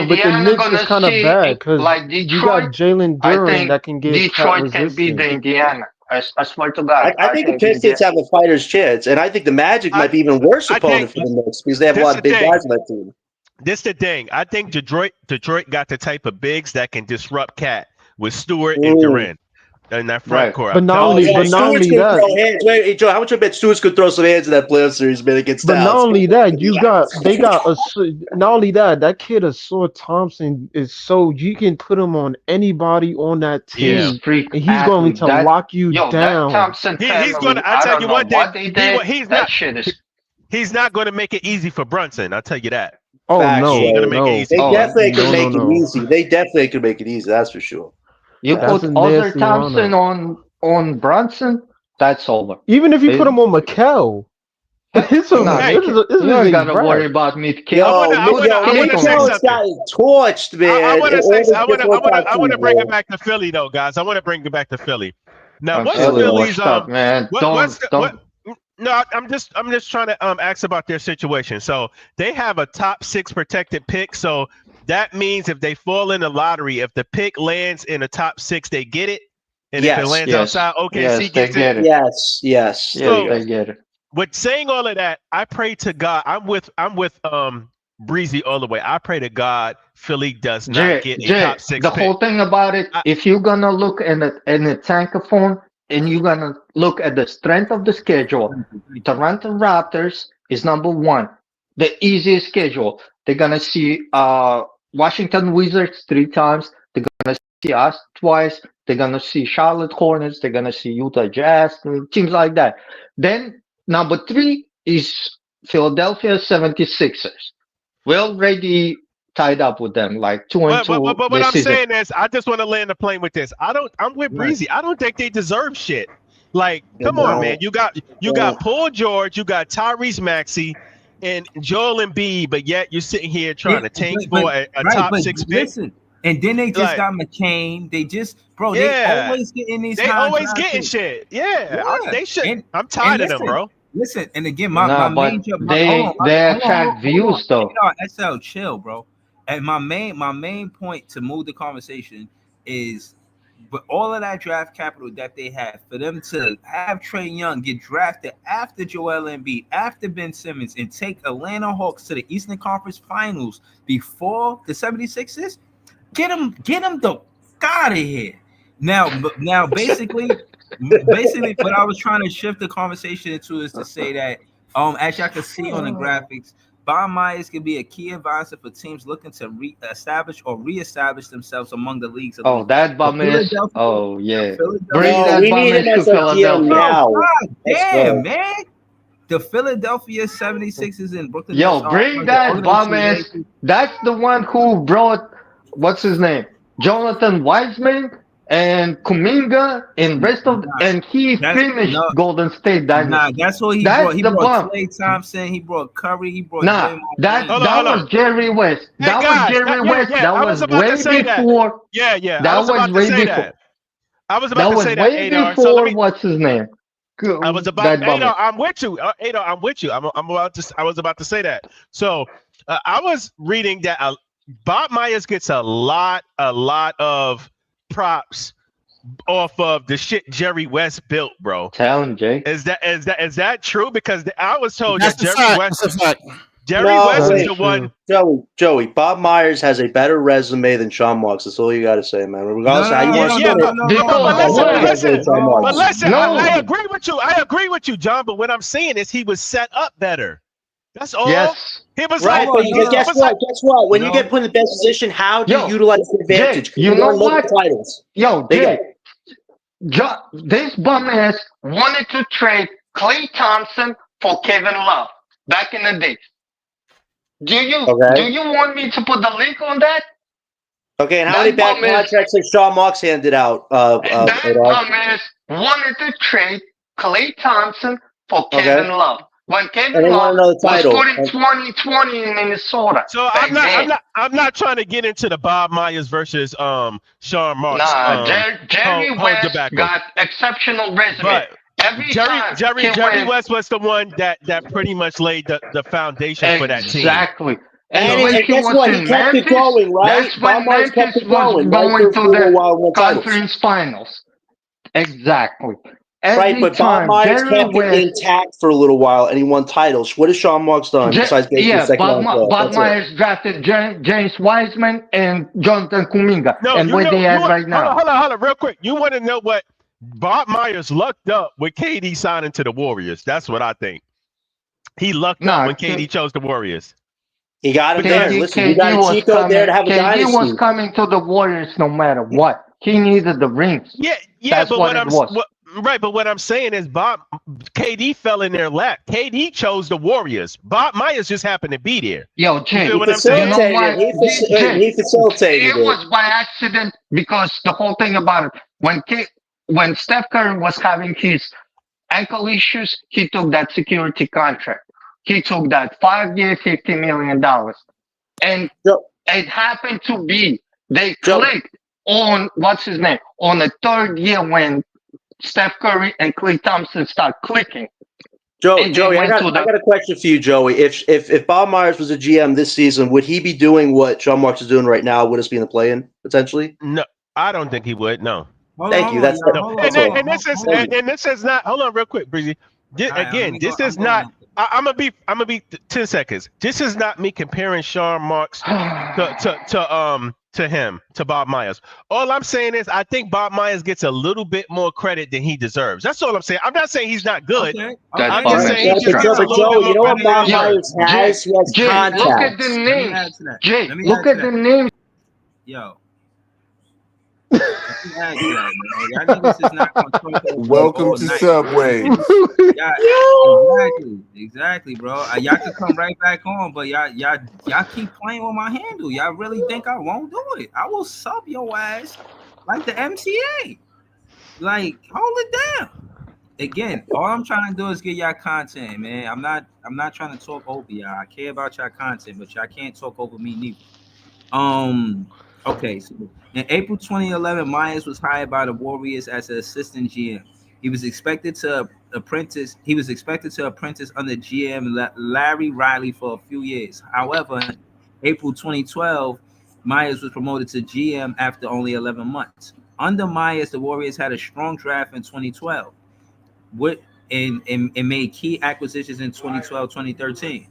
but the Knicks is kind of bad because you got Jalen Duren that can get Detroit can beat the Indiana. I swear to God. I think the Pistons have a fighter's chance, and I think the Magic might be even worse opponent for the Knicks because they have a lot of big guys on that team. This the thing. I think Detroit got the type of bigs that can disrupt Cat with Stewart and Durant in that front court. But not only that. Hey, Joe, how much I bet Stewart's could throw some hands in that playoff series, man, against Dallas? But not only that, that kid Asor Thompson is so you can put him on anybody on that team, and he's going to lock you down. He's going to. I tell you one thing. He's not going to make it easy for Brunson. I'll tell you that. Oh Facts, He ain't no, gonna Joey. make it no, easy They for him. definitely could no, no, make it no. easy. They definitely could make it easy. That's for sure. You That's put a other nasty Thompson lineup. on Brunson, that's over. Even if you put It- him on McHale, it's nah, Hey, this you is ain't a gotta wrap. worry about Mitchell. Yo, I wanna say Mitchell has something. gotten torched, I man, in wanna say all the different I teams, wanna bring it man. back to Philly though, guys. I wanna bring it back to Philly. Now, I'm what's There we feeling go. Philly's washed up, man. what's what? Don't. No, I'm just trying to ask about their situation. So they have a top 6 protected pick. So that means if they fall in the lottery, if the pick lands in the top 6, they get it, and if it Yes. lands Yes, outside, OKC yes, they gets it. get it. Yes. There Yes, you go. they get it. With saying all of that, I pray to God. I'm with Breezy all the way. I pray to God Philly does not get a top 6 The pick. whole thing about it, I, if you're gonna look in the tankaphone and you're gonna look at the strength of the schedule, Toronto Raptors is number 1, the easiest schedule. They're gonna see Washington Wizards 3 times. They're gonna see us twice. They're gonna see Charlotte Hornets. They're gonna see Utah Jazz, teams like that. Then number 3 is Philadelphia 76ers. We're already tied up with them, like 2-2 but what this I'm season. saying is, I just want to land the plane with this. I'm with Breezy. I don't think they deserve shit. Like, come on, man. You got Paul George, you got Tyrese Maxey, and Joel Embiid, but yet you're sitting here trying to tank for a top 6 pick. Listen, and then they just Like, got McCain. They just, bro, yeah, they always get in these they high always draft getting picks. shit. Yeah, Yeah. they should. And- I'm tired of listen, them, bro. Listen, and again, my No, main but job. they attract views though. SL, chill, bro. And my main point to move the conversation is, but all of that draft capital that they have, for them to have Trae Young get drafted after Joel Embiid, after Ben Simmons, and take Atlanta Hawks to the Eastern Conference Finals before the 76ers, get them the out of here. Now, basically, what I was trying to shift the conversation into is to say that, as y'all can see on the graphics, Bob Myers can be a key advisor for teams looking to reestablish themselves among the leagues. Oh, that bum is. Oh yeah, bring No, that we bum need is him to as a GM Philadelphia. now. God Let's damn, go. man. The Philadelphia 76ers in Brooklyn. Yo, bring that bum is. That's the one who brought what's his name, Jonathan Wiseman and Kuminga and rest of, and he finished Golden State Dynasty. Nah, that's what he That's brought. He the brought bum. Klay Thompson. He brought Curry. He brought Nah, Draymond that Green. that was Jerry West. Hey, That guys, was Jerry West. I That was was about to way say that. before. Yeah. That I was about to way say before. that. I was That about to was say that, way Adar. before. So let me. What's his name? I was about That bum Adar. is. I'm with you. Adar, I'm with you. I was about to say that. So I was reading that Bob Myers gets a lot of props off of the shit Jerry West built, bro. Tell him, Jay. Is that true? Because I was told That's that a fact. That's a fact. Jerry No, West is wait. the one. Joey, Bob Myers has a better resume than Sean Marks. That's all you got to say, man. Regardless of how you want to spin it, Bob has a better resume than Sean Marks. But listen, I agree with you. I agree with you, John. But what I'm saying is he was set up better. That's all. Yes. He was right. like, But guess what? When you get put in the best position, how do you utilize the advantage? Jay, you know what? Titles. Yo, Jay, this bum ass wanted to trade Klay Thompson for Kevin Love back in the day. Do you want me to put the link on that? Okay, and how many bad contracts has Sean Marks handed out? That bum ass wanted to trade Klay Thompson for Kevin Love. When Kevin Love was putting 2020 in Minnesota. So I'm not trying to get into the Bob Myers versus Sean Marks. Nah, Jerry West got exceptional resume. But Jerry West was the one that pretty much laid the foundation for that team. Exactly. And guess what? He kept it going, right? That's when Memphis was going to the conference finals. Exactly. Right, but Bob Myers kept it intact for a little while, and he won titles. What has Sean Marks done besides getting the second round? Bob Myers drafted James Wiseman and Jonathan Kuminga, and where they at right now. Hold on, real quick. You want to know what Bob Myers lucked up with KD signing to the Warriors? That's what I think. He lucked up when KD chose the Warriors. He got him there. Listen, you got a cheat code there to have a dynasty. KD was coming to the Warriors no matter what. He needed the rings. Yeah, that's but what it was. Right, but what I'm saying is KD fell in their lap. KD chose the Warriors. Bob Myers just happened to be there. Yo, You Jay, feel what I'm you know saying? why? Jay, He facilitated it it. was by accident because the whole thing about it, when Steph Curry was having his ankle issues, he took that security contract. He took that 5 year, $50 million. And Joe, it happened to be, they Joe, clicked on, what's his name, on the third year when Steph Curry and Klay Thompson start clicking. And they Joey, I went got to the, a question for you, Joey. If Bob Myers was a GM this season, would he be doing what Sean Marks is doing right now? Would us be in the play-in potentially? No, I don't think he would. No. Thank you. That's No. that's all. And this is not. Hold on, real quick, Breezy. Again, this is not. I'm gonna be 10 seconds. This is not me comparing Sean Marks to Bob Myers. All I'm saying is I think Bob Myers gets a little bit more credit than he deserves. That's all I'm saying. I'm not saying he's not good. I'm just saying he just gets a little bit You know more what credit than Bob he Myers deserves. has? He has Jay, contacts. look at the names. Jay, look at the names. Yo. Y'all niggas is not gonna talk over Welcome all to night. Subway. Exactly, bro. Y'all could come right back on, but y'all keep playing with my handle. Y'all really think I won't do it? I will sub your ass like the MCA. Like, hold it down. Again, all I'm trying to do is get y'all content, man. I'm not trying to talk over y'all. I care about y'all content, but y'all can't talk over me neither. Okay, so in April 2011, Myers was hired by the Warriors as an assistant GM. He was expected to apprentice under GM Larry Riley for a few years. However, in April 2012, Myers was promoted to GM after only 11 months. Under Myers, the Warriors had a strong draft in 2012 and made key acquisitions in 2012, 2013.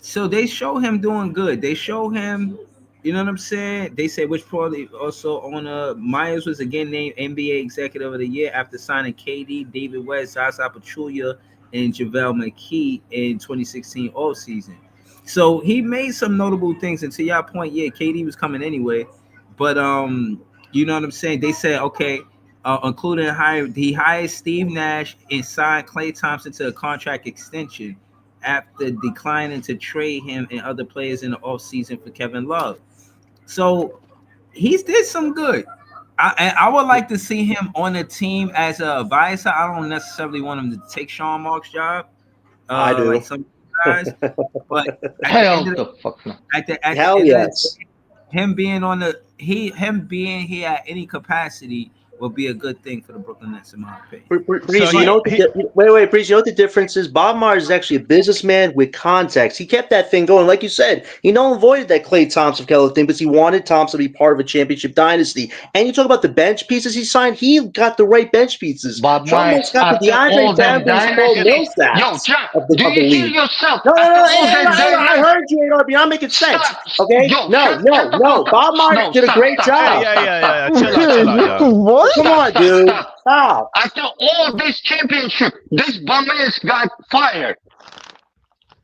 So they show him doing good. They show him, you know what I'm saying? They say which probably also on Myers was again named NBA Executive of the Year after signing KD, David West, Zaza Pachulia, and JaVale McKee in 2016 offseason. So he made some notable things. And to your point, yeah, KD was coming anyway. But you know what I'm saying? They said, okay, he hired Steve Nash and signed Klay Thompson to a contract extension after declining to trade him and other players in the offseason for Kevin Love. So he's did some good. I would like to see him on the team as an advisor. I don't necessarily want him to take Sean Marks' job. I do. Like some guys. But Hell the fuck no. Hell yes. Him being here at any capacity will be a good thing for the Brooklyn Nets, in my opinion. Breezy, you know, Breezy, you know what the difference is? Bob Myers is actually a businessman with contacts. He kept that thing going. Like you said, he avoided that Klay Thompson Keller thing because he wanted Thompson to be part of a championship dynasty. And you talk about the bench pieces he signed, he got the right bench pieces. Bob Myers got the DeAndre Family Yo, do you hear yourself? No, I heard you. You're not making sense. Okay? No. Bob Myers did a great job. Yeah. Chill out, y'all. What? Come on, dude. Stop. After all this championship, this bum ass got fired.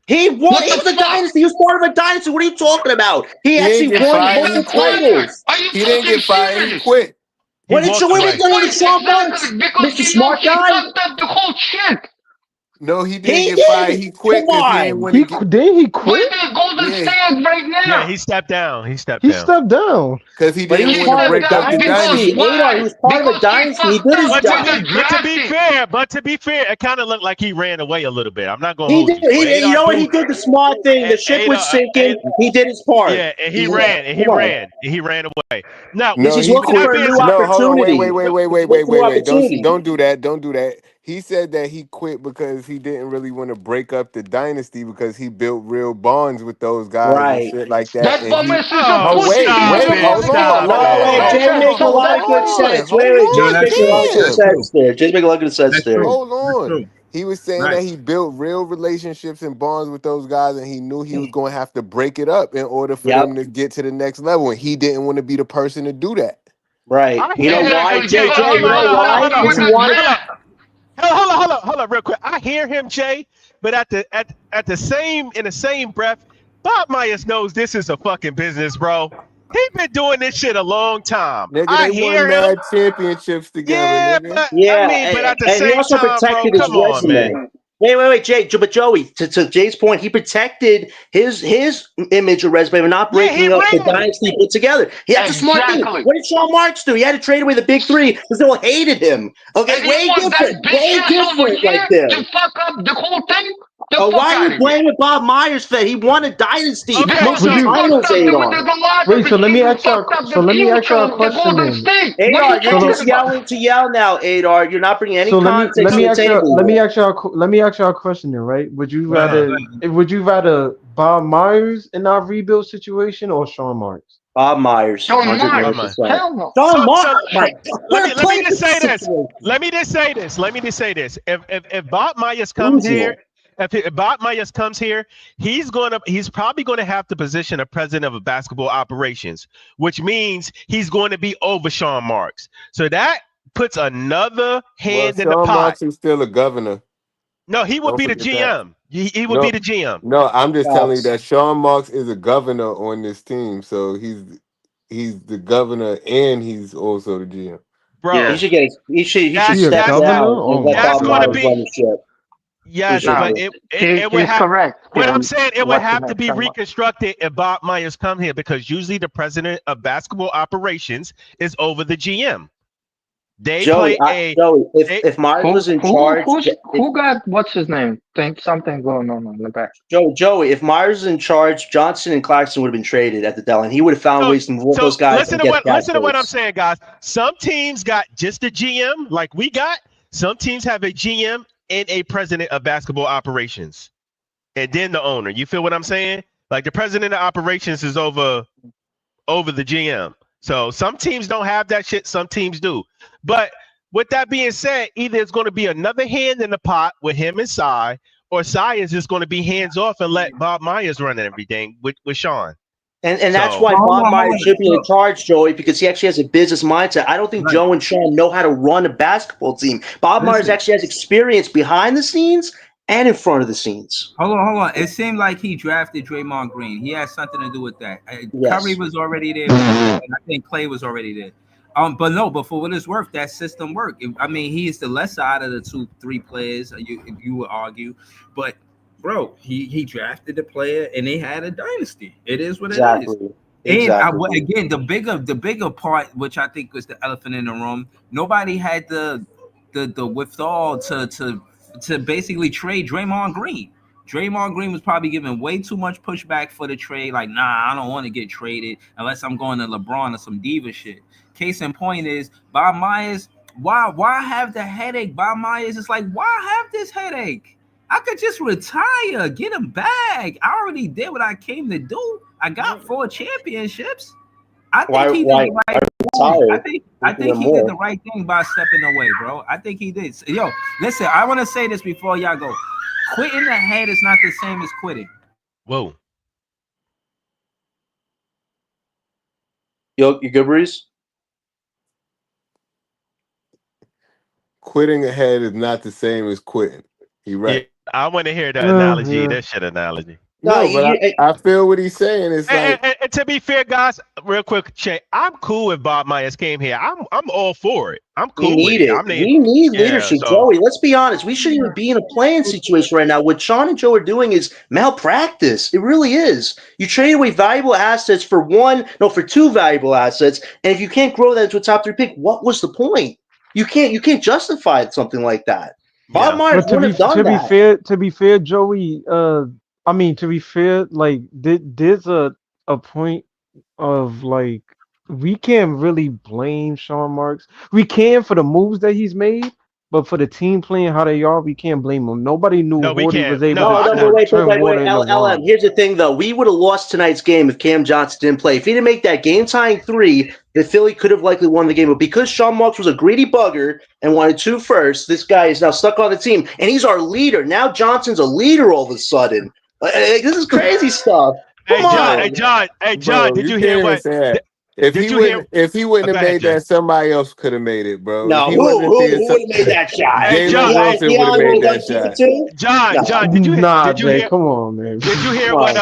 He was a dynasty. He was part of a dynasty. What are you talking about? He actually won multiple titles. He didn't get fired. He quit. What did you do with Sean Marks? Mr. Smart Guy? Fucked up the whole shit. No, he didn't get fired. He quit because he didn't win. He quit? Where's the Golden State right now? Yeah, he stepped down. He stepped down because he didn't want to break up the dynasty. He was part of a dynasty. He did his job. But to be fair, it kind of looked like he ran away a little bit. I'm not going to hold you. You know what? He did the smart thing. The ship was sinking. He did his part. Yeah, and he ran away. Now, he's looking for a new opportunity. Wait. Don't do that. He said that he quit because he didn't really want to break up the dynasty because he built real bonds with those guys and shit like that. That bum ass is a wait, hold on. Jay makes a lot of good sense. Jay makes a lot of good sense there. Hold on. He was saying that he built real relationships and bonds with those guys, and he knew he was going to have to break it up in order for them to get to the next level, and he didn't want to be the person to do that. Right. You know why, Jay? You know why? Hold on, real quick. I hear him, Jay, but in the same breath, Bob Myers knows this is a fucking business, bro. He been doing this shit a long time. Nigga, I they won hear him. mad championships together, Yeah, nigga. but Yeah, but at the and he same also time, bro, protected his come on, man. resume. Wait, Jay, but Joey, to Jay's point, he protected his image or resume of not Yeah, he breaking up the ringed it. dynasty put together. That's a smart thing. Exactly. What did Shawn Marks do? He had to trade away the big three because they all hated him. Okay, And you way want that different, bitch way ass over different right here there. to fuck up the whole thing? The Oh, fuck why are out you of here. blaming Bob Myers for that? He won a dynasty, Okay, Because so he you- fucked titles, up Adar. the lottery. Wait, so let me He ask y'all. fucked up So the let me ask y'all a future of the question Golden then. State. What are Adar, you you're talking just about? yelling to yell now, Adar. You're not bringing any So context let to me the ask y'all. table. Let me ask y'all a question then, right? Would you uh-huh. rather Bob Myers in our rebuild situation or Shawn Marks? Bob Myers, Shawn 100%. Myers. Hell no. John So Mark, my God, let we're me playing just say this. situation. Let me just say this. If Bob Myers comes Losing here, it. if Bob Myers comes here, he's probably gonna have the position of president of basketball operations, which means he's going to be over Shawn Marks. So that puts another Well, hand in the Sean pot. Marks is still a governor. No, he would Don't be the forget that. GM. He would be No, the GM, no, I'm just telling you Facts. that Sean Marks is a governor on this team, so he's the governor and he's also the GM. He bro. should get. He should That's He a step that's governor? down Oh and let my that's Bob going to Myers god! run be the ship. He yes, should No, but do. it would he's have. correct. What I'm saying, it would What's the have to name? be Sean Marks. reconstructed if Bob Myers come here because usually the president of basketball operations is over the GM. They play a Joey, they, if Myers was in charge, Who got what's his name? Think something going on the back. Joey, if Myers was in charge, Johnson and Claxton would have been traded at the deadline. He would have found so ways to move so those guys and get cap listen to what I'm space. saying, guys. Some teams got just a GM like we got. Some teams have a GM and a president of basketball operations, and then the owner. You feel what I'm saying? Like the president of operations is over the GM. So some teams don't have that shit, some teams do. But with that being said, either it's going to be another hand in the pot with him and Cy, or Cy is just going to be hands off and let Bob Myers run everything with Shawn. And that's So why Hold Bob on, Myers hold on. should be in charge, Joey, because he actually has a business mindset. I don't think Right. Joe and Sean know how to run a basketball team. Bob Myers Listen. actually has experience behind the scenes and in front of the scenes. Hold on. It seemed like he drafted Draymond Green. He had something to do with that. Yes. Curry was already there, and I think Clay was already there. But for what it's worth, that system worked. I mean, he is the lesser out of the 2-3 players. You would argue, but bro, he drafted a player, and they had a dynasty. It is what it is. Exactly. And again, the bigger part, which I think was the elephant in the room, nobody had the withdrawal to basically trade Draymond Green. Draymond Green was probably giving way too much pushback for the trade. Like, nah, I don't want to get traded unless I'm going to LeBron or some diva shit. Case in point is Bob Myers. Why have the headache? Bob Myers is like, why have this headache? I could just retire, get him back. I already did what I came to do. I got 4 championships. I think he did the right thing. I think he did the right thing by stepping away, bro. I think he did. Yo, listen, I want to say this before y'all go. Quitting the head is not the same as quitting. whoa. You good, Breeze? Quitting ahead is not the same as quitting. He right. Yeah, I want to hear the analogy, Yeah. that shit analogy. No, but I feel what he's saying. It's like, And to be fair, guys, real quick, Shay, I'm cool if Bob Myers came here. I'm all for it. I'm cool We need with it. it. We need leadership, Joey. Let's be honest. We shouldn't even be in a playing situation right now. What Shawn and Joe are doing is malpractice. It really is. You trade away valuable assets for 2 valuable assets, and if you can't grow that into a top 3 pick, what was the point? You can't justify something like that. Bob Myers But wouldn't have done that. to be fair, Joey. I mean, to be fair, like there's a point of like we can't really blame Shawn Marks. We can for the moves that he's made, but for the team playing how they are, we can't blame him. Nobody knew Horty was able to turn water into LM. wine. Here's the thing, though. We would have lost tonight's game if Cam Johnson didn't play. If he didn't make that game-tying 3, the Philly could have likely won the game. But because Shawn Marks was a greedy bugger and wanted 2 firsts, this guy is now stuck on the team, and he's our leader. Now Johnson's a leader all of a sudden. This is crazy stuff. Hey John, bro, did you can't hear even what? say that. If he wouldn't have made that, somebody else could have made it, bro. No, who would have made that shot? Jalen Wilson would have made that shot. John, did you Nah, hear? Jay, come on, man. Did you hear what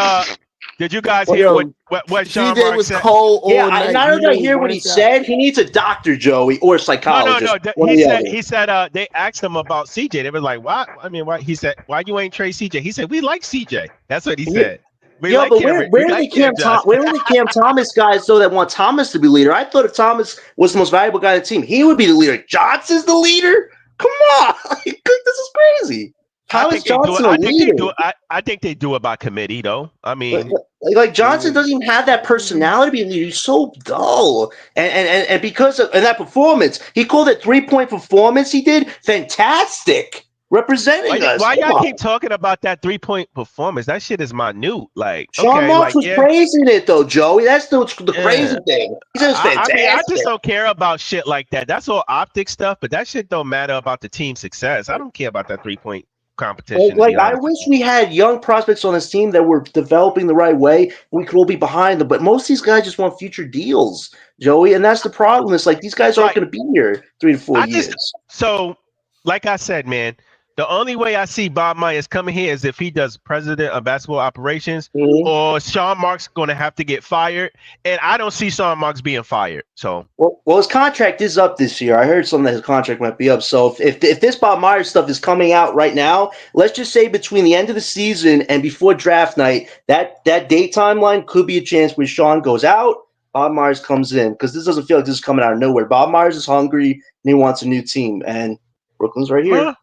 Did you guys Well, hear Yo, what Sean CJ Marks was said? cold yeah, all night. not He only did I made hear what one he shot. said, he needs a doctor, Joey, or a psychologist. No. One or the other. He said they asked him about CJ. They was like, why? I mean, why? He said, why you ain't trade CJ? He said, we like CJ. That's what he Yeah, said. We yeah, like but Cam. We like Cam Johnson. Where are the Cam Thomas guys though that want Thomas to be leader? I thought if Thomas was the most valuable guy on the team, he would be the leader. Johnson's the leader. Come on, this is crazy. I How is think they do it. Johnson a leader? I think they do it by committee, though. I Like, mean, like Johnson doesn't even have that personality to be a leader. He's so dull, and because of that performance, he called it 3-point performance. He did fantastic representing us. why Come y'all on. keep talking about that 3-point performance? That shit is minute. Like, Sean okay, Marks like was praising it though, Joey. That's the crazy yeah. thing. He said it's I mean, I just fantastic. don't care about shit like that. That's all optic stuff, but that shit don't matter about the team success. I don't care about that 3-point competition, to Like be I honest with wish we had young prospects on this team that were developing the right way. We could all be behind them, but most of these guys just want future deals, Joey, and that's the problem. It's like these guys you. aren't Like, going to be here 3 to 4 I years. just so like I said, man, the only way I see Bob Myers coming here is if he does president of basketball operations, Mhm. or Sean Marks going to have to get fired, and I don't see Sean Marks being fired. So Well, his contract is up this year. I heard something that his contract might be up. So if this Bob Myers stuff is coming out right now, let's just say between the end of the season and before draft night, that date timeline could be a chance where Sean goes out, Bob Myers comes in, because this doesn't feel like this is coming out of nowhere. Bob Myers is hungry and he wants a new team, and Brooklyn's right here.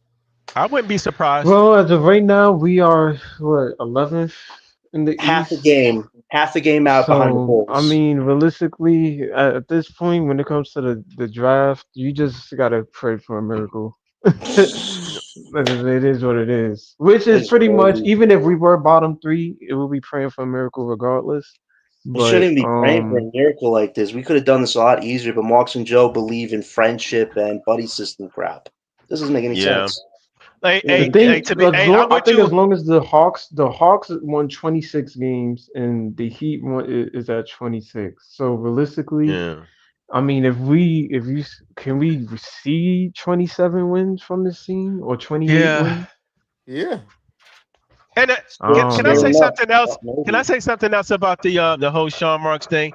I wouldn't be surprised. Well, as of right now, we are what 11th in the Half the East. game out behind the So I Bulls. mean, realistically, at this point, when it comes to the draft, you just gotta pray for a miracle. It is what it is. Which is It's pretty much, crazy. even if we were bottom three, it would be praying for a miracle regardless. We shouldn't But even be praying for a miracle like this. We could have done this a lot easier, but Marks and Joe believe in friendship and buddy system crap. This doesn't make any Yeah. sense. Hey, the hey, thing, hey, to be, hey, I'm I with think you. as long as the Hawks won 26 games and the Heat is at 26. So realistically, Yeah. I mean, if you can we see 27 wins from this team or 28 Yeah. wins? Yeah. And I don't can I Still say know. enough. something else? Maybe. Can I say something else about the whole Sean Marks thing?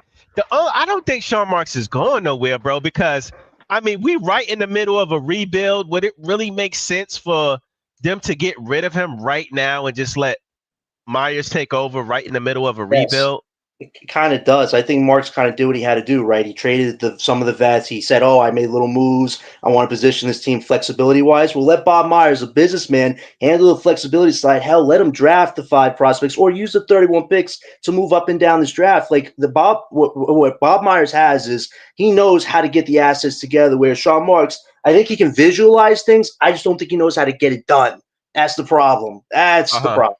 I don't think Sean Marks is going nowhere, bro. Because I mean, we right in the middle of a rebuild. Would it really make sense for them to get rid of him right now and just let Myers take over right in the middle of a Yes. rebuild? It kind of does. I think Marks kind of did what he had to do, right? He traded some of the vets. He said, "Oh, I made little moves. I want to position this team flexibility-wise." Well, let Bob Myers, a businessman, handle the flexibility side. Hell, let him draft the 5 prospects or use the 31 picks to move up and down this draft. Like what Bob Myers has is he knows how to get the assets together. Where Sean Marks, I think he can visualize things. I just don't think he knows how to get it done. That's the problem. That's the problem.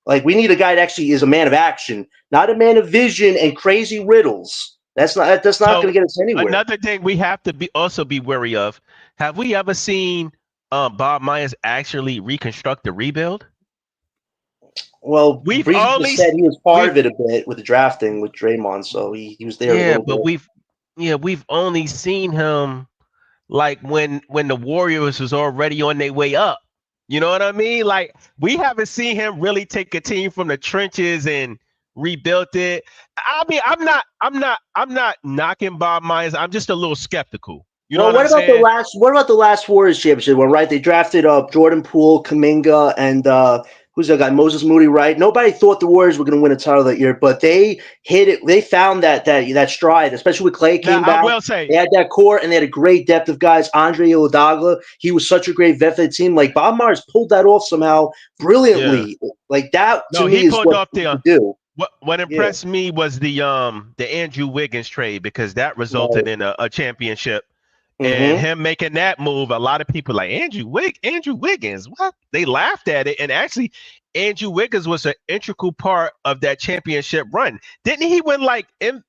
Like, we need a guy that actually is a man of action, not a man of vision and crazy riddles. That's not going to get us anywhere. Another thing we have to also be wary of. Have we ever seen Bob Myers actually reconstruct the rebuild? Well, We've Breezy only just said he was part of it a bit with the drafting with Draymond, so he was there a little bit. We've only seen him like when the Warriors was already on their way up. You know what I mean? Like, we haven't seen him really take a team from the trenches and rebuilt it. I mean, I'm not knocking Bob Myers. I'm just a little skeptical. You know what I'm saying? What about the last Warriors championship one, right? They drafted Jordan Poole, Kuminga, and who's that guy? Moses Moody, right? Nobody thought the Warriors were going to win a title that year, but they hit it. They found that stride, especially when Clay came back. I will say they had that core and they had a great depth of guys. Andre Iguodala, he was such a great vet for the team. Like, Bob Myers pulled that off somehow brilliantly. Yeah. Like, that to me is what he could do. What impressed me was the Andrew Wiggins trade, because that resulted in a championship. And him making that move, a lot of people like Andrew Wiggins. What? They laughed at it. And actually, Andrew Wiggins was an integral part of that championship run. Didn't he win did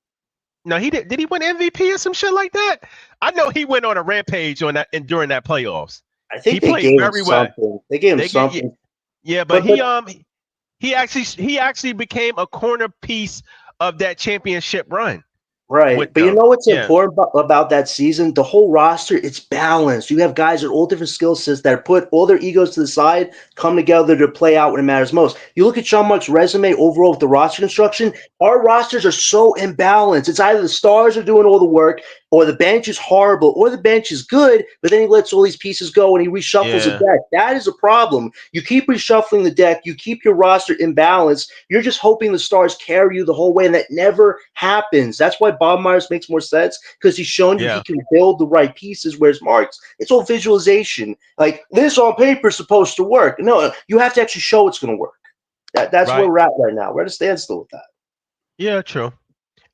he win MVP or some shit like that? I know he went on a rampage on that and during that playoffs. I think he played very well. They gave him something. Yeah, but he actually became a corner piece of that championship run. Right. with But you them. know what's Yeah, important about that season? The whole roster, it's balanced. You have guys at all different skill sets that put all their egos to the side, come together to play out when it matters most. You look at Sean Mark's resume overall with the roster construction, our rosters are so imbalanced. It's either the stars are doing all the work, or the bench is horrible, or the bench is good, but then he lets all these pieces go and he reshuffles the yeah, deck. That is a problem. You keep reshuffling the deck, you keep your roster imbalanced. You're just hoping the stars carry you the whole way, and that never happens. That's why Bob Myers makes more sense, because he's shown you he yeah. can build the right pieces, whereas Marks, it's all visualization. Like, this on paper is supposed to work. No, you have to actually show it's going to work. That's where Right. we're at right now. We're at a standstill with that. Yeah, true.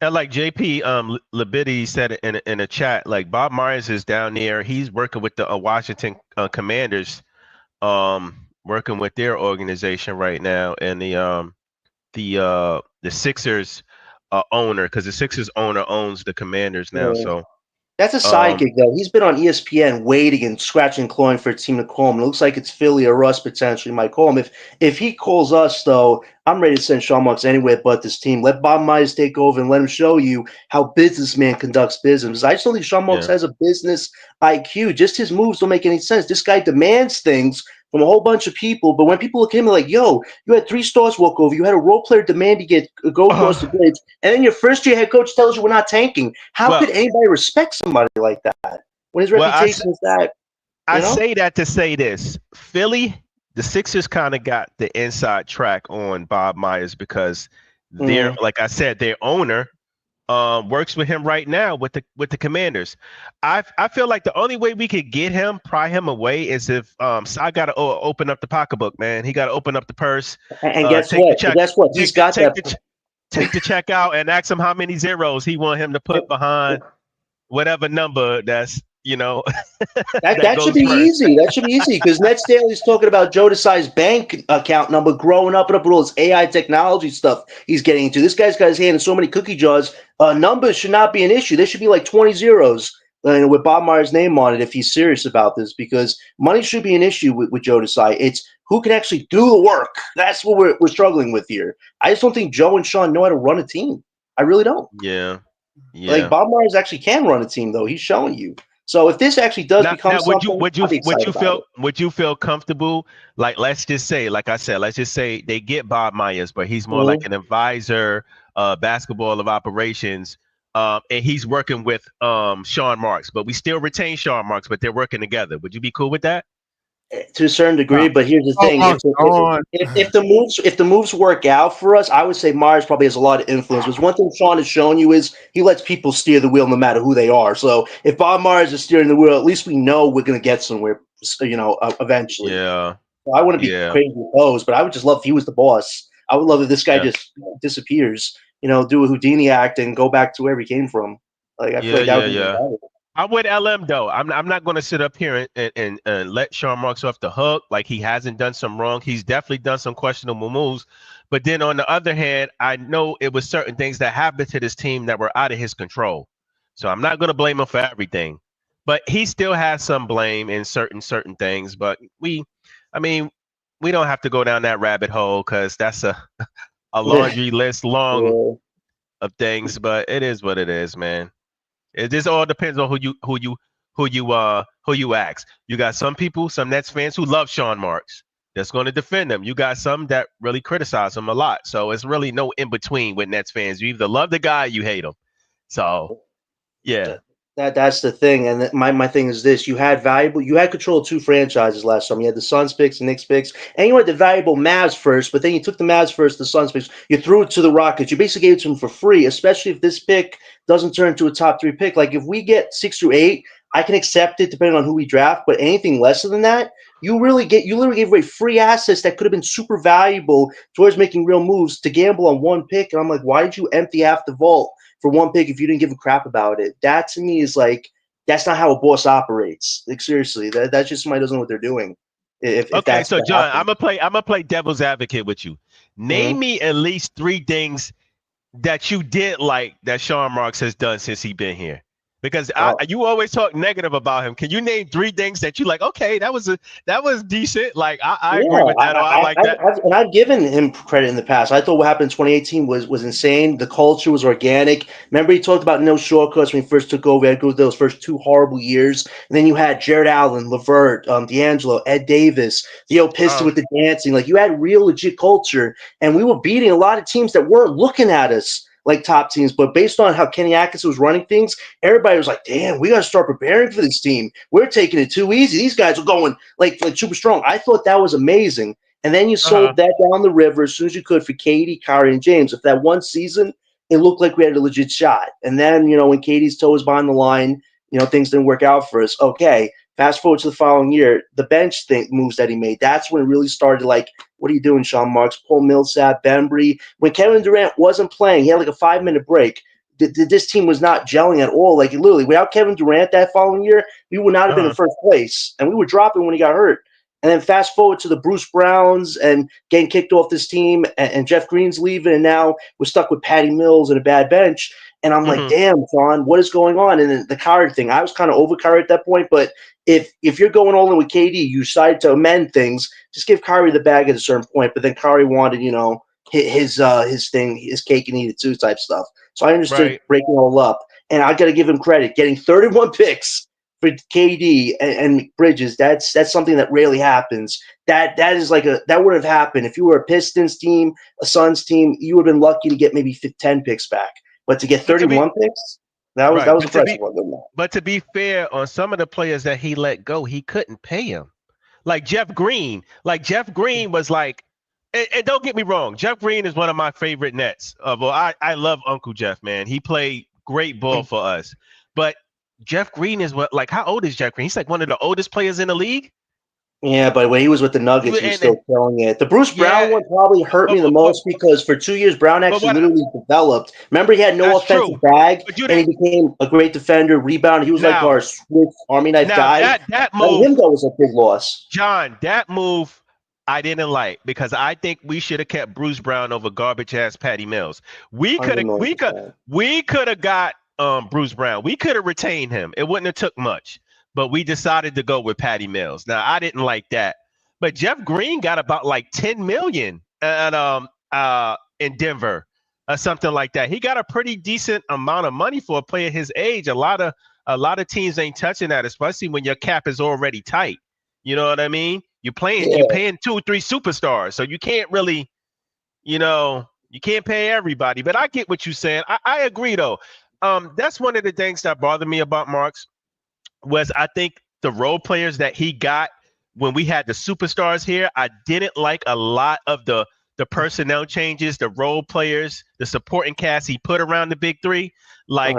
And like JP Libiddy said it in a chat, like Bob Myers is down there. He's working with the Washington Commanders, working with their organization right now, and the Sixers owner, because the Sixers owner owns the Commanders now. Yeah. So That's a side um, gig, though. He's been on ESPN waiting and scratching and clawing for a team to call him. It looks like it's Philly or Russ potentially might call him. If he calls us, though, I'm ready to send Sean Marks anywhere but this team. Let Bob Myers take over and let him show you how businessman conducts business. I just don't think Sean Marks yeah. has a business IQ. Just his moves don't make any sense. This guy demands things from a whole bunch of people, but when people look at him, they're like, yo, you had 3 stars walk over. You had a role player demand to go across the bridge, and then your first-year head coach tells you we're not tanking. How could Well, anybody respect somebody like that when his well, reputation is that, I you know? say that to say this: Philly, the Sixers kind of got the inside track on Bob Myers because they're, Mm. like I said, their owner works with him right now with the Commanders. I feel like the only way we could get him, pry him away, is if so I got to open up the pocketbook, man. He got to open up the purse, And guess take the what? check, Guess what? He's got that. take the check out, and ask him how many zeros he want him to put behind whatever number that's that That should goes be first. easy. That should be easy because Nets Daily's talking about Joe Desai's bank account number growing up and up with all this AI technology stuff he's getting into. This guy's got his hand in so many cookie jars. Numbers should not be an issue. There should be like 20 zeros with Bob Myers' name on it if he's serious about this, because money should be an issue with Joe Desai. It's who can actually do the work. That's what we're struggling with here. I just don't think Joe and Shawn know how to run a team. I really don't. Yeah, Like, yeah. Bob Myers actually can run a team, though. He's showing you. So if this actually does become Now, something, I'll be excited about it. would you feel comfortable? Like, let's just say, like I said, let's just say they get Bob Myers, but he's more like Mhm. an advisor, basketball of operations, and he's working with Sean Marks, but we still retain Sean Marks, but they're working together. Would you be cool with that? To a certain degree, but here's the thing: Oh, if the moves work out for us, I would say Myers probably has a lot of influence. Because one thing Sean has shown you is he lets people steer the wheel no matter who they are. So if Bob Myers is steering the wheel, at least we know we're going to get somewhere, eventually. Yeah, So I wouldn't be yeah, crazy opposed, but I would just love if he was the boss. I would love if this guy yeah, just disappears, do a Houdini act and go back to where he came from. Like, I feel yeah, like that yeah, would be even yeah. better. I'm with LM though. I'm not going to sit up here and let Sean Marks off the hook. Like, he hasn't done some wrong. He's definitely done some questionable moves. But then on the other hand, I know it was certain things that happened to this team that were out of his control. So I'm not going to blame him for everything. But he still has some blame in certain things. But I mean, we don't have to go down that rabbit hole because that's a laundry list long Yeah. of things. But it is what it is, man. It just all depends on who you ask. You got some people, some Nets fans who love Sean Marks that's going to defend him. You got some that really criticize him a lot. So it's really no in between with Nets fans. You either love the guy or you hate him. So yeah, That's the thing, and my thing is this: you had control of 2 franchises last time. You had the Suns picks and Knicks picks, and you had the valuable Mavs first. But then you took the Mavs first, the Suns picks. You threw it to the Rockets. You basically gave it to them for free, especially if this pick doesn't turn into a top 3 pick. Like, if we get 6 through 8, I can accept it depending on who we draft. But anything less than that, you literally gave away free assets that could have been super valuable towards making real moves to gamble on 1 pick. And I'm like, why did you empty half the vault for 1 pick if you didn't give a crap about it? That to me is like, that's not how a boss operates. Like, seriously, that's just somebody doesn't know what they're doing. If okay. that's So what John, happens. I'm gonna play devil's advocate with you. Name Mhm. me at least 3 things that you did like that Sean Marks has done since he been here. Because Oh. you always talk negative about him. Can you name 3 things that you like? Okay, that was decent. Like I agree with that. Or I like that. I've given him credit in the past. I thought what happened in 2018 was insane. The culture was organic. Remember, he talked about no shortcuts when he first took over. He had to go through those first 2 horrible years, and then you had Jared Allen, Levert, D'Angelo, Ed Davis, Theo Piston with the dancing. Like you had real legit culture, and we were beating a lot of teams that weren't looking at us like top teams. But based on how Kenny Atkinson was running things, everybody was like, "Damn, we got to start preparing for this team. We're taking it too easy. These guys are going like super strong." I thought that was amazing. And then you sold that down the river as soon as you could for Katie, Kyrie, and James. If that one season, it looked like we had a legit shot. And then, when Katie's toe was behind the line, things didn't work out for us. Okay, fast forward to the following year, the bench moves that he made. That's when it really started. Like, what are you doing, Sean Marks, Paul Millsap, Bembry? When Kevin Durant wasn't playing, he had like a 5-minute break. This team was not gelling at all. Like, literally, without Kevin Durant that following year, we would not have been in first place. And we were dropping when he got hurt. And then fast forward to the Bruce Browns and getting kicked off this team, and Jeff Green's leaving, and now we're stuck with Patty Mills and a bad bench. And I'm like, damn, Sean, what is going on? And then the Kyrie thing, I was kind of over Kyrie at that point. But if you're going all in with KD, you decide to amend things, just give Kyrie the bag at a certain point. But then Kyrie wanted, his thing, his cake and eat it too type stuff. So I understood breaking it all up. And I got to give him credit. Getting 31 picks for KD and Bridges, that's something that rarely happens. That is like that would have happened if you were a Pistons team, a Suns team. You would have been lucky to get maybe 10 picks back, but to get 31 picks, that was impressive. But to be fair, on some of the players that he let go, he couldn't pay him. Like Jeff Green. Was like, and don't get me wrong, Jeff Green is one of my favorite Nets. I love Uncle Jeff, man. He played great ball for us, but Jeff Green is how old is Jeff Green? He's like one of the oldest players in the league. Yeah, but when he was with the Nuggets, he was still killing it. The Bruce Brown one probably hurt me the most because for 2 years, Brown actually literally developed. Remember, he had no offensive bag, and he became a great defender, rebounder. He was like our Swiss Army knife guy. That move, that was a big loss. John, that move I didn't like because I think we should have kept Bruce Brown over garbage ass Patty Mills. We could have got Bruce Brown. We could have retained him. It wouldn't have took much, but we decided to go with Patty Mills. Now I didn't like that, but Jeff Green got about like 10 million in Denver or something like that. He got a pretty decent amount of money for a player his age. A lot of teams ain't touching that, especially when your cap is already tight. You know what I mean? You're paying 2 or 3 superstars, so you can't really, you can't pay everybody. But I get what you're saying. I agree though. That's one of the things that bothered me about Marks was I think the role players that he got when we had the superstars here, I didn't like a lot of the personnel changes, the role players, the supporting cast he put around the big 3, like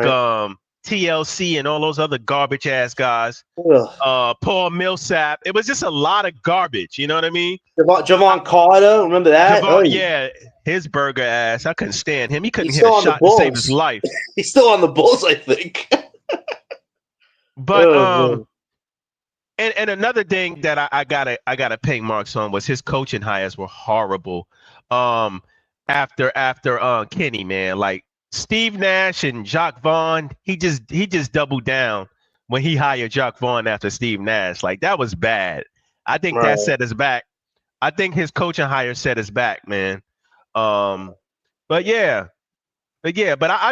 TLC and all those other garbage ass guys. Paul Millsap. It was just a lot of garbage. You know what I mean? Javon Carter, remember that? Yeah, his burger ass. I couldn't stand him. He couldn't hit a shot to save his life. He's still on the Bulls, I think. But and another thing that I gotta pay Marks on was his coaching hires were horrible. After Kenny, man, like Steve Nash and Jacques Vaughn, he just doubled down when he hired Jacques Vaughn after Steve Nash. Like that was bad. I think that set us back. I think his coaching hire set us back, man. But I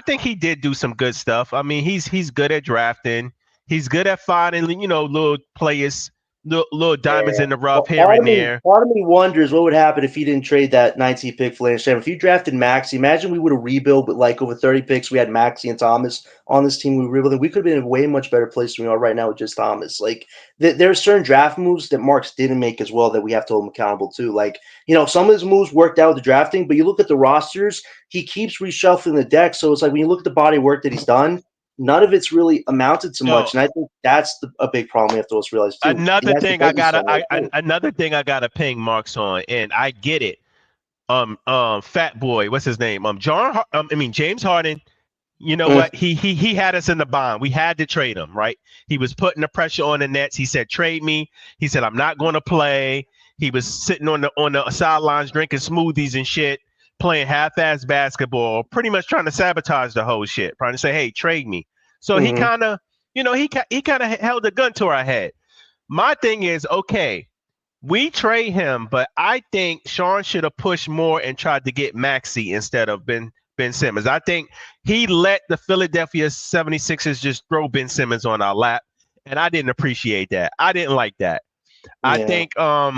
think he did do some good stuff. I mean, he's good at drafting. He's good at finding, little players, little diamonds in the rough here and there. Part of me wonders what would happen if he didn't trade that 19th pick for Landry Shamet. If you drafted Maxey, imagine we would have rebuilt with like over 30 picks. We had Maxey and Thomas on this team. We could have been in a way much better place than we are right now with just Thomas. Like there are certain draft moves that Marks didn't make as well that we have to hold him accountable to. Like, some of his moves worked out with the drafting, but you look at the rosters, he keeps reshuffling the deck. So it's like when you look at the body of work that he's done, none of it's really amounted to much, and I think that's a big problem we have to also realize too. Another thing I gotta ping Marks on, and I get it. Fat boy, what's his name? James Harden. You know what? He had us in the bond. We had to trade him, right? He was putting the pressure on the Nets. He said, "Trade me." He said, "I'm not going to play." He was sitting on the sidelines drinking smoothies and shit, playing half-ass basketball, pretty much trying to sabotage the whole shit, trying to say, "Hey, trade me." So he kind of, he kind of held a gun to our head. My thing is, okay, we trade him, but I think Shawn should have pushed more and tried to get Maxey instead of Ben Simmons. I think he let the Philadelphia 76ers just throw Ben Simmons on our lap, and I didn't appreciate that. I didn't like that. Yeah.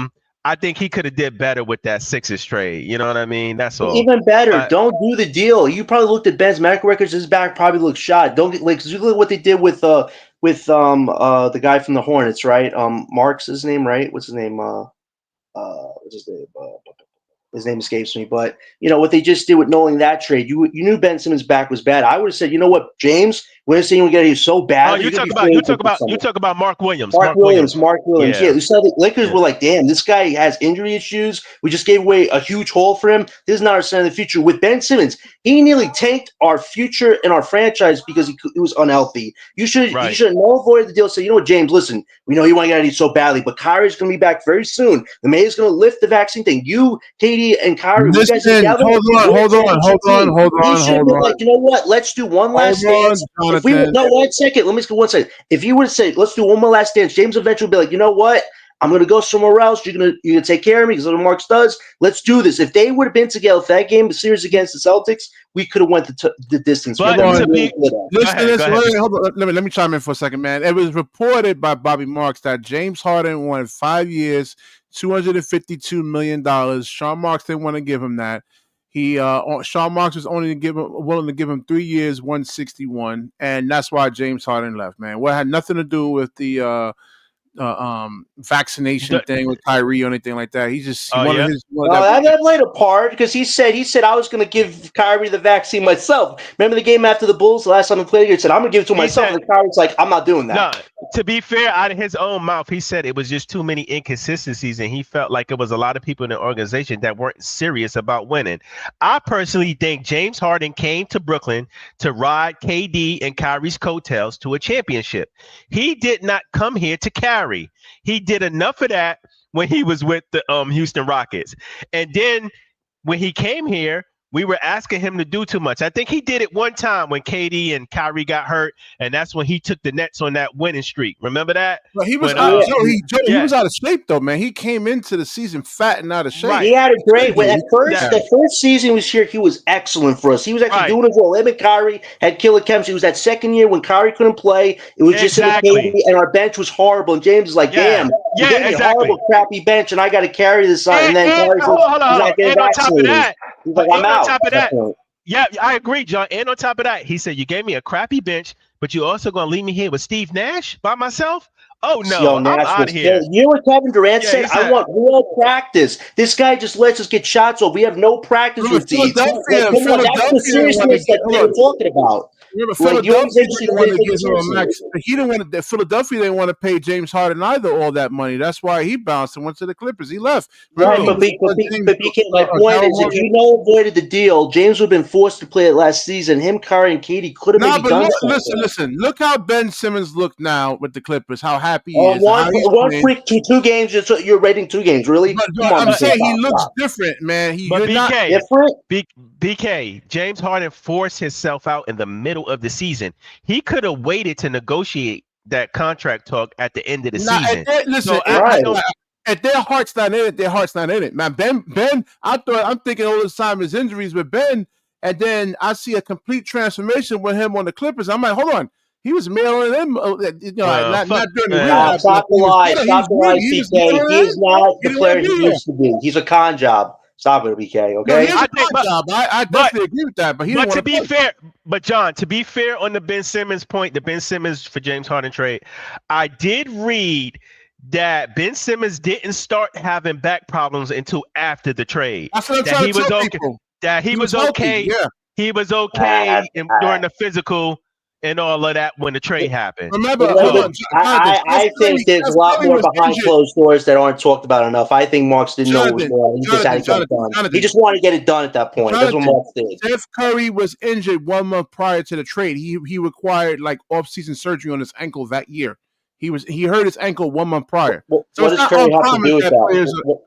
I think he could have did better with that Sixers trade. You know what I mean? That's all. Even better, don't do the deal. You probably looked at Ben's medical records. His back probably looks shot. Don't get look at what they did with the guy from the Hornets, right? Mark's his name, right? What's his name? What's his name? His name escapes me, but what they just did with knowing that trade, you knew Ben Simmons' back was bad. I would have said, you know what, James, we're saying we got you so bad. You talk about Mark Williams. Mark Williams. Yeah, we saw the Lakers were like, damn, this guy has injury issues. We just gave away a huge haul for him. This is not our center of the future. With Ben Simmons, he nearly tanked our future and our franchise because he was unhealthy. You should have avoided the deal. Say, you know what, James, listen, we know you want to get out of so badly, but Kyrie's going to be back very soon. The mayor's going to lift the vaccine thing. You, Katie, and Kyrie, you guys together. Hold on. Like, you know what? Let's do one last dance. One second. Let me just go 1 second. If you were to say, let's do one more last dance, James eventually would be like, you know what? I'm gonna go somewhere else. You're gonna take care of me because that's what Marks does. Let's do this. If they would have been together, if that game, the series against the Celtics, we could have went the distance. Hold on. Let me chime in for a second, man. It was reported by Bobby Marks that James Harden wanted 5 years, $252 million. Shawn Marks didn't want to give him that. Shawn Marks was only willing to give him 3 years, 161, and that's why James Harden left, man. Well, it had nothing to do with the vaccination thing with Kyrie or anything like that. He just that played a part because he said I was going to give Kyrie the vaccine myself. Remember the game after the Bulls, the last time he played? He said I'm going to give it to myself, and Kyrie's like, I'm not doing that. No, to be fair, out of his own mouth, he said it was just too many inconsistencies, and he felt like it was a lot of people in the organization that weren't serious about winning. I personally think James Harden came to Brooklyn to ride KD and Kyrie's coattails to a championship. He did not come here to carry. He did enough of that when he was with the Houston Rockets. And then when he came here, we were asking him to do too much. I think he did it one time when KD and Kyrie got hurt, and that's when he took the Nets on that winning streak. Remember that? Well, he was he was out of shape though, man. He came into the season fat and out of shape. Right. He had a great the first season he was here. He was excellent for us. He was actually doing his role. Him and Kyrie had killer chemistry. It was that second year when Kyrie couldn't play. It was just KD, and our bench was horrible. And James is like, damn, you gave me a horrible, crappy bench, and I got to carry this on. And then Kyrie's like, and on top of that, he's like, I'm out. On top of that, yeah, I agree, John. And on top of that, he said, you gave me a crappy bench, but you also going to leave me here with Steve Nash by myself? Oh, no, I'm out of here. You know what Kevin Durant said? I want real practice. This guy just lets us get shots off. We have no practice with these. That's the seriousness that they were talking about. Remember, Philadelphia Philadelphia didn't want to pay James Harden either all that money. That's why he bounced and went to the Clippers. He left. Right, but my point is, if you avoided the deal, James would have been forced to play it last season. Him, Kyrie, and KD could have maybe done something. Listen. Look how Ben Simmons looked now with the Clippers. How happy he is. Two games. You're rating 2 games, really? I'm saying he looks different, man. But not different. BK, James Harden forced himself out in the middle of the season. He could have waited to negotiate that contract talk at the end of the season. If their heart's not in it, their heart's not in it. Man, Ben, I'm thinking all this time his injuries with Ben, and then I see a complete transformation with him on the Clippers. I'm like, hold on. He was mailing them, not during the rehab. Stop the lie, BK. He is not the player he used to be. He's a con job. Stop it, BK. Okay. No, I definitely agree with that. But to be fair, John, to be fair on the Ben Simmons point, the Ben Simmons for James Harden trade, I did read that Ben Simmons didn't start having back problems until after the trade. That's what I'm trying to tell people. That he was okay. Yeah. He was okay during the physical and all of that when the trade happened. Remember, I think there's a lot more behind closed doors that aren't talked about enough. I think Marks didn't know what was going on. He just had to get it done. He just wanted to get it done at that point. That's what Marks did. Steph Curry was injured 1 month prior to the trade. He required off-season surgery on his ankle that year. He hurt his ankle 1 month prior. What does Curry have to do with that?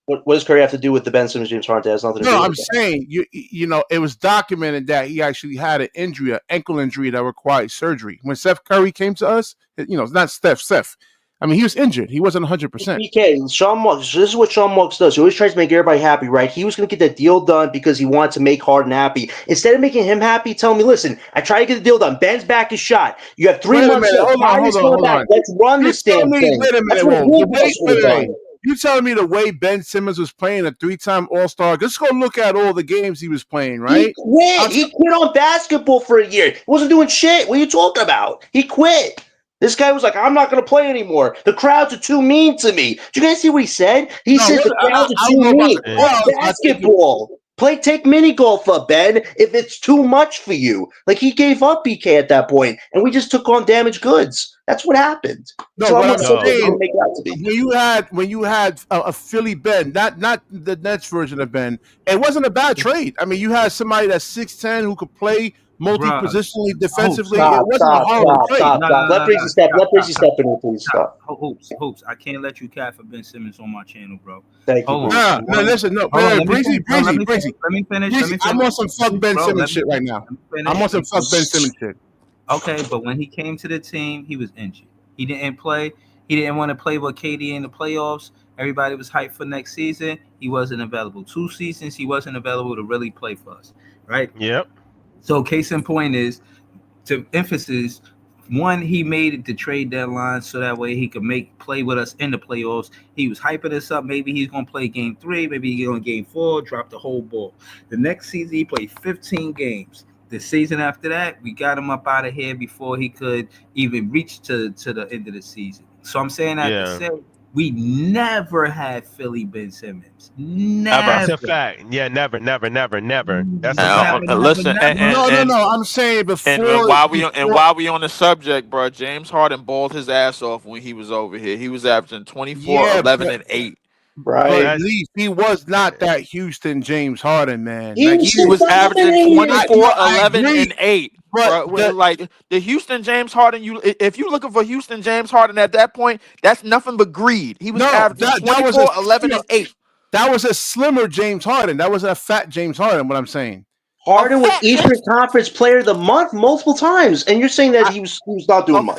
What does Curry have to do with the Ben Simmons James Harden? It has nothing to do No, with I'm that. saying you know it was documented that he actually had an injury, an ankle injury that required surgery. When Steph Curry came to us, you know, it's not Steph. I mean, he was injured. He wasn't 100%. PK, Sean Marks, this is what Sean Marks does. He always tries to make everybody happy, right? He was going to get that deal done because he wanted to make Harden happy. Instead of making him happy, tell me, listen, I tried to get the deal done. Ben's back is shot. You have 3 months left. Kyrie's coming back. Let's run this damn thing. Wait a That's minute, what Wimbush would have done. You telling me the way Ben Simmons was playing, a 3-time All-Star? Just go look at all the games he was playing, right? He quit. He quit on basketball for a year. He wasn't doing shit. What are you talking about? He quit. This guy was like, I'm not going to play anymore. The crowds are too mean to me. Did you guys see what he said? He said the crowds are too mean. Play basketball. Take mini golf up, Ben, if it's too much for you. Like, he gave up BK at that point, and we just took on damaged goods. That's what happened. No, so but I'm saying, when you had a Philly Ben, not the Nets version of Ben, it wasn't a bad trade. I mean, you had somebody that's 6'10" who could play multi-positionally defensively. Stop. Let Breezy step in here, please. Stop. Hoops. I can't let you cat for Ben Simmons on my channel, bro. Thank you. No, listen, Breezy. Let me finish. I'm on some fuck Ben Simmons shit right now. I'm on some fuck Ben Simmons shit. Okay, but when he came to the team, he was injured. He didn't play. He didn't want to play with KD in the playoffs. Everybody was hyped for next season. He wasn't available. 2 seasons, he wasn't available to really play for us, right? Yep. So case in point is, to emphasis, one, he made it the trade deadline so that way he could play with us in the playoffs. He was hyping us up. Maybe he's going to play game 3. Maybe he's going to game 4, drop the whole ball. The next season, he played 15 games. The season after that, we got him up out of here before he could even reach to the end of the season. So I'm saying that to say we never had Philly Ben Simmons. Never. That's a fact. Yeah, never. That's a fact. Listen, No. I'm saying before. And while we on the subject, bro, James Harden balled his ass off when he was over here. He was averaging 24, 11, and 8. Right. But at least he was not that Houston James Harden, man. He was averaging 24, 11, and 8. But like the Houston James Harden, if you're looking for Houston James Harden at that point, that's nothing but greed. He was averaging 24, 11, and 8. That was a slimmer James Harden. That wasn't a fat James Harden, what I'm saying. Harden was Eastern Conference Player of the Month multiple times, and you're saying that he was not doing much.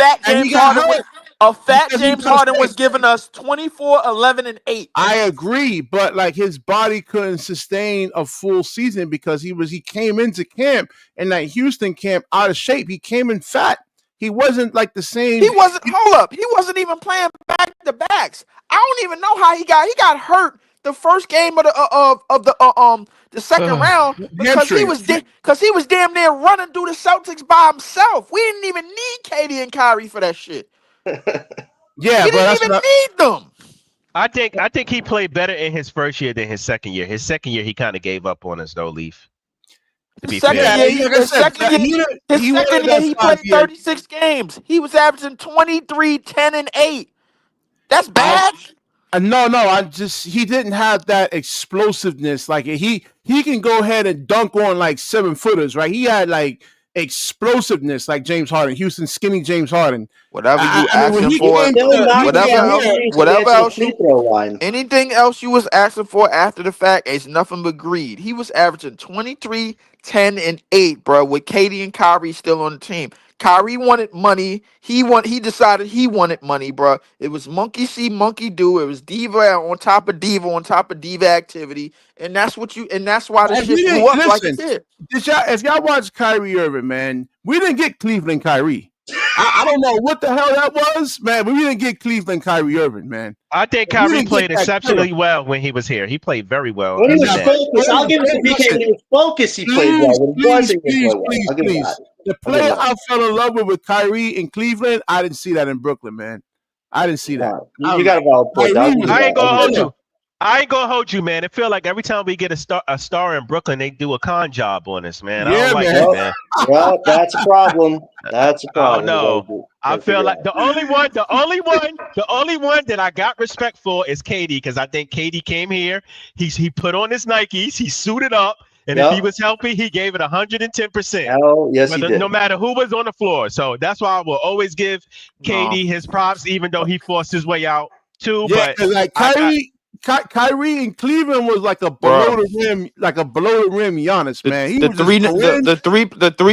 A fat James Harden was giving us 24, 11, and 8. I agree, but like his body couldn't sustain a full season because he came into camp in that Houston camp out of shape. He came in fat. He wasn't like the same. He wasn't. Hold up. He wasn't even playing back to backs. I don't even know how he got hurt the first game of the second round because he was damn near running through the Celtics by himself. We didn't even need KD and Kyrie for that shit. Yeah, we didn't even need them. I think he played better in his first year than his second year. His second year, he kind of gave up on us, though, Leaf. His second year, he played 36 games. He was averaging 23, 10, and 8. That's bad. No. He didn't have that explosiveness. Like he can go ahead and dunk on like 7-footers, right? He had like explosiveness like James Harden, Houston skinny James Harden. Whatever you asking for, anything else you was asking for after the fact is nothing but greed. He was averaging 23, 10, and 8, bro, with KD and Kyrie still on the team. Kyrie wanted money. He decided he wanted money, bro. It was monkey see, monkey do. It was diva on top of diva activity, and that's why the shit blew up like it did. If y'all watch Kyrie Irving, man, we didn't get Cleveland Kyrie. I don't know what the hell that was, man, but we didn't get Cleveland Kyrie Irving, man. I think Kyrie played exceptionally well when he was here. He played very well. When he was focused, I'll give it to BK. When he was focused, he played well. When he wasn't, he played well. I'll give it that. The player I fell in love with Kyrie in Cleveland, I didn't see that in Brooklyn, man. I didn't see that. You got a valid point. I ain't gonna hold you. I ain't gonna hold you, man. It feel like every time we get a star in Brooklyn, they do a con job on us, man. I don't like that, man. Well, that's a problem. That's a problem. No, I feel like the only one that I got respect for is KD, because I think KD came here. He put on his Nikes, he suited up, and if he was healthy, he gave it 110%. Oh, yes, he did. No matter who was on the floor. So that's why I will always give KD his props, even though he forced his way out too. Yeah, but like Kyrie. Kyrie in Cleveland was like a below bro. the rim Giannis, man. He The would just three,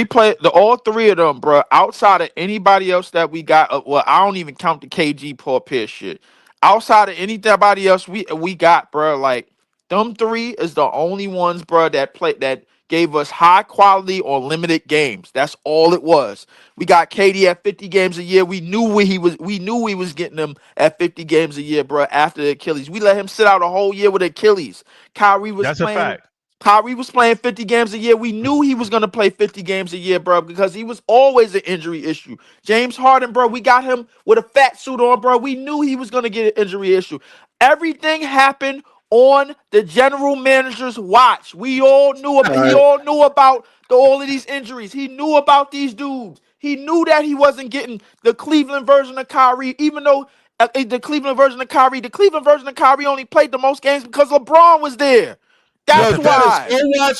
go in. all three of them, bro. Outside of anybody else that we got, well, I don't even count the KG Paul Pierce shit. Outside of anybody else we got, bro, like them three is the only ones, bro, that gave us high quality or limited games. That's all it was. We got KD at 50 games a year. We knew where he was. We knew we was getting him at 50 games a year, bro. After the Achilles, we let him sit out a whole year with Achilles. Kyrie was That's a playing. fact. Kyrie was playing 50 games a year. We knew he was going to play 50 games a year, bro, because he was always an injury issue. James Harden, bro, we got him with a fat suit on, bro. We knew he was going to get an injury issue. Everything happened on the general manager's watch. We all knew about. He all knew about all of these injuries. He knew about these dudes. He knew that he wasn't getting the Cleveland version of Kyrie, even though the Cleveland version of Kyrie only played the most games because LeBron was there. That's why.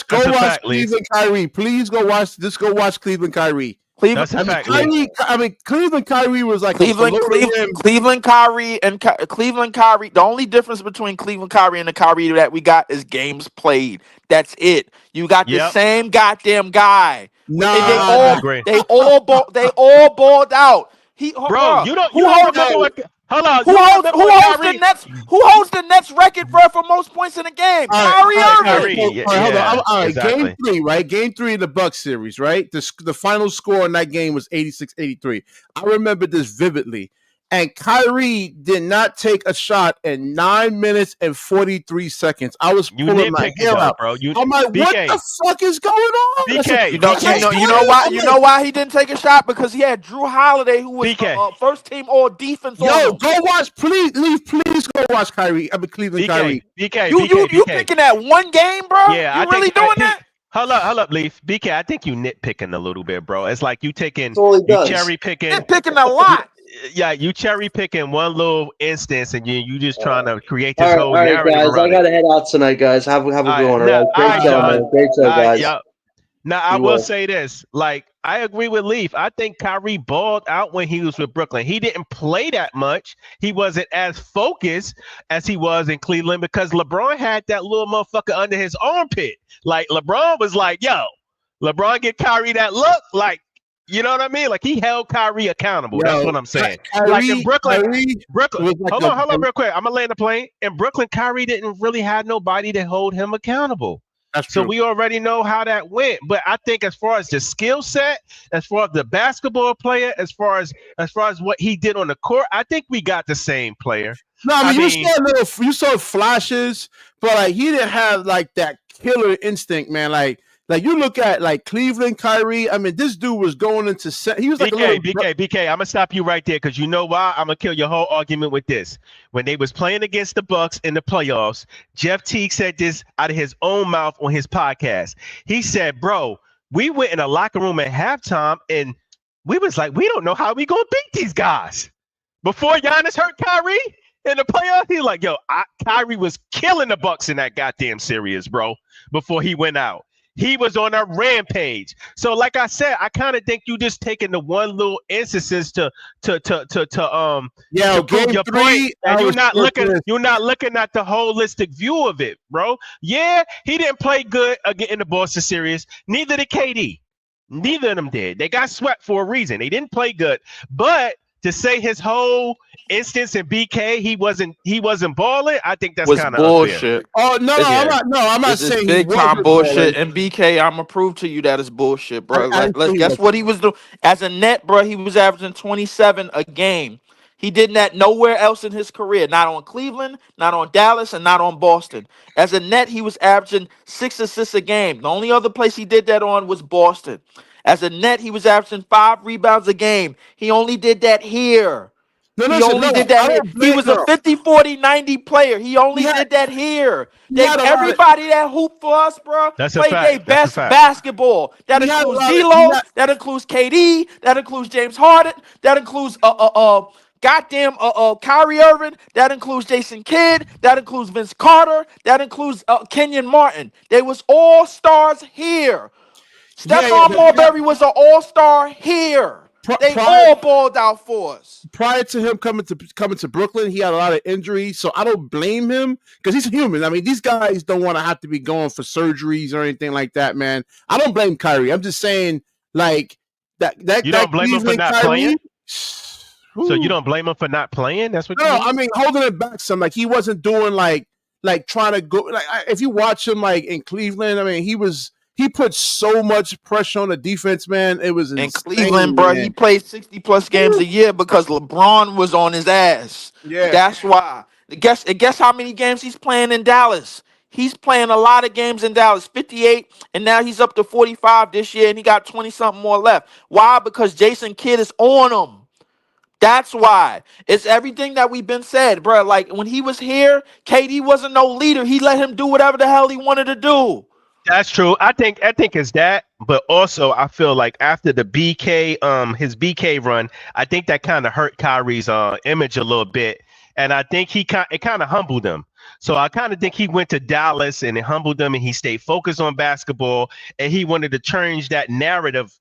Go watch Cleveland Kyrie. Please go watch. Just go watch Cleveland Kyrie. Cleveland Kyrie was like Cleveland Kyrie and Cleveland Kyrie. The only difference between Cleveland Kyrie and the Kyrie that we got is games played. That's it. You got the same goddamn guy. Nah, they all balled out. Bro, you don't remember what? Hold on. Who holds the Nets record for most points in a game? Kyrie Irving. Hold on. All right, exactly. Game 3, right? Game 3 of the Bucks series, right? The final score in that game was 86-83. I remember this vividly. And Kyrie did not take a shot in 9 minutes and 43 seconds. I was pulling my hair out, bro. I'm like, BK, what the fuck is going on? BK, you know why? You know why he didn't take a shot? Because he had Drew Holiday, who was first team all defense. Yo, go watch, please go watch Kyrie. Cleveland Kyrie. BK, you thinking that one game, bro? Yeah, you really doing that? Hold up, Leaf. BK, I think you nitpicking a little bit, bro. It's like you taking, cherry picking. Nitpicking a lot. Yeah, you cherry picking one little instance, and you just trying to create this whole all right, narrative guys. around I gotta head out tonight, guys. Have a good one. Now, Great show, man. Great show, guys. Now I will say this: like I agree with Leaf. I think Kyrie balled out when he was with Brooklyn. He didn't play that much. He wasn't as focused as he was in Cleveland because LeBron had that little motherfucker under his armpit. Like LeBron was like, "Yo, LeBron get Kyrie that look like." You know what I mean? Like he held Kyrie accountable. That's what I'm saying. Like in Brooklyn. Hold on, real quick. I'm gonna land the plane. In Brooklyn, Kyrie didn't really have nobody to hold him accountable. So we already know how that went. But I think as far as the skill set, as far as the basketball player, as far as what he did on the court, I think we got the same player. No, I mean you saw flashes, but like he didn't have like that killer instinct, man. Like you look at like Cleveland Kyrie. I mean, this dude was going into he was like BK. I'm gonna stop you right there because you know why? I'm gonna kill your whole argument with this. When they was playing against the Bucks in the playoffs, Jeff Teague said this out of his own mouth on his podcast. He said, "Bro, we went in a locker room at halftime and we was like, we don't know how we gonna beat these guys." Before Giannis hurt Kyrie in the playoffs, he's like, "Yo, Kyrie was killing the Bucks in that goddamn series, bro." Before he went out. He was on a rampage. So, like I said, I kind of think you just taking the one little instances to prove your point, and you're not looking at the holistic view of it, bro. Yeah, he didn't play good in the Boston series. Neither did KD. Neither of them did. They got swept for a reason. They didn't play good, but to say his whole instance in BK he wasn't balling, I think that's kind of bullshit. Oh no, I'm not saying big time bullshit. And BK, I'm gonna prove to you that it's bullshit, bro. Guess what he was doing as a net, bro? He was averaging 27 a game. He did that nowhere else in his career. Not on Cleveland, not on Dallas, and not on Boston. As a net, he was averaging 6 assists a game. The only other place he did that on was Boston. As a net, he was averaging 5 rebounds a game. He only did that here. He did that here. He was a 50-40-90 player. He only did that here. Everybody that hooped for us, bro, played their best basketball. That includes D'Lo. That includes KD. That includes James Harden. That includes Kyrie Irving. That includes Jason Kidd. That includes Vince Carter. That includes Kenyon Martin. They was all stars here. Stephon Marbury was an all-star here. They all balled out for us. Prior to him coming to Brooklyn, he had a lot of injuries, so I don't blame him because he's human. I mean, these guys don't want to have to be going for surgeries or anything like that, man. I don't blame Kyrie. I'm just saying, like that You don't blame him for Cleveland not Kyrie. playing? So you don't blame him for not playing? That's what you No, mean? I mean holding it back some. Like he wasn't doing like trying to go. Like if you watch him like in Cleveland, I mean he put so much pressure on the defense, man. It was In insane, Cleveland, bro, he man. played 60+ games a year because LeBron was on his ass. Yeah. That's why. Guess how many games he's playing in Dallas? He's playing a lot of games in Dallas, 58, and now he's up to 45 this year, and he got 20-something more left. Why? Because Jason Kidd is on him. That's why. It's everything that we've been said, bro. Like when he was here, KD wasn't no leader. He let him do whatever the hell he wanted to do. That's true. I think it's that, but also I feel like after the his BK run, I think that kind of hurt Kyrie's image a little bit, and I think it kind of humbled him. So I kind of think he went to Dallas and it humbled him, and he stayed focused on basketball, and he wanted to change that narrative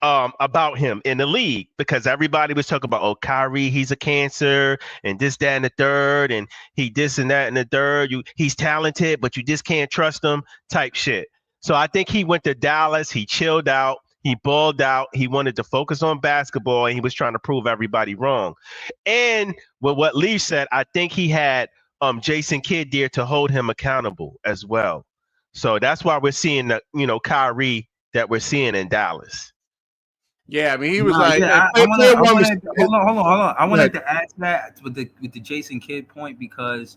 about him in the league because everybody was talking about, oh, Kyrie, he's a cancer and this, that, and the third, and he this and that and the third. He's talented, but you just can't trust him type shit. So I think he went to Dallas, he chilled out, he balled out, he wanted to focus on basketball, and he was trying to prove everybody wrong. And with what Lee said, I think he had Jason Kidd there to hold him accountable as well. So that's why we're seeing the Kyrie that we're seeing in Dallas. Yeah, I mean, he was like, hold on. I wanted to add that with the Jason Kidd point because,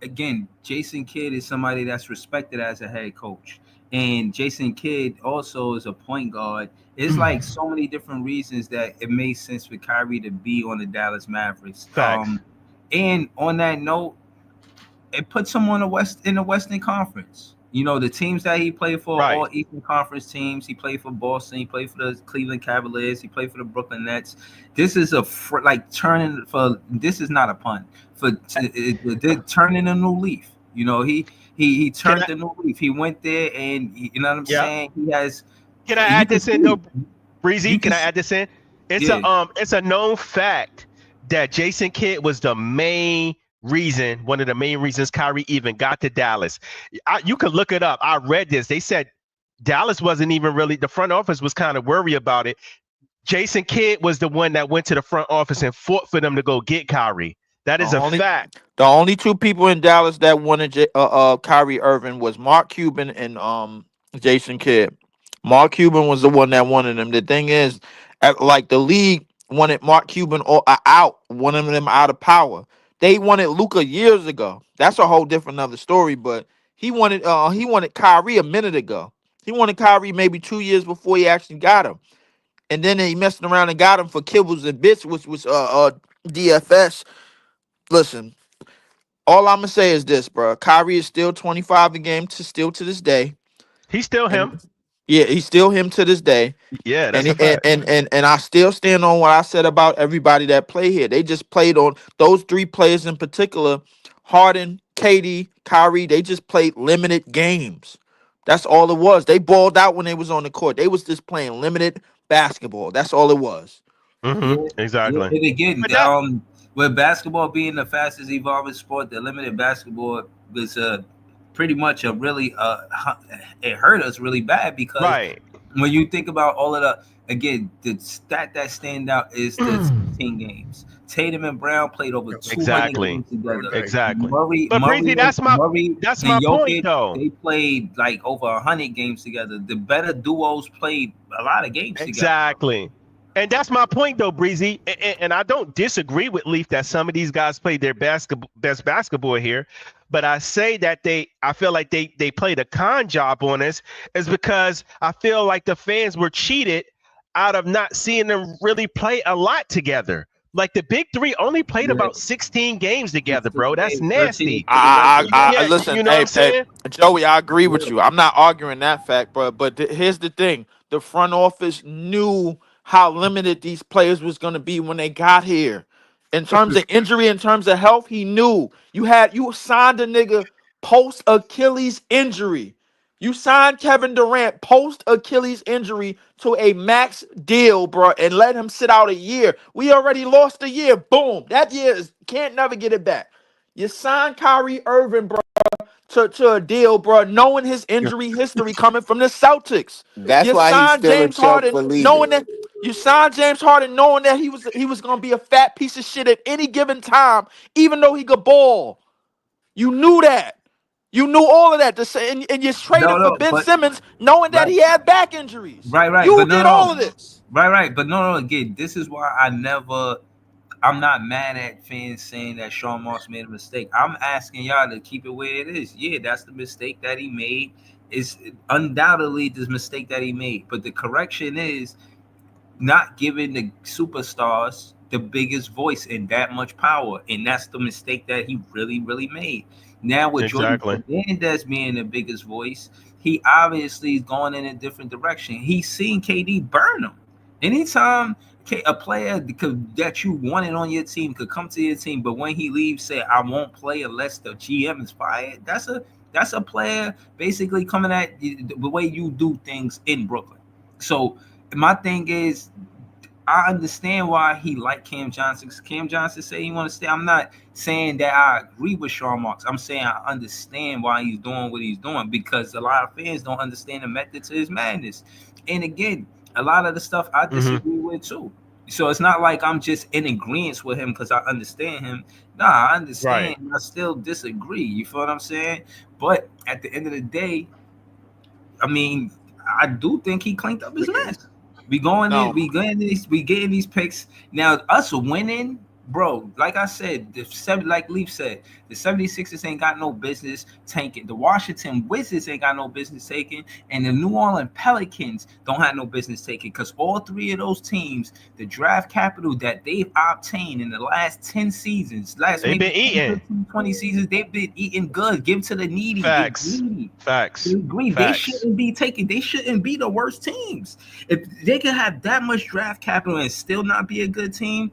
again, Jason Kidd is somebody that's respected as a head coach, and Jason Kidd also is a point guard. It's like so many different reasons that it made sense for Kyrie to be on the Dallas Mavericks. And on that note, it puts him on in the Western Conference. You know, the teams that he played for, all Eastern Conference teams. He played for Boston. He played for the Cleveland Cavaliers. He played for the Brooklyn Nets. This is turning for. This is not a pun. They're turning a new leaf. You know, he turned a new leaf. He went there, and you know what I'm saying. He has. Can I add this in, though, Breezy? Can I add this in? It's a known fact that Jason Kidd was one of the main reasons Kyrie even got to Dallas. You can look it up. I read this. They said Dallas wasn't even really, the front office was kind of worried about it. Jason Kidd was the one that went to the front office and fought for them to go get Kyrie. That is a fact. The only two people in Dallas that wanted Kyrie Irving was Mark Cuban and Jason Kidd. Mark Cuban was the one that wanted him. The thing is, like the league wanted Mark Cuban out, wanted him out of power. They wanted Luka years ago. That's a whole different other story. But he wanted Kyrie a minute ago. He wanted Kyrie maybe 2 years before he actually got him. And then he messed around and got him for kibbles and bits, which was DFS. Listen, all I'm gonna say is this, bro. Kyrie is still 25 a game to this day. He's still him. Yeah, he's still him to this day. Yeah, that's a fact. And I still stand on what I said about everybody that play here. They just played on those three players in particular, Harden, KD, Kyrie. They just played limited games. That's all it was. They balled out when they was on the court. They was just playing limited basketball. That's all it was. Exactly. And again, with basketball being the fastest evolving sport, the limited basketball was pretty much a really it hurt us really bad because when you think about all of the stat that stand out is the 16 games. Tatum and Brown played over 200 games together. Exactly. But Breezy, that's my point though. They played like over 100 games together. The better duos played a lot of games together. Exactly. And that's my point, though, Breezy. And I don't disagree with Leaf that some of these guys played their best basketball here. But I say that I feel like they played a con job on us is because I feel like the fans were cheated out of not seeing them really play a lot together. Like the big three only played about 16 games together, bro. That's nasty. Listen, you know what I'm saying? Joey, I agree with you. I'm not arguing that fact, but here's the thing. The front office knew how limited these players was going to be when they got here. In terms of injury, in terms of health, he knew. You signed a nigga post Achilles injury. You signed Kevin Durant post Achilles injury to a max deal, bro, and let him sit out a year. We already lost a year. Boom. That year can't never get it back. You signed Kyrie Irving, bro, to a deal, bro, knowing his injury history coming from the Celtics. That's You why he's signed still a James Chuck Harden for leaving. knowing that he was gonna be a fat piece of shit at any given time, even though he could ball. You knew that. You knew all of that. And you traded for Ben But Simmons knowing that right, he had back injuries. right. You But did all of this. right. But no. Again, this is why I'm not mad at fans saying that Shawn Moss made a mistake. I'm asking y'all to keep it where it is. Yeah, that's the mistake that he made. It's undoubtedly the mistake that he made. But the correction is not giving the superstars the biggest voice and that much power. And that's the mistake that he really, really made. Now with Jordan Exactly. Fernandez being the biggest voice, he obviously is going in a different direction. He's seen KD burn him. Anytime a player that you wanted on your team could come to your team, but when he leaves, say, I won't play unless the GM is fired, that's a player basically coming at the way you do things in Brooklyn. So my thing is, I understand why he liked Cam Johnson. Cam Johnson said he want to stay. I'm not saying that I agree with Shawn Marks. I'm saying I understand why he's doing what he's doing, because a lot of fans don't understand the method to his madness. And again, a lot of the stuff I disagree with too. So it's not like I'm just in agreement with him because I understand him. Nah, I understand. Right. I still disagree. You feel what I'm saying? But at the end of the day, I mean, I do think he cleaned up his mess. We getting these picks. Now, us winning, bro, like I said, like Leaf said, the 76ers ain't got no business tanking. The Washington Wizards ain't got no business taking. And the New Orleans Pelicans don't have no business taking, because all three of those teams, the draft capital that they've obtained in the last 10 seasons, They've been eating. 15, 20 seasons, they've been eating good. Give to the needy. Facts. They shouldn't be taking. They shouldn't be the worst teams. If they can have that much draft capital and still not be a good team,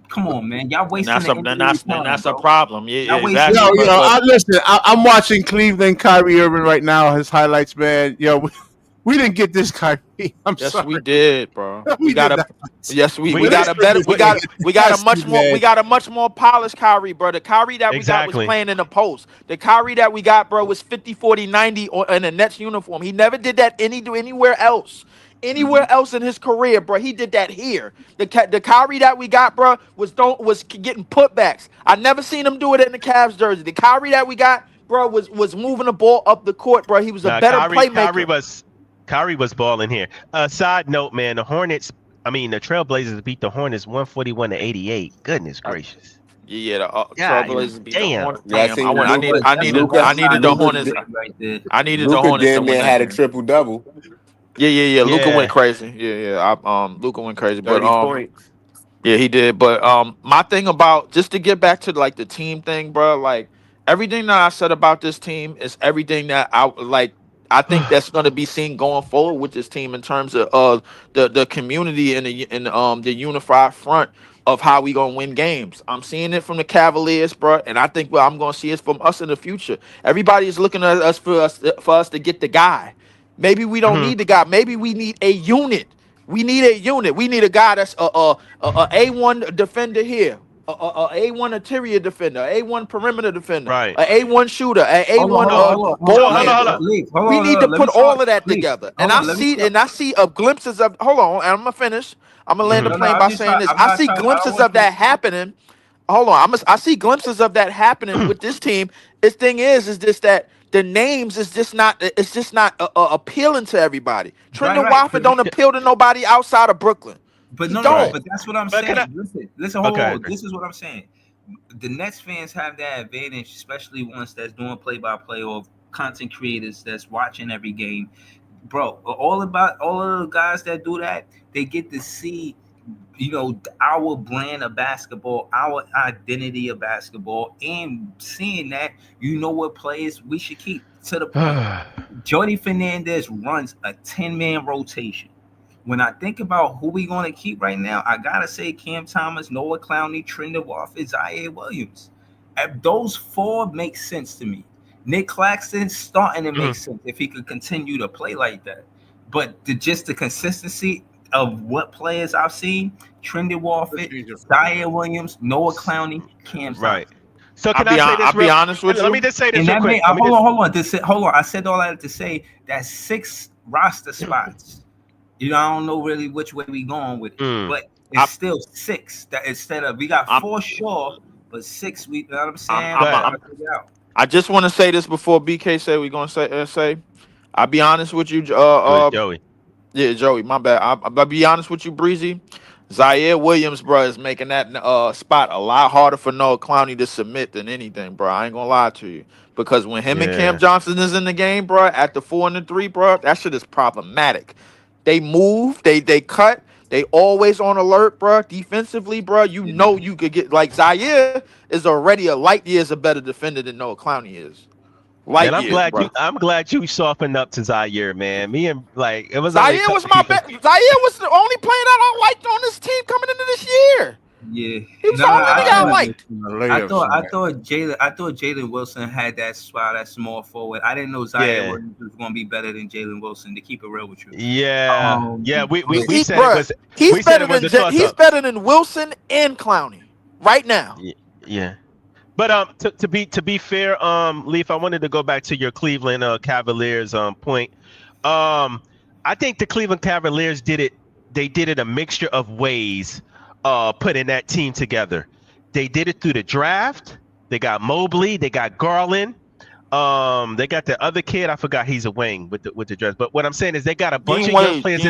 come on, man, y'all And wasting the NBA that's a bro. problem. Yeah, Y'all wasting exactly. Listen, I'm watching Cleveland Kyrie Irving right now. His highlights, man. We didn't get this Kyrie. I'm Yes, sorry. we did, bro. We got did a not. yes, we We got did. a better. We got a much more. Man. We got a much more polished Kyrie, bro. The Kyrie that we got was Exactly. playing in the post. The Kyrie that we got, bro, was 50, 40, 90 in a Nets uniform. He never did that anywhere else. Anywhere else in his career, bro, he did that here. The Kyrie that we got, bro, was getting putbacks. I never seen him do it in the Cavs jersey. The Kyrie that we got, bro, was moving the ball up the court, bro. He was a better playmaker. Kyrie was balling here. Side note, man, the Trailblazers beat the Hornets 141-88. Goodness gracious. Yeah, the God, Trailblazers beat the damn. Hornets. Yeah, I Damn, seen I needed the Hornets. I needed the Luka Hornets to damn win near that had a game. triple double, Yeah. Luka Yeah. went crazy. Luka went crazy. But 30 points. yeah, he did. But my thing about, just to get back to like the team thing, bro, like everything that I said about this team is everything that I think that's going to be seen going forward with this team in terms of the community and the unified front of how we gonna win games. I'm seeing it from the Cavaliers, bro, and I think I'm gonna see it from us in the future. Everybody is looking at us for us to get the guy. Maybe we don't need the guy. Maybe we need a unit. We need a unit. We need a guy that's A1 defender here, a A1 interior defender, A1 perimeter defender, Right. a A1 shooter, a A1 ball handler. We need to put all of that together. And I see glimpses of. Hold on, and I'm gonna finish. I'm gonna land the plane by saying this. I see glimpses of that happening. Hold on, I see glimpses of that happening with this team. This thing is just that the names is just not. It's just not appealing to everybody. Trendon Watford don't appeal to nobody outside of Brooklyn. But He no, don't. but that's what I'm But saying. Listen, hold Okay. on. This is what I'm saying. The Nets fans have that advantage, especially ones that's doing play-by-play or content creators that's watching every game. Bro, all of the guys that do that, they get to see, our brand of basketball, our identity of basketball, and seeing that, what players we should keep. To the point, Jordy Fernandez runs a 10-man rotation. When I think about who we going to keep right now, I gotta say Cam Thomas, Noah Clowney, Trendon Watford, Zaire Williams. Those four make sense to me. Nick Claxton starting to make sense if he could continue to play like that. But just the consistency of what players I've seen, Trendy Warford, Zaire Williams, Noah Clowney, Cam Thomas. Right. So can I say this I'll be honest with you. Let me just say this And real that quick. hold on. Hold on. I said all that to say that 6 roster spots. I don't know really which way we going with it, but it's still 6. That instead of we got 4 sure, but 6. You know what I'm saying? I just want to say this before BK say we're gonna say. I'll be honest with you, Joey. Yeah, Joey, my bad. I'll be honest with you, Breezy. Zaire Williams, bro, is making that spot a lot harder for Noah Clowney to submit than anything, bro. I ain't gonna lie to you. Because when him and Cam Johnson is in the game, bro, at the 4 and the 3, bro, that shit is problematic. They move, they cut, they always on alert, bro. Defensively, bro, you could get like Zaire is already a light years a better defender than Noah Clowney is. And I'm glad you softened up to Zaire, man. Me and it was Zaire was my bet. Zaire was the only player that I liked on this team coming into this year. Yeah, he was the only nigga I liked. I thought Jalen Wilson had that spot at small forward. I didn't know Zaire Williams was going to be better than Jalen Wilson. To keep it real with you. Yeah, we said bro, it was. He's better than Wilson and Clowney right now. Yeah. But to be fair, Leaf, I wanted to go back to your Cleveland Cavaliers point. I think the Cleveland Cavaliers did it a mixture of ways, putting that team together. They did it through the draft. They got Mobley, they got Garland, they got the other kid. I forgot he's a wing with the draft. But what I'm saying is they got a bunch of young players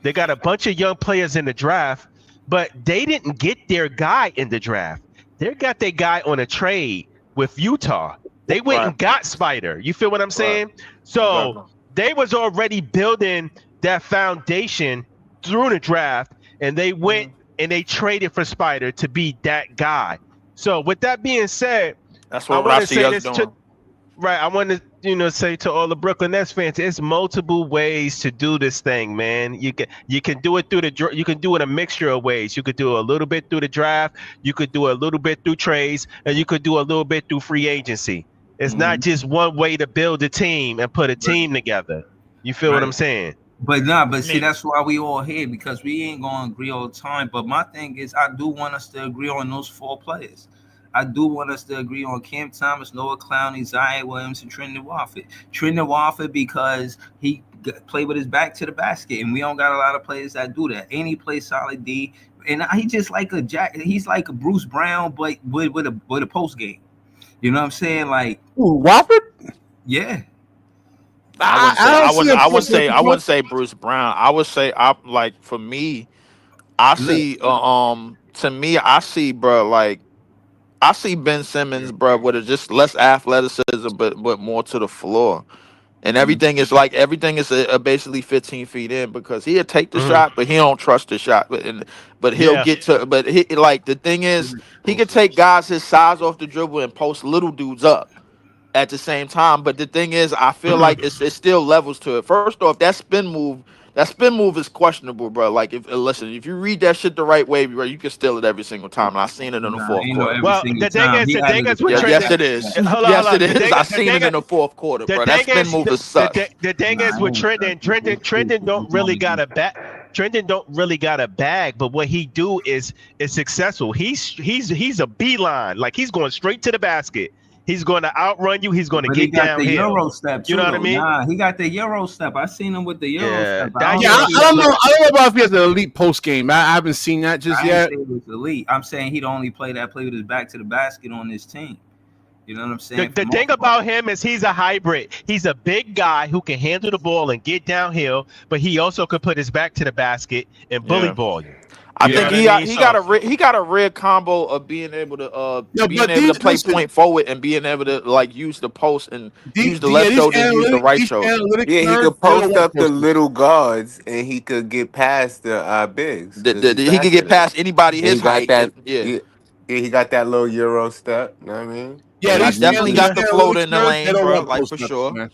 they got a bunch of young players in the draft. But they didn't get their guy in the draft. They got their guy on a trade with Utah. They went and got Spider. You feel what I'm saying? So they was already building that foundation through the draft, and they went and they traded for Spider to be that guy. So with that being said, that's what I see us doing. I want to say to all the Brooklyn Nets fans, it's multiple ways to do this thing, man. You can do it you can do it a mixture of ways. You could do a little bit through the draft, you could do a little bit through trades, and you could do a little bit through free agency. It's not just one way to build a team and put a team together. You feel what I'm saying? But see, that's why we all here, because we ain't gonna agree all the time. But my thing is, I do want us to agree on those 4 players. I do want us to agree on Cam Thomas, Noah Clowney, Zaire Williams, and Trenton Warford. Trenton Warford because he played with his back to the basket, and we don't got a lot of players that do that. And he plays solid D, and he just like he's like a Bruce Brown, but with a post game. You know what I'm saying? Like Warford? Yeah. I wouldn't say Bruce Brown. I would say for me, I see I see, bro, like I see Ben Simmons, bro, with just less athleticism, but more to the floor, and everything is basically 15 feet in, because he'll take the shot, but he don't trust the shot, but he'll get to. But the thing is, he could take guys his size off the dribble and post little dudes up at the same time. But the thing is, I feel like it's still levels to it. First off, that spin move is questionable, bro. Like if you read that shit the right way, bro, you can steal it every single time. And I've seen it in the fourth quarter. Well, the thing is, yes, it is. Yes, it is. I've seen it in the fourth quarter, bro. That spin move is sus. The thing is with Trenton don't really got a bag. Trenton don't really got a bag, but what he do is successful. He's a beeline, like he's going straight to the basket. He's going to outrun you. He's going to get downhill. The Euro step too, you know what I mean? Nah, he got the Euro step. I seen him with the Euro step. I don't know about if he has an elite post game. I haven't seen that just yet. It was elite. I'm saying he'd only play with his back to the basket on this team. You know what I'm saying? The thing about him is he's a hybrid. He's a big guy who can handle the ball and get downhill, but he also could put his back to the basket and bully ball you. I think he got a rare combo of being able to play point forward and being able to use the post and use the left shoulder and use the right shoulder. Yeah, he could post up the little guards and he could get past the bigs. He could get past anybody his height. He got that little Euro step. You know what I mean? Yeah, he's definitely got the floater in the lane, bro. Like for sure. Man.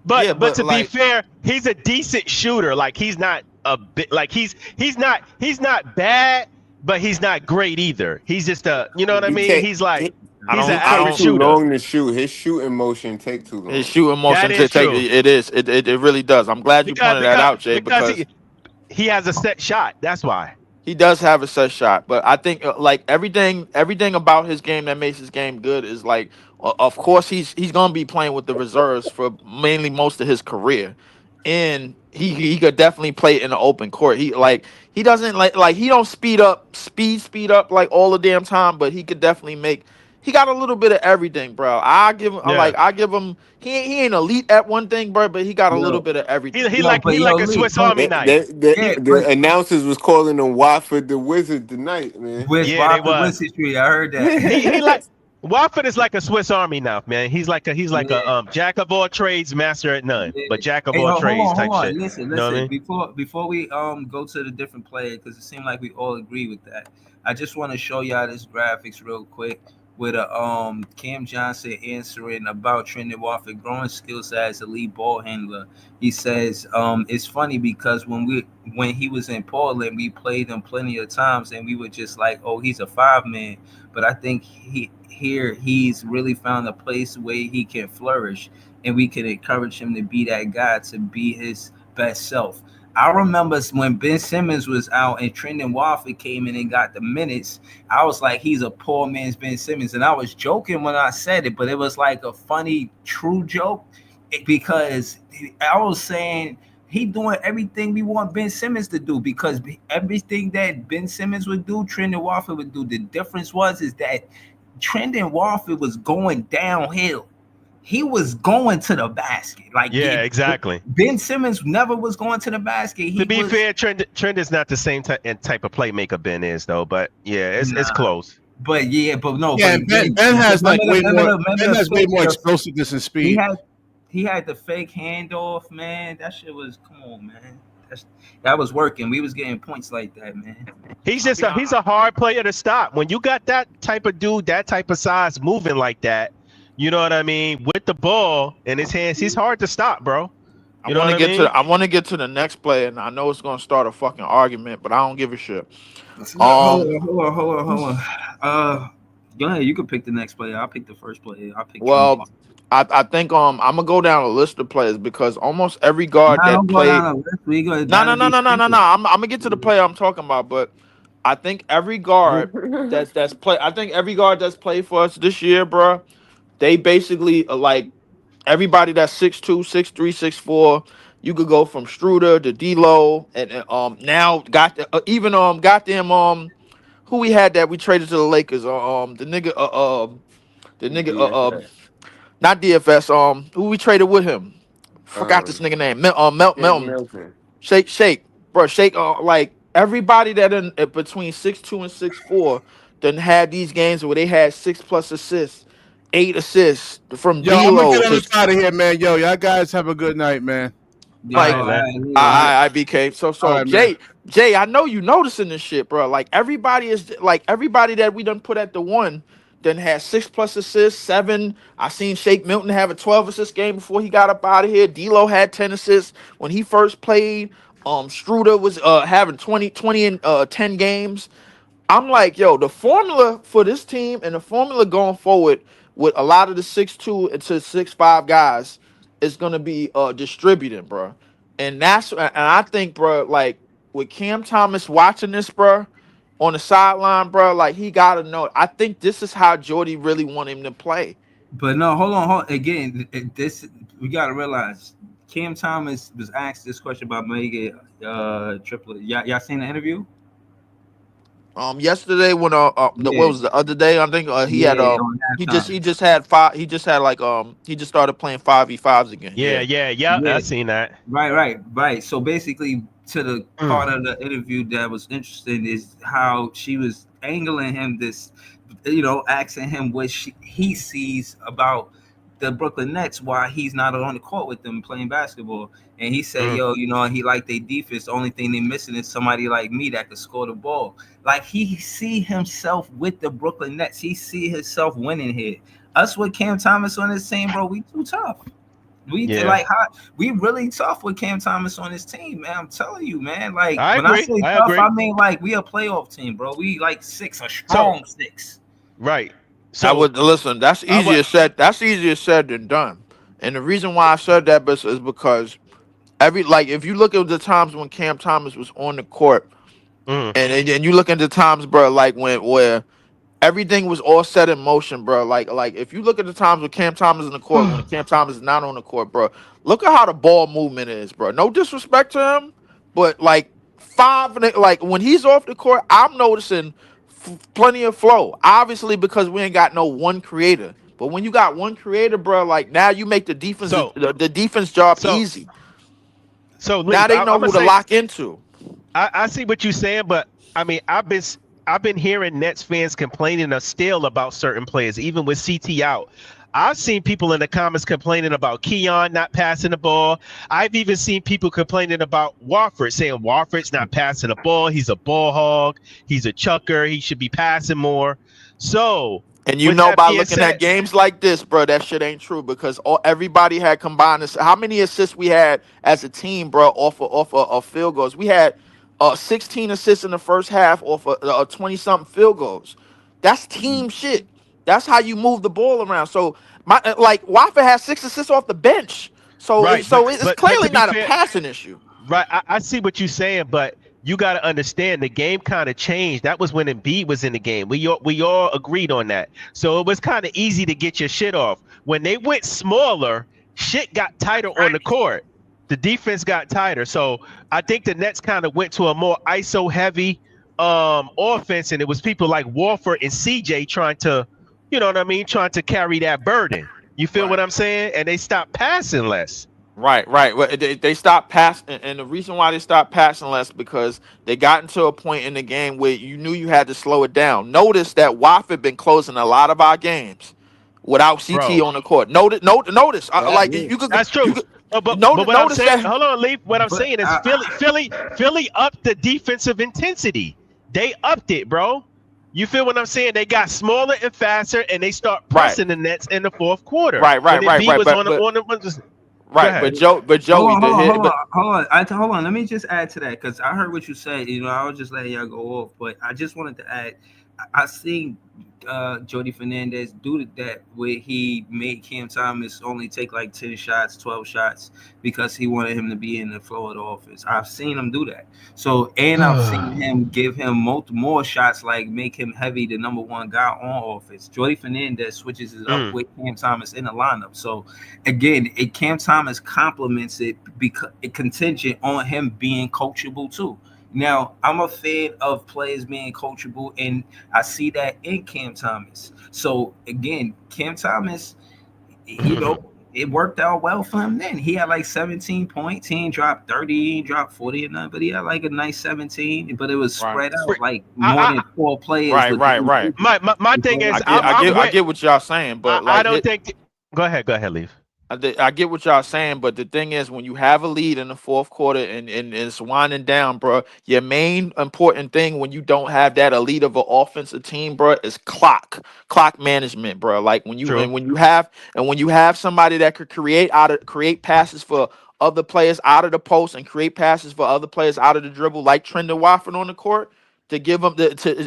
But to be fair, he's a decent shooter. Like he's not a bit like he's not bad, but he's not great either. He's just you know what I mean? He's like He's an He I take average don't. too shooter. long to shoot. His shooting motion take too His long. shooting That motion to is take true. it really does. I'm glad you Because pointed that because out, Jay, because because he has a set shot. That's why. he does have a set shot, but I think like everything about his game that makes his game good is like, of course he's gonna be playing with the reserves for mainly most of his career, and he could definitely play in the open court. He doesn't like he don't speed up like all the damn time, but he could definitely make. He got a little bit of everything, bro. Yeah. I give him. He ain't elite at one thing, bro, but he got a little Yo, bit of everything. He like but he yo, like a Lee, Swiss but Army knife. yeah, The but announcers was calling him Watford the Wizard tonight, man. with Yeah, they Wofford was. Street, I heard that. He like Watford is like a Swiss Army knife, man. He's like Yeah. a jack of all trades, master at none, Yeah. but jack of Hey, all hold trades on, type hold on. shit. Listen, You know what I listen. mean? Before we go to the different players, because it seemed like we all agree with that. I just want to show y'all this graphics real quick with a Cam Johnson answering about Trendon Watford growing skills as a lead ball handler. He says it's funny because when he was in Portland, we played him plenty of times and we were just like, oh, he's a 5-man. But I think he's really found a place where he can flourish and we can encourage him to be that guy, to be his best self. I remember when Ben Simmons was out and Trendon Watford came in and got the minutes. I was like, he's a poor man's Ben Simmons. And I was joking when I said it, but it was like a funny, true joke because I was saying he doing everything we want Ben Simmons to do, because everything that Ben Simmons would do, Trendon Watford would do. The difference is that Trendon Watford was going downhill. He was going to the basket. Like Yeah, exactly. Ben Simmons never was going to the basket. To be fair, Trent is not the same type of playmaker Ben is though, but yeah, it's close. But yeah, but no. Yeah, but Ben has like way more. Ben has way more fake- explosiveness and speed. He had the fake handoff, man. That shit was, come on, man. That was working. We was getting points like that, man. He's a hard player to stop. When you got that type of dude, that type of size moving like that, you know what I mean, with the ball in his hands, he's hard to stop, bro. I want to get to the next player, and I know it's gonna start a fucking argument, but I don't give a shit. Hold on. Go ahead. You can pick the next player. I'll pick the first player. I'll pick. Well, I think I'm gonna go down a list of players because almost every guard that played. No. I'm gonna get to the player I'm talking about, but I think every guard that's played for us this year, bro. They basically are like everybody that's 6'2", 6'3", 6'4". You could go from Struder to D'Lo, and now got goddamn who we had that we traded to the Lakers. Not DFS. Who we traded with him? Forgot this nigga name. Melton. Milton. Shake, bro. Shake. Like everybody that in between 6'2" and 6'4", then had these games where they had 6+ assists, 8 assists from Yo, I'm gonna D'Lo. get us out of here, man. Yo, y'all guys have a good night, man. Like, I BK. So All right, Jay, I know you noticing this shit, bro. Like everybody that we done put at the one, then had 6+ assists, 7. I seen Shake Milton have a 12-assist game before he got up out of here. D'Lo had 10 assists when he first played. Struder was having 20 and 10 games. I'm like, yo, the formula for this team and the formula going forward with a lot of the 6'2" to 6'5" guys is gonna be distributing, bro. And I think, bro, like with Cam Thomas watching this, bro, on the sideline, bro, like he gotta know. I think this is how Jordy really want him to play. But no, hold on. Again, this we gotta realize. Cam Thomas was asked this question about making triplet. Y'all seen the interview? Yesterday when what was the other day? I think he just had 5. He just had like he just started playing 5v5s again. Yeah. I seen that. Right. So basically, to the part of the interview that was interesting is how she was angling him this, asking him what he sees about the Brooklyn Nets, why he's not on the court with them playing basketball. And he said, he liked their defense. The only thing they're missing is somebody like me that could score the ball. Like he see himself with the Brooklyn Nets. He see himself winning here. Us with Cam Thomas on this team, bro, we too tough. We really tough with Cam Thomas on this team, man. I'm telling you, man. Like I say tough, I mean like we a playoff team, bro. We like 6, a strong 6. Right. I So would listen. That's I would. easier said. That's easier said than done. And the reason why I said that is because if you look at the times when Cam Thomas was on the court, Mm, and you look at the times, bro, like where everything was all set in motion, bro. Like if you look at the times when Cam Thomas is in the court, when Cam Thomas is not on the court, bro, look at how the ball movement is, bro. No disrespect to him, but like like when he's off the court, I'm noticing plenty of flow. Obviously, because we ain't got no one creator. But when you got one creator, bro, like now you make the defense so the defense job so easy. so Now Leaf. they I'm know gonna who to say lock into. I see what you're saying, but I mean I've been hearing Nets fans complaining still about certain players, even with CT out. I've seen people in the comments complaining about Keon not passing the ball. I've even seen people complaining about Wofford, saying Wofford's not passing the ball. He's a ball hog. He's a chucker. He should be passing more. So, And you with know that by being looking at said, games like this, bro, that shit ain't true because everybody had combined. How many assists we had as a team, bro, off of field goals? We had 16 assists in the first half off of 20 something field goals. That's team shit. That's how you move the ball around. So Waffle has 6 assists off the bench. So right, it's but to clearly be not a fair, passing issue. right, I see what you're saying, but you got to understand the game kind of changed. That was when Embiid was in the game. We all agreed on that. So it was kind of easy to get your shit off. When they went smaller, shit got tighter on the court. The defense got tighter. So I think the Nets kind of went to a more ISO heavy offense, and it was people like Warford and CJ trying to, you know what I mean, trying to carry that burden. You feel Right. what I'm saying? And they stopped passing less. Right. Well, they stopped passing, and the reason why they stopped passing less because they got into a point in the game where you knew you had to slow it down. Notice that Wofford been closing a lot of our games without CT Bro, on the court. Notice, Yeah, like yeah. that's true. But what I'm notice saying, that. hold on, Leaf. What I'm But saying is Philly upped the defensive intensity. They upped it, bro. You feel what I'm saying? They got smaller and faster, and they start Right, pressing the Nets in the fourth quarter. right, When right, right, Embiid right. was But on the but on the just go right, ahead. but hold Joey, on, hold the on, hit, hold but on, hold on. Hold on. Let me just add to that because I heard what you said. I was just letting y'all go off, but I just wanted to add. I seen Jody Fernandez do that where he made Cam Thomas only take like 10 shots, 12 shots because he wanted him to be in the flow of the offense. I've seen him do that. So, and I've seen him give him more shots, like make him heavy, the number one guy on offense. Jody Fernandez switches it up Mm, with Cam Thomas in the lineup. So, again, Cam Thomas complements it because it contingent on him being coachable too. Now, I'm a fan of players being coachable, and I see that in Cam Thomas. So again, Cam Thomas, it worked out well for him then. He had like 17 points. He ain't dropped 30, he ain't dropped 40 or nothing, but he had like a nice 17, but it was right, spread out like I, more than I, 4 players right, with right, different right. positions. my You thing feel is, what I I'm get, saying? I I'm get, I with. get what y'all saying, but I like don't think. Go ahead. Go ahead, Leaf. I get what y'all saying, but the thing is, when you have a lead in the fourth quarter and it's winding down, bro, your main important thing when you don't have that elite of an offensive team, bro, is clock management, bro. Like True. when you have somebody that could create passes for other players out of the post and create passes for other players out of the dribble, like Trendon Watford on the court. To give him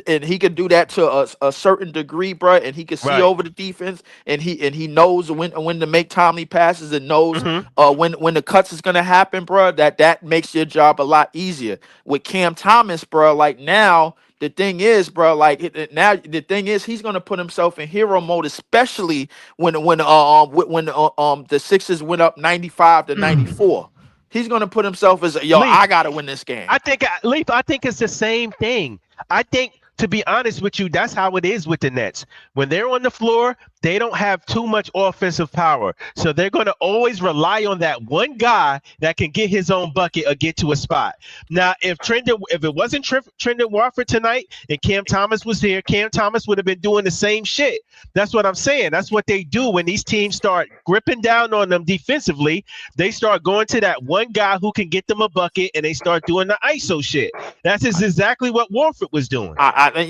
and he could do that to a certain degree, bro, and he could see Right. over the defense and he knows when to make timely passes and knows Mm-hmm. when the cuts is gonna happen, bro. That makes your job a lot easier. With Cam Thomas, bro, like now the thing is, bro, now the thing is he's gonna put himself in hero mode, especially when the Sixers went up 95 to 94. He's gonna put himself as yo, Leaf. I gotta win this game. Leaf, I think it's the same thing. I think, to be honest with you, that's how it is with the Nets. When they're on the floor, they don't have too much offensive power. So they're going to always rely on that one guy that can get his own bucket or get to a spot. Now, if it wasn't Trendon Watford tonight and Cam Thomas was here, Cam Thomas would have been doing the same shit. That's what I'm saying. That's what they do when these teams start gripping down on them defensively. They start going to that one guy who can get them a bucket, and they start doing the ISO shit. That's exactly what Warford was doing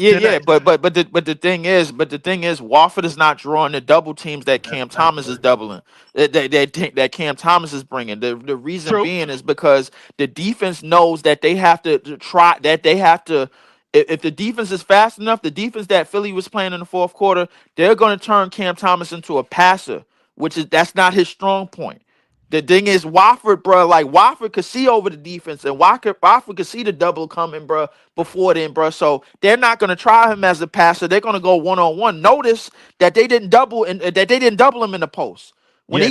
Yeah, tonight. but the thing is, Wofford is not drawing the double teams that Cam Thomas is doubling. That Cam Thomas is bringing. The reason True. being is because the defense knows that they have to try that they have to If the defense is fast enough, the defense that Philly was playing in the fourth quarter, they're going to turn Cam Thomas into a passer, that's not his strong point. The thing is, Wofford, bro, like Wofford could see over the defense, and Wofford could see the double coming, bro, before then, bro. So they're not going to try him as a passer. They're going to go 1-on-1. Notice that they didn't double him in the post. When he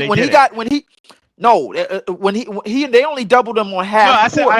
they only doubled him on half. No, I said court.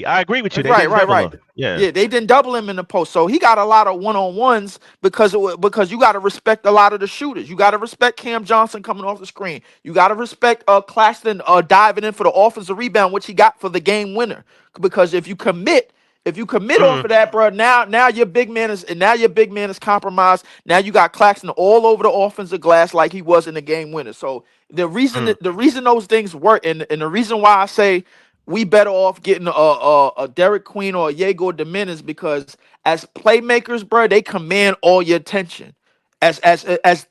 I agree with you. They Right. didn't double him. Yeah, they didn't double him in the post, so he got a lot of 1-on-1s because you got to respect a lot of the shooters. You got to respect Cam Johnson coming off the screen. You got to respect Claxton diving in for the offensive rebound, which he got for the game winner. Because if you commit off of that, bro, now your big man is compromised. Now you got Claxton all over the offensive glass like he was in the game winner. So the reason those things work, and the reason why I say we better off getting a Derek Queen or a Diego Dominguez, because as playmakers, bro, they command all your attention. As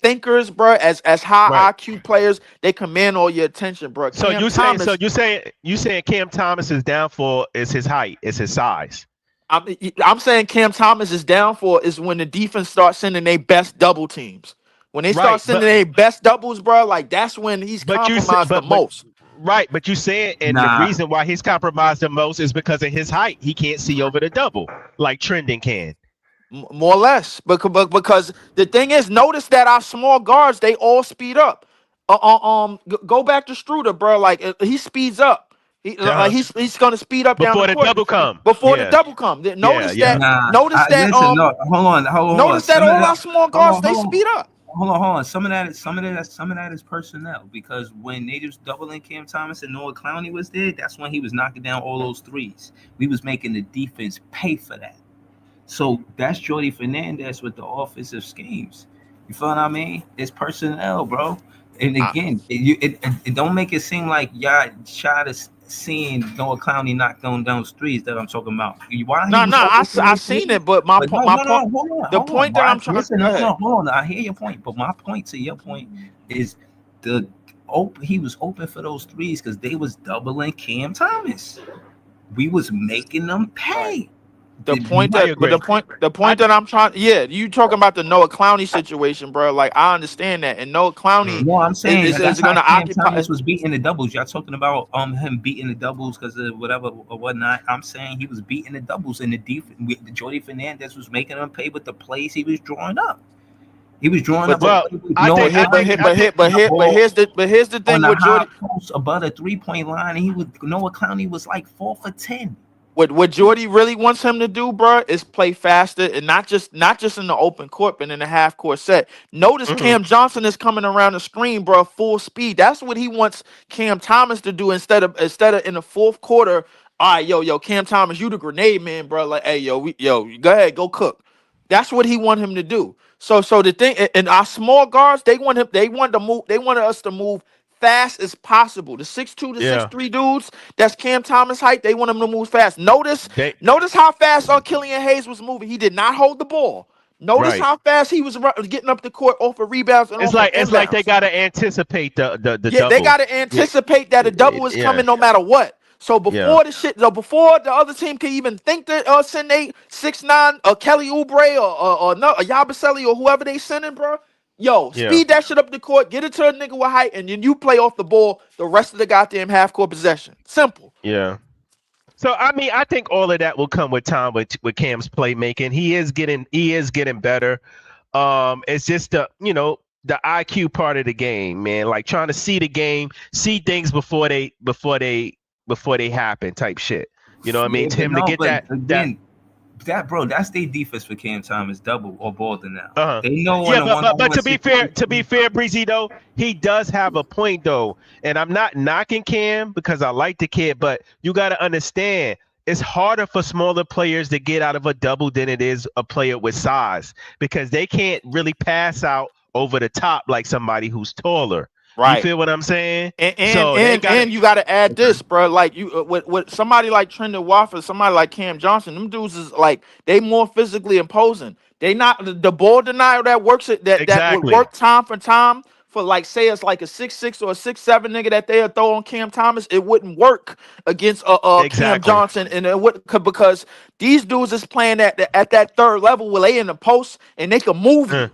thinkers, bro, as high IQ players, they command all your attention, bro. So you saying Cam Thomas's downfall is his height, is his size. I'm saying Cam Thomas's downfall is when the defense starts sending their best double teams. When they start sending their best doubles, bro, like that's when he's compromised the most. Right, but you said, and the reason why he's compromised the most is because of his height. He can't see over the double like Trendon can. More or less, because the thing is, notice that our small guards, they all speed up. Go back to Struder, bro. Like he speeds up. He's gonna speed up before down the court. double come. Before the double come. Notice that. Hold on. Notice that all our small guards they speed up. Hold on. Some of that is personnel, because when they was doubling Cam Thomas and Noah Clowney was there, that's when he was knocking down all those threes. We was making the defense pay for that. So that's Jordy Fernandez with the offensive schemes. You feel what I mean? It's personnel, bro. And again, it don't make it seem like y'all try to seeing Noah Clowney knock down those threes that I'm talking about. I seen it, but my point, the point that I'm trying to hold on. I hear your point, but my point to your point is he was open for those threes because they was doubling Cam Thomas. We was making them pay. The point that I'm trying, you talking about the Noah Clowney situation, bro. Like I understand that, and Noah Clowney, I'm saying is going to occupy. Thomas was beating the doubles. Y'all talking about him beating the doubles because of whatever or whatnot. I'm saying he was beating the doubles in the defense. Jordy Fernandez was making him pay with the plays he was drawing up. He was drawing up. But here's the thing with Jordy above the 3-point line. Noah Clowney was like 4 for 10. What Jordy really wants him to do, bro, is play faster, and not just in the open court, but in the half court set. Notice Cam Johnson is coming around the screen, bro, full speed. That's what he wants Cam Thomas to do instead of in the fourth quarter. All right, yo, Cam Thomas, you the grenade man, bro. Like, hey, go ahead, go cook. That's what he want him to do. So the thing, and our small guards, they want us to move fast as possible. The 6'2", the 6'3" dudes, that's Cam Thomas height. They want him to move fast. Notice how fast Killian Hayes was moving. He did not hold the ball. Notice how fast he was getting up the court off of rebounds. And it's like they gotta anticipate the double. They gotta anticipate that a double is coming no matter what. So before before the other team can even think to send a 6'9" Kelly Oubre or Yabusele or whoever they sending, bro. Speed that shit up the court, get it to a nigga with height, and then you play off the ball the rest of the goddamn half court possession. Simple. Yeah. So I mean, I think all of that will come with time with Cam's playmaking. He is getting better. It's just the IQ part of the game, man. Like trying to see the game, see things before they happen, type shit. You know what I mean? To him to get that's their defense for Cam Thomas, double or Baldwin now. They know. But to be fair, Breezy, though, he does have a point though, and I'm not knocking Cam because I like the kid, but you got to understand it's harder for smaller players to get out of a double than it is a player with size, because they can't really pass out over the top like somebody who's taller. Right. You feel what I'm saying? And you got to add this, bro. Like you with somebody like Trendon Watford, somebody like Cam Johnson, them dudes is like they more physically imposing. They not the ball denial that works that would work time for time for like say it's like a 6'6" or a 6'7" nigga that they'll throw on Cam Thomas, it wouldn't work against Cam Exactly. Johnson, and it would because these dudes is playing at that third level where they in the post and they can move Uh, you.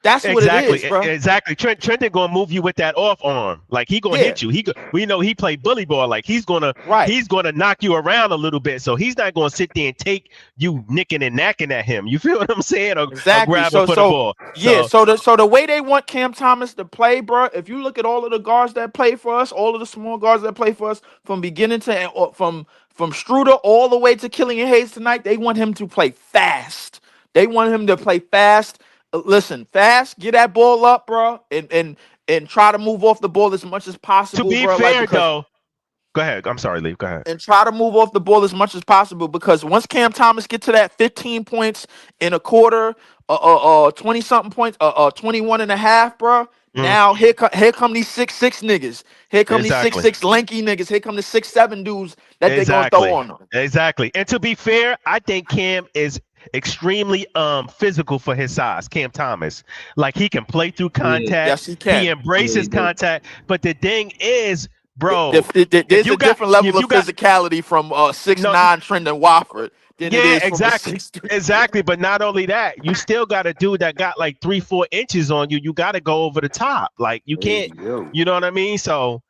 That's what it is, Exactly, bro. exactly. Trenton gonna move you with that off arm, like he gonna Yeah, hit you. We know he play bully ball, like he's gonna right. knock you around a little bit. So he's not gonna sit there and take you nicking and knacking at him. You feel what I'm saying? Or Exactly. grabbing for the ball. Yeah. So So the way they want Cam Thomas to play, bro. If you look at all of the guards that play for us, all of the small guards that play for us, from beginning to from Struder all the way to Killian Hayes tonight, they want him to play fast. They want him to play fast. Listen, fast. Get that ball up, bro, and try to move off the ball as much as to possible, be bro. Like fair, because though, go ahead. I'm sorry, Lee. Go ahead. and try to move off the ball as much as possible because once Cam Thomas get to that 15 points in a quarter, 20 something points, 21 and a half, bro. Mhm. Now here come these 6'6" niggas. Here come these Exactly. 6'6" lanky niggas. Here come the 6'7" dudes that they gonna throw Exactly. on them. Exactly. And to be fair, I think Cam is extremely physical for his size. Cam Thomas, like he can play through Yeah, contact. Yes, he He can. embraces yeah, contact. But the thing is, bro, if There's you a got different level if of you got physicality from no 6'9" Trendon Watford than it yeah, is from a exactly. 6'3". Exactly. But not only that, you still got a dude that got like 3-4 inches on you. You gotta go over the top. Like you Hey, can't, yo. you know what I mean? So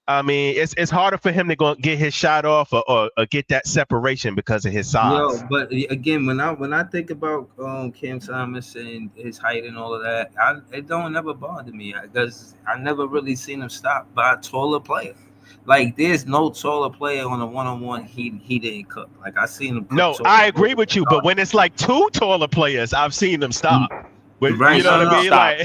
I mean, it's harder for him to go get his shot off or get that separation because of his Yo, size. but again, when I think about Cam Thomas and his height and all of that, it don't ever bother me because I never really seen him stopped by a taller player. Like there's no taller player on a one-on-one he didn't cook. Like I seen him cook No, taller I players agree with you, all but when it's like two taller players, I've seen them stop. With Right? you know See what I him mean? stop. Like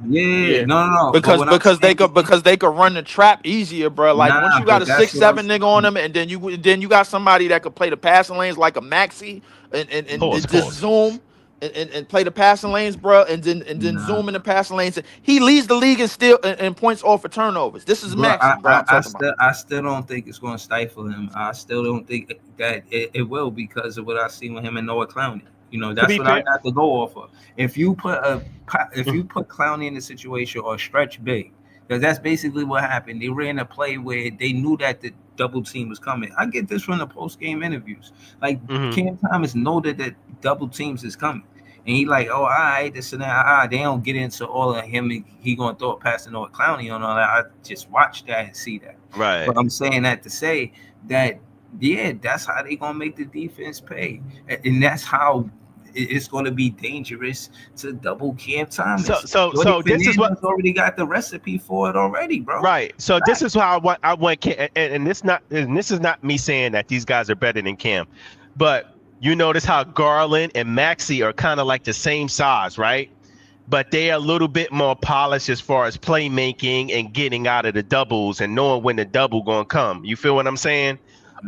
Yeah, Yeah. no. But Because what I'm because they saying, could because they could run the trap easier, bro. Like once you got but a that's six what I'm seven nigga on saying. them, and then you got somebody that could play the passing lanes like a Maxi and just pause. zoom and play the passing lanes, bro, and then Nah, zoom in the passing lanes. He leads the league in still in points off for turnovers. This is bro, Maxi, bro. I'm talking about. I still don't think it's going to stifle him. I still don't think that it will because of what I see with him and Noah Clowney. You know, To that's be what I fair, got to go off of. If you put mm, Clowney in a situation or stretch big, because that's basically what happened. They ran a play where they knew that the double team was coming. I get this from the post game interviews. Like mhm, Cam Thomas know that double teams is coming. And he like, oh, all right, this and that. They don't get into all of him. And he gonna throw a pass to Noah Clowney on all that. I just watch that and see that. right. But I'm saying that to say that, yeah, that's how they gonna make the defense pay, and that's how it's gonna be dangerous to double Cam So Thomas. so Jordy so this is what Fernandez already got the recipe for it already, bro. right. So this is how I want Cam, and this is not me saying that these guys are better than Cam, but you notice how Garland and Maxi are kind of like the same size, right? But they're a little bit more polished as far as playmaking and getting out of the doubles and knowing when the double gonna come. You feel what I'm saying?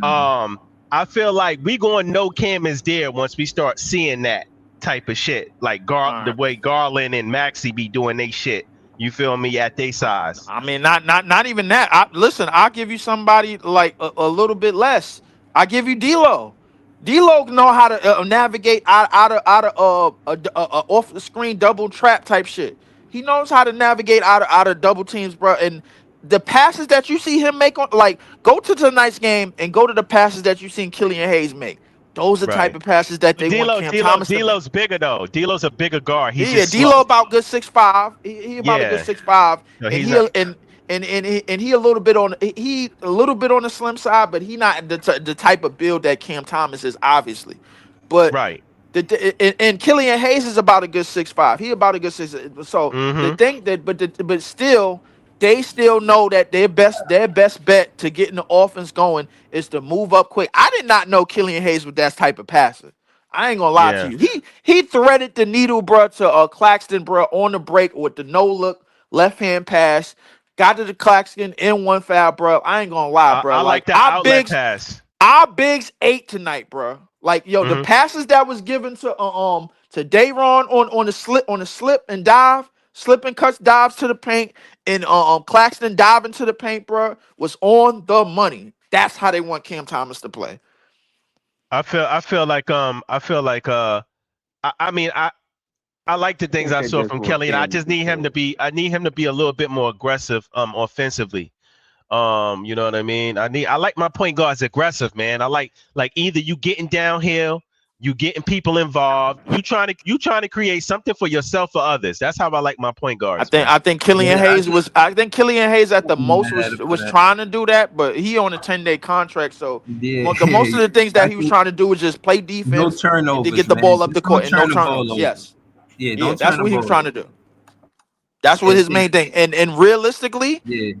Um, I feel like we gonna know Cam is there once we start seeing that type of shit, like All The right. way Garland and Maxi be doing they shit. You feel me? At they size. I mean, not even that. Listen, I'll give you somebody like a little bit less. I give you D'Lo. D'Lo know how to navigate out of off the screen double trap type shit. He knows how to navigate out of double teams, bro. And the passes that you see him make on, like, go to tonight's game and go to the passes that you seen Killian Hayes make. Those are the type Right. of passes that But they want Cam Thomas to make. D'Lo's bigger though. D'Lo's a bigger guard. He's Yeah, just D'Lo slow. about good 6'5". He about a good Yeah. 6'5", No, and he's not. he a little bit on the slim side, but he not the type of build that Cam Thomas is, obviously. But Right. and Killian Hayes is about a good 6'5". He about a good 6. So the Mm-hmm. thing that but still they still know that their best bet to getting the offense going is to move up quick. I did not know Killian Hayes was that type of passer. I ain't gonna lie to Yeah. you. He threaded the needle, bro, to Claxton, bro, on the break with the no look left hand pass. Got to the Claxton in one foul, bro. I ain't gonna lie, bro. I like Like that outlet pass. our bigs ate tonight, bro. Like, yo, the Mm-hmm. passes that was given to Dayron on the slip and dive, slip and cuts dives to the paint, and Claxton diving to the paint, bro, was on the money. That's how they want Cam Thomas to play. I feel like I feel like I mean I like the things Can't I take saw that from to a Kelly, and I just championship need him to game. be. I need him to be a little bit more aggressive, offensively. You know what I mean? I like my point guards aggressive, man. I like either you getting downhill, you getting people involved, you trying to create something for yourself or others. That's how I like my point guards, man. I think Killian Yeah, Hayes was I think Killian Hayes at the I'm most mad for was that. trying to do that, but he on a 10-day contract, so Yeah, the most of the things that I he was think trying to do was just play no defense and to turnovers, get the man. ball up Just the don't court and no turn the ball turnovers. over. Yes. Yeah, Yeah, don't that's turn the what he was ball trying over. to do. That's what his It's main thing. And realistically, yeah,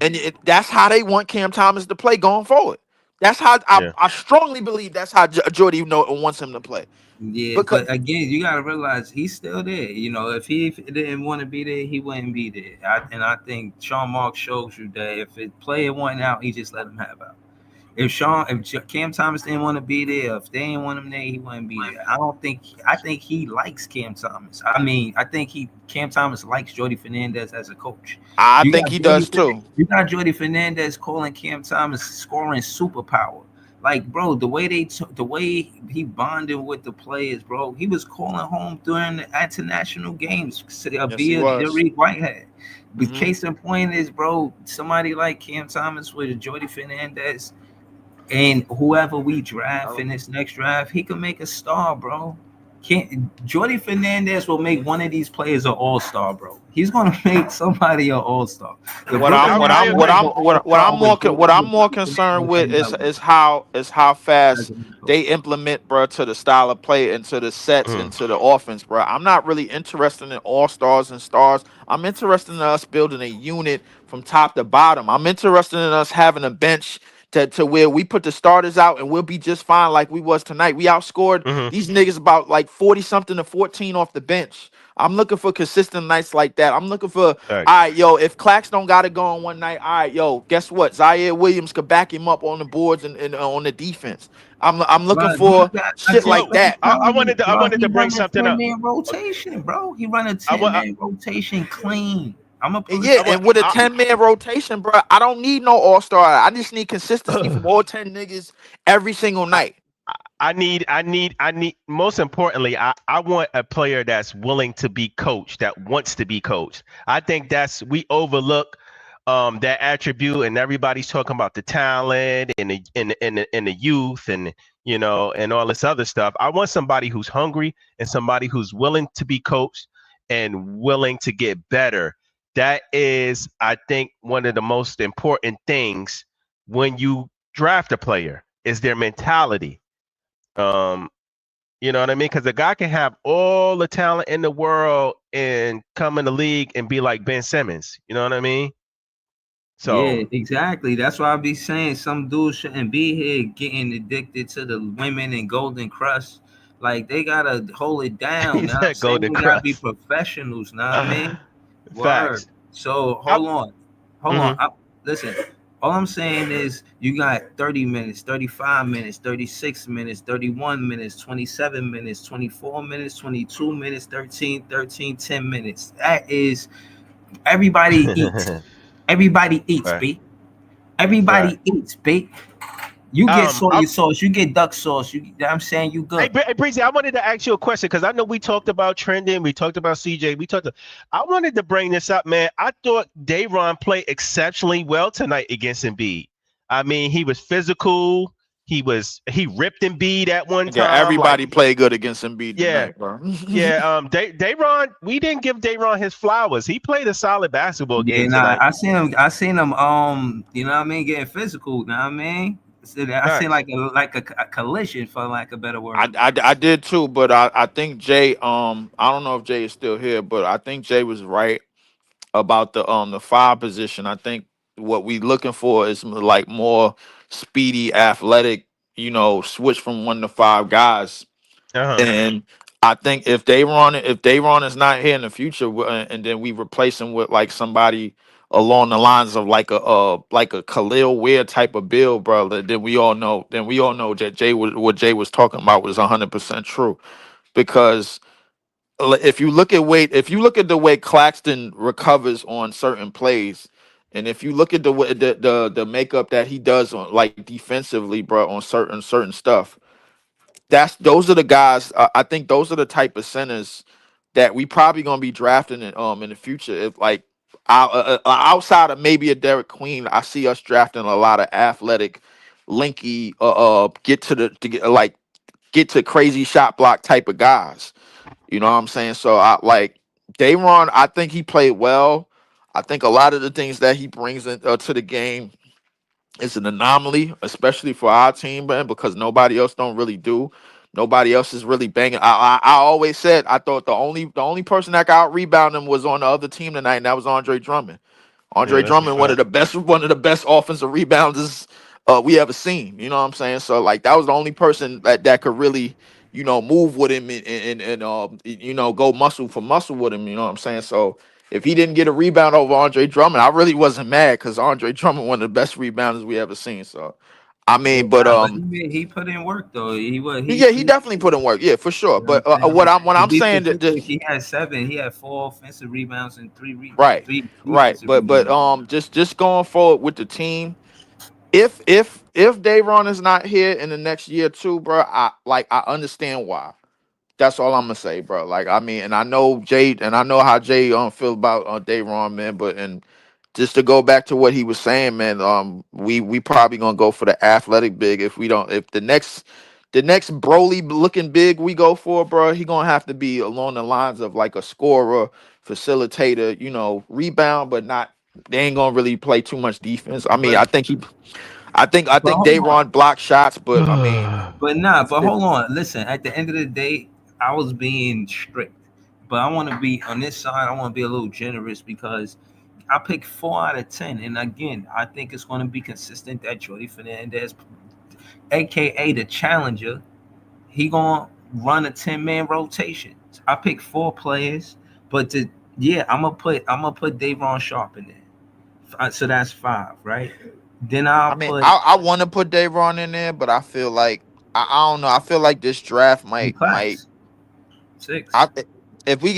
that's how they want Cam Thomas to play going forward. That's how Yeah. I strongly believe that's how Jordy wants him to play. yeah. Because But again, you gotta realize he's still there. You know, if he didn't want to be there, he wouldn't be there. And I think Sean Mark shows you that if a player went out, he just let him have out. If Cam Thomas didn't want to be there, if they didn't want him there, he wouldn't be there. I don't think. I think he likes Cam Thomas. I mean, I think Cam Thomas likes Jordy Fernandez as a coach. I You think got he Jordy, does too. you got Jordy Fernandez calling Cam Thomas scoring superpower. Like, bro, the way he bonded with the players, bro, he was calling home during the international games Yes, he via was. Derek Whitehead. The Hmm. case in point is, bro, somebody like Cam Thomas with Jordy Fernandez and whoever we draft in this next draft, he could make a star, bro. Can't Jordy Fernandez will make one of these players an all-star, bro. He's gonna make somebody an all-star. The What Brooklyn I'm Nets I will agree. have an all-star what I'm with more Jordy concerned Fernandez with and Melo is how as fast a head they coach. implement, bro, to the style of play and to the sets and Mhm. to the offense, bro. I'm not really interested in all stars and stars. I'm interested in us building a unit from top to bottom. I'm interested in us having a bench to where we put the starters out and we'll be just fine like we was tonight. We outscored Mhm. these niggas about like 40 something to 14 off the bench. I'm looking for consistent nights like that. I'm looking for, all Thanks. right, yo, if Clax don't got to go on one night, all right, yo, guess what? Zaire Williams could back him up on the boards and on the defense. I'm looking But he for got, I shit just like Well, been that. I telling you, wanted to I bro. wanted He to bring run a something up. 10-man rotation, bro. He run a I, wa- 10-man rotation clean. I'm a And yeah, I, wa- person. and with a I, 10-man rotation, bro, I don't need no all-star. I just need consistency from all 10 niggas every single I, night. I need most importantly, I want a player that's willing to be coached, that wants to be coached. I think that's we overlook that attribute, and everybody's talking about the talent and the youth and and all this other stuff. I want somebody who's hungry and somebody who's willing to be coached and willing to get better. That is, I think, one of the most important things when you draft a player is their mentality. um, you know what I mean? Because a guy can have all the talent in the world and come in the league and be like Ben Simmons. You know what I mean? So Yeah, exactly. That's why I be saying some dudes shouldn't be here getting addicted to the women and Golden Crush. Like they gotta hold it down. he Know what I'm said saying? Golden We gotta be Crust. professionals. Know what I mean? Word. Facts. So I, hold on. mhm. Listen. All I'm saying is you got 30 minutes, 35 minutes, 36 minutes, 31 minutes, 27 minutes, 24 minutes, 22 minutes, 13, 13, 10 minutes. That is everybody eats. Everybody eats, Right. B. Right. Everybody eats, B. You get soy I, sauce, you get duck sauce. I'm saying you Hey, good. Breezy, I wanted to ask you a question because I know we talked about trending, we talked about CJ, I wanted to bring this up, man. I thought Dayron played exceptionally well tonight against Embiid. I mean, he was physical. He ripped Embiid at one Again, time. Like, everybody played good against Embiid yeah, tonight, bro. yeah. Dayron, we didn't give Dayron his flowers. He played a solid basketball Yeah, game nah, tonight. I seen him, you know what I mean, getting physical, you know what I mean? I seen Facts. like a collision for lack of a better word. I did too, but I think Jay, I don't know if Jay is still here, but I think Jay was right about the five position. I think what we looking for is like more speedy, athletic, switch from 1 to 5 guys. Uh-huh. And I think if Dayron is not here in the future, and then we replace him with like somebody along the lines of like a Khalil Ware type of build, brother, then we all know that what Jay was talking about was 100% true. Because if you look at the way Claxton recovers on certain plays, and if you look at the way the makeup that he does on like defensively, bro, on certain stuff, those are the guys. I think those are the type of centers that we probably gonna be drafting in the future. If like outside of maybe a Derek Queen, I see us drafting a lot of athletic, linky, get to crazy shot block type of guys. You know what I'm saying? So I like Dayron. I think he played well. I think a lot of the things that he brings to the game is an anomaly, especially for our team, man, because nobody else don't really do. Nobody else is really banging. I always said I thought the only person that got out rebound him was on the other team tonight, and that was Andre Drummond. Yeah, Andre that's a Drummond, fact. one of the best offensive rebounders we ever seen. You know what I'm saying? So like that was the only person that could really, move with him and go muscle for muscle with him. You know what I'm saying? So if he didn't get a rebound over Andre Drummond, I really wasn't mad because Andre Drummond one of the best rebounders we ever seen. So I mean, but Nah, but he put in work though. yeah, he definitely put in work. Yeah, for sure. You know But what I'm saying? what To I'm be saying specific, he had 7. He had 4 offensive rebounds and right, three right. defensive But rebounds. just going forward with the team, if Dayron is not here in the next year or two, bro, I understand why. That's all I'm gonna say, bro. Like I mean, and I know Jay, and I know how Jay feel about Dayron, man. But and just to go back to what he was saying, man, we probably gonna go for the athletic big if we don't. If the next Broly looking big we go for, bro, he gonna have to be along the lines of like a scorer, facilitator, rebound, but not. They ain't gonna really play too much defense. I mean, But I but think hold on. Dayron block shots, but I mean, But hold on. Listen, at the end of the day, I was being strict. But I want to be on this side, I want to be a little generous because I picked 4 out of 10. And again, I think it's going to be consistent that Jordy Fernandez, aka the challenger, he gonna run a 10-man rotation. I picked 4 players, but I'm gonna put Davon Sharp in there. So that's 5, right? Then I'll I mean, put I want to put Dayron in there, but I feel like I don't know. I feel like this draft and might. Clax 6. I if we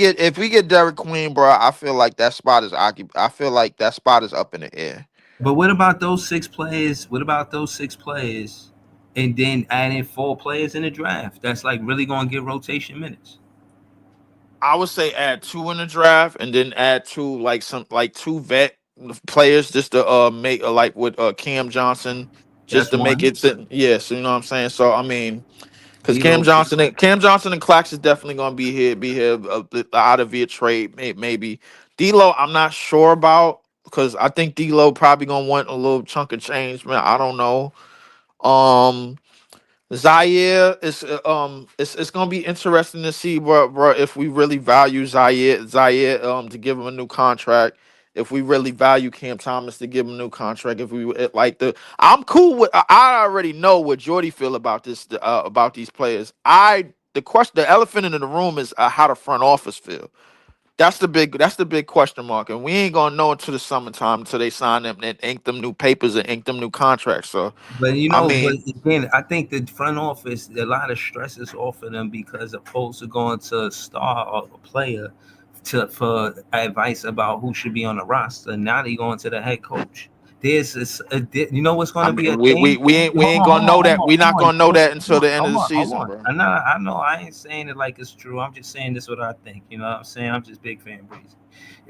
get Derek Queen, bro, I feel like that spot is occupied. I feel like that spot is up in the air. But what about those 6 players? What about those 6 players, and then adding 4 players in the draft? That's like really gonna get rotation minutes. I would say add 2 in the draft, and then add two vet players just to make like with Cam Johnson, just That's to make one. it. Yes, you know what I'm saying. So I mean. Because D'Lo. Cam Johnson and Clax is definitely going to be here out of via trade, maybe. D'Lo, I'm not sure about because I think D'Lo probably going to want a little chunk of change, man. I don't know. Um, Zaire is it's gonna be interesting to see bro, if we really value Zaire to give him a new contract. If we really value Cam Thomas to give him a new contract, if we I'm cool with. I already know what Jordy feel about about these players. The elephant in the room is how the front office feel. That's the big question mark, and we ain't gonna know until the summertime until they sign them and ink them new papers and ink them new contracts. So, But I but mean. again, I think the front office, a lot of stress is off of them because opposed to going to a star or a player for advice about who should be on the roster, now they going to the head coach. You know what's going I to be mean, a we we thing? we ain't we Hold ain't on, gonna hold on, know hold that. on, We're not hold gonna know on, that until the end of the hold season, on. bro. I know. I ain't saying it like it's true. I'm just saying this what I think. You know what I'm saying? I'm just big fan Breezy.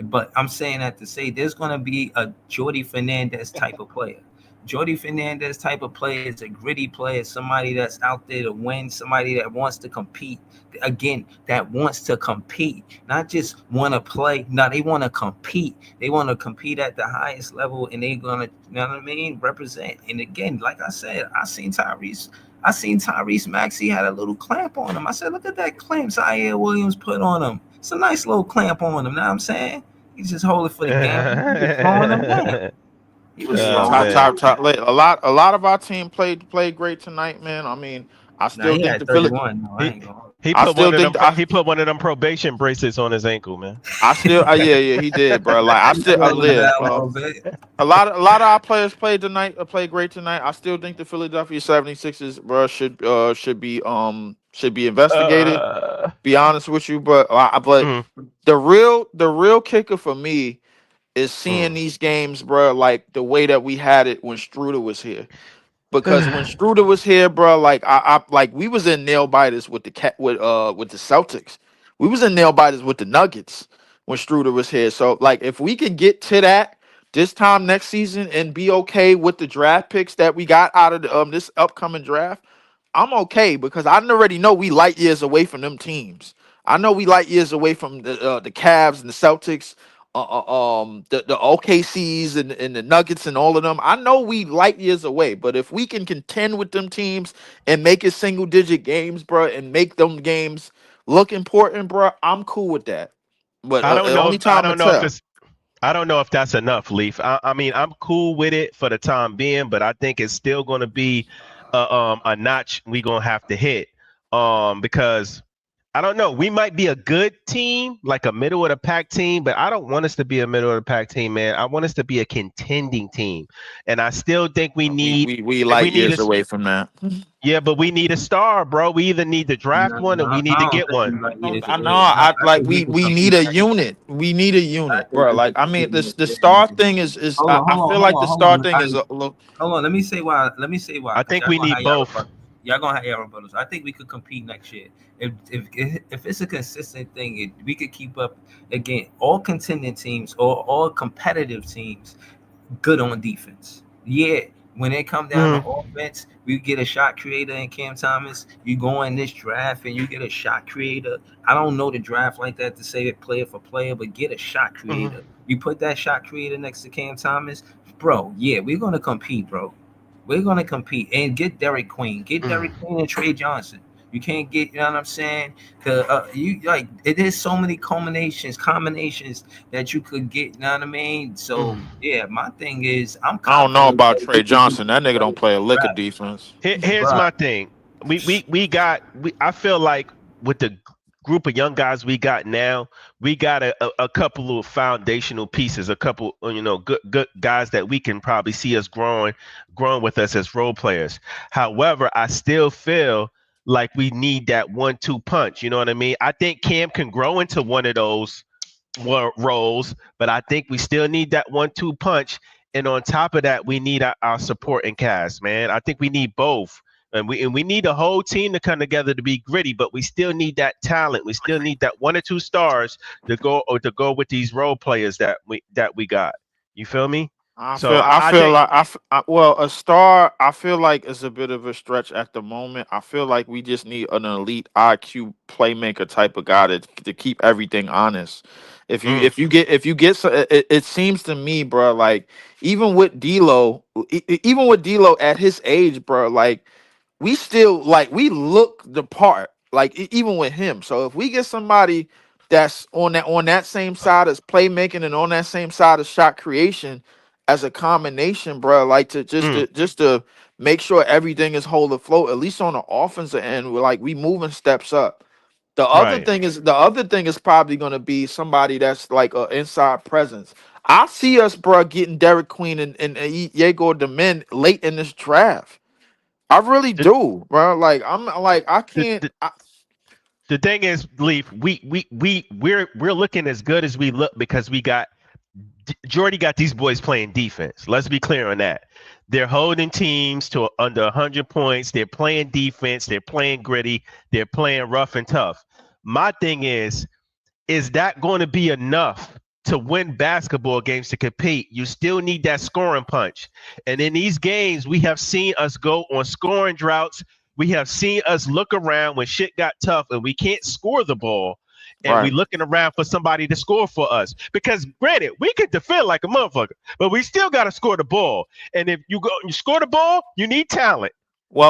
But I'm saying that to say there's going to be a Jordy Fernandez type of player. Jordy Fernandez type of player is a gritty player, somebody that's out there to win, somebody that wants to compete. Again, that wants to compete, not just want to play. No, they want to compete. They want to compete at the highest level, and they're gonna, you know what I mean, represent. And again, like I said, I seen Tyrese Maxey had a little clamp on him. I said, look at that clamp Zaire Williams put on him. It's a nice little clamp on him. Know what I'm saying? He just hold it for the game. He was slowing him down. He was Yeah, slowing him down. a lot of our team played great tonight, man. I mean, I Now still he think had the Philly. 31. No, I he ain't going. he I put still one of them think he put one of them probation bracelets on his ankle, man. I still yeah he did, bro. Like I He still I slowed him live. down a little bit. A lot of our players played tonight. Played great tonight. I still think the Philadelphia 76ers, bro, should be investigated. Uh, Be honest with you, but mm, the real kicker for me is seeing mm. these games, bro, like the way that we had it when Struder was here. Because when Struder was here, bro, like I like we was in nail biters with the Celtics. We was in nail biters with the Nuggets when Struder was here. So like if we can get to that this time next season and be okay with the draft picks that we got out of this upcoming draft, I'm okay because I already know we light years away from them teams. I know we light years away from the Cavs and the Celtics, the OKCs and the Nuggets and all of them. I know we light years away, but if we can contend with them teams and make it single digit games, bro, and make them games look important, bro, I'm cool with that. But only I time to don't know if tell. it's I don't know if that's enough, Leaf. I mean, I'm cool with it for the time being, but I think it's still going to be a notch we gonna have to hit. Because I don't know, we might be a good team, like a middle of the pack team, but I don't want us to be a middle of the pack team, man. I want us to be a contending team, and I still think we need We we light need years a away from that. yeah, but we need a star, bro. We either need to draft No, one or no, we need I to don't get think one. we like No, years I know. away. I I like think we can we need compete a next year. unit. We need a I unit, think bro. we Like can I mean, compete this next the year. star thing is Hold on, I hold on, feel hold like the on, star hold on. thing is a little. Hold on. Let me say why. Let me say why. I Because think y'all we gonna need have y'all both. rebuttal. Y'all gonna have y'all rebuttals. I think we could compete next year. If it's a consistent thing, we could keep up again. All contending teams or all competitive teams good on defense. Yeah, when it come down to Mm, offense, we get a shot creator in Cam Thomas. You go in this draft and you get a shot creator. I don't know the draft like that to say it player for player, but get a shot mhm. creator. You put that shot creator next to Cam Thomas, bro. Yeah, we're gonna compete, bro. We're gonna compete and get Derek Queen, get Mm, Derek Queen and Trey Johnson. You can't get, you know what I'm saying? Cause you like it is so many combinations that you could get. You know what I mean? So mm. yeah, my thing is I'm I don't know confident about that we Trey can do Johnson. That nigga don't better play a lick of draft, defense. Here's bro. my thing. I feel like with the group of young guys we got now, we got a couple of foundational pieces, a couple good guys that we can probably see us growing with us as role players. However, I still feel like we need that 1-2 punch. You know what I mean? I think Cam can grow into one of those roles, but I think we still need that 1-2 punch. And on top of that, we need our supporting cast, man. I think we need both. And we need the whole team to come together to be gritty, but we still need that talent. We still need that one or two stars to go with these role players that we got. You feel me? So I I feel think like well, a star. I feel like is a bit of a stretch at the moment. I feel like we just need an elite IQ playmaker type of guy to keep everything honest. mm, If you get it seems to me, bro, like even with D'Lo, even with D'Lo at his age, bro, like we still like we look the part, like even with him. So if we get somebody that's on that same side as playmaking and on that same side of shot creation as a combination, bro, like to mm, just to make sure everything is whole afloat, at least on the offensive end, we're like we moving steps up. right. The other thing is probably going to be somebody that's like an inside presence. I see us, bro, getting Derek Queen and Yegor Demin late in this draft. I really The, do, bro. Like I'm like I the, can't. the, the thing is, Leaf, we're looking as good as we look because we got Jordy got these boys playing defense. Let's be clear on that. They're holding teams to under 100 points. They're playing defense. They're playing gritty. They're playing rough and tough. My thing is that going to be enough to win basketball games to compete? You still need that scoring punch. And in these games, we have seen us go on scoring droughts. We have seen us look around when shit got tough and we can't score the ball. And we right. looking around for somebody to score for us. Because granted, we can defend like a motherfucker, but we still got to score the ball. And if you score the ball, you need talent. Well.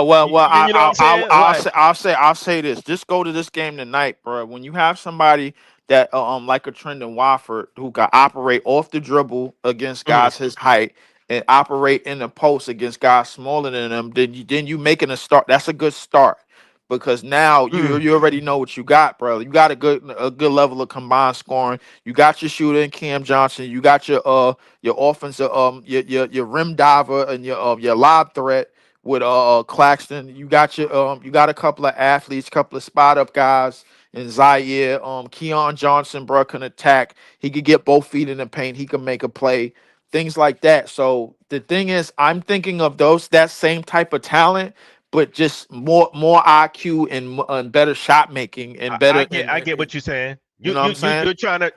You know what I'm saying? Like, I'll say this. Just go to this game tonight, bro. When you have somebody that like a Trendon Watford who can operate off the dribble against mm, guys his height and operate in the post against guys smaller than them, then you making a start. That's a good start because now mm, you already know what you got, bro. You got a good level of combined scoring. You got your shooter in Cam Johnson. You got your offensive your rim diver and your lob threat with Claxton. You got a couple of athletes, couple of spot up guys in Zaire. Keon Johnson, bro, can attack. He could get both feet in the paint. He can make a play. Things like that. So the thing is, I'm thinking of that same type of talent, but just more IQ and better shot making and better I get what you're saying. you know what I'm saying?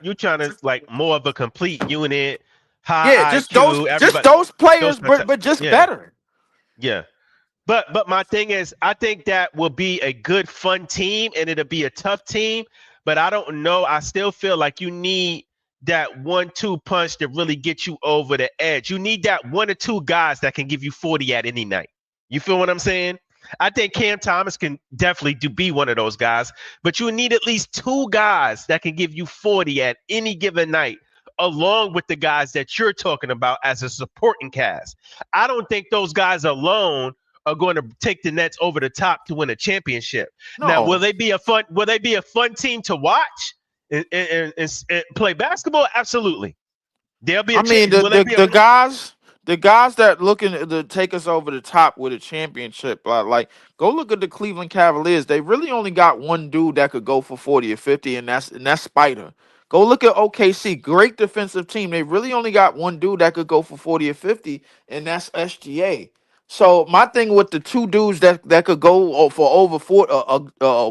You're trying to like more of a complete unit, Yeah, high just those IQ, just everybody. those Those players, fanta- but just yeah, better. yeah. But my thing is, I think that will be a good fun team, and it'll be a tough team. But I don't know. I still feel like you need that 1-2 punch to really get you over the edge. You need that one or two guys that can give you 40 at any night. You feel what I'm saying? I think Cam Thomas can definitely be one of those guys, but you need at least two guys that can give you 40 at any given night, along with the guys that you're talking about as a supporting cast. I don't think those guys alone are going to take the Nets over the top to win a championship. Now, No. will they be a fun team to watch and play basketball? Absolutely. They'll be a I mean champ. Will they be a the guys that looking to take us over the top with a championship, like go look at the Cleveland Cavaliers. They really only got one dude that could go for 40 or 50, and that's Spider. Go look at OKC, great defensive team. They really only got one dude that could go for 40 or 50, and that's SGA. So my thing with the two dudes that could go for over 40,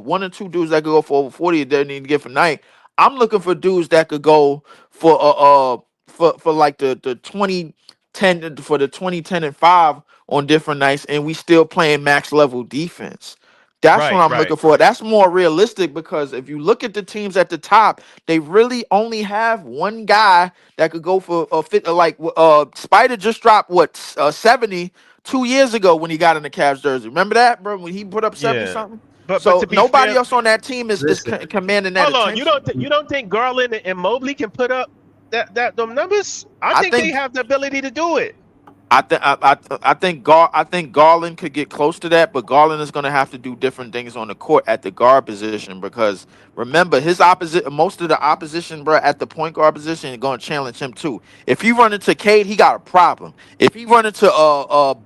one or two dudes that could go for over 40 they need to get for night. I'm looking for dudes that could go for for like the 2010 for the 2010 and 5 on different nights, and we still playing max level defense. That's what right, I'm right. looking for. That's more realistic because if you look at the teams at the top, they really only have one guy that could go for a fit. Like Spider just dropped 70 2 years ago when he got in the Cavs jersey. Remember that, bro? When he put up 70 Yeah. something. But So to be nobody fair, else on that team is Listen, commanding that hold on. attention. You don't think Garland and Mobley can put up them numbers? I I think they think have the ability to do it. I think Garland could get close to that, but Garland is going to have to do different things on the court at the guard position because remember most of the opposition, bro, at the point guard position is going to challenge him too. If he run into Cade, he got a problem. If he run into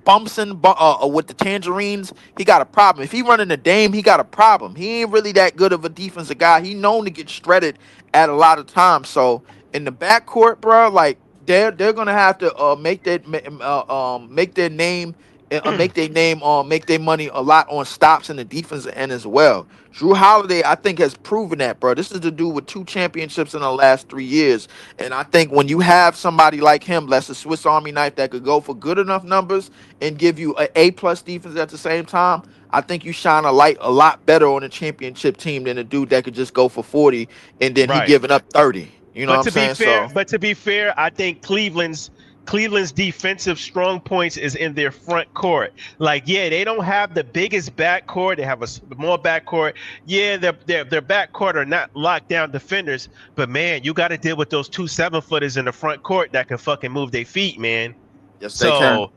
Bumpson with the Tangerines, he got a problem. If he run into Dame, he got a problem. He ain't really that good of a defensive guy. He known to get shredded at a lot of times. So in the backcourt, bro, like they're gonna have to make their name make their money a lot on stops in the defensive end as well. Drew Holiday, I think, has proven that, bro. This is the dude with 2 championships in the last 3 years, and I think when you have somebody like him, that's a Swiss Army knife that could go for good enough numbers and give you a plus defense at the same time. I think you shine a light a lot better on a championship team than a dude that could just go for 40 and then he Right. giving up 30. You know what I'm saying? So To be fair, I think Cleveland's defensive strong points is in their front court. Like, yeah, they don't have the biggest backcourt. They have a small backcourt. Yeah, their backcourt are not locked down defenders. But man, you got to deal with those 2 7-footers in the front court that can fucking move their feet, man. yes, they can.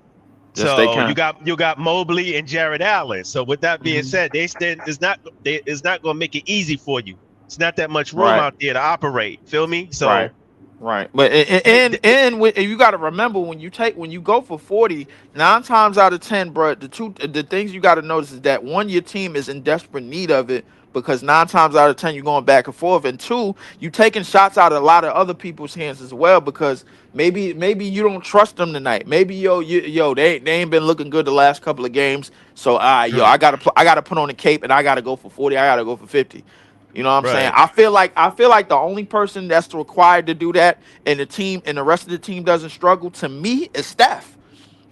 Yes, they can. You got Mobley and Jared Allen. So with that being said, it's not going to make it easy for you. It's not that much room Right. out there to operate. Feel me? So Right. But you got to remember when you go for 40, 9 times out of 10, bro, the things you got to notice is that one, your team is in desperate need of it because 9 times out of 10 you're going back and forth, and two, you taking shots out of a lot of other people's hands as well because maybe you don't trust them tonight. Maybe they ain't been looking good the last couple of games. So I gotta put on the cape and I gotta go for 40. I gotta go for 50. You know what I'm saying? right. I feel like the only person that's required to do that and the rest of the team doesn't struggle to me is Steph.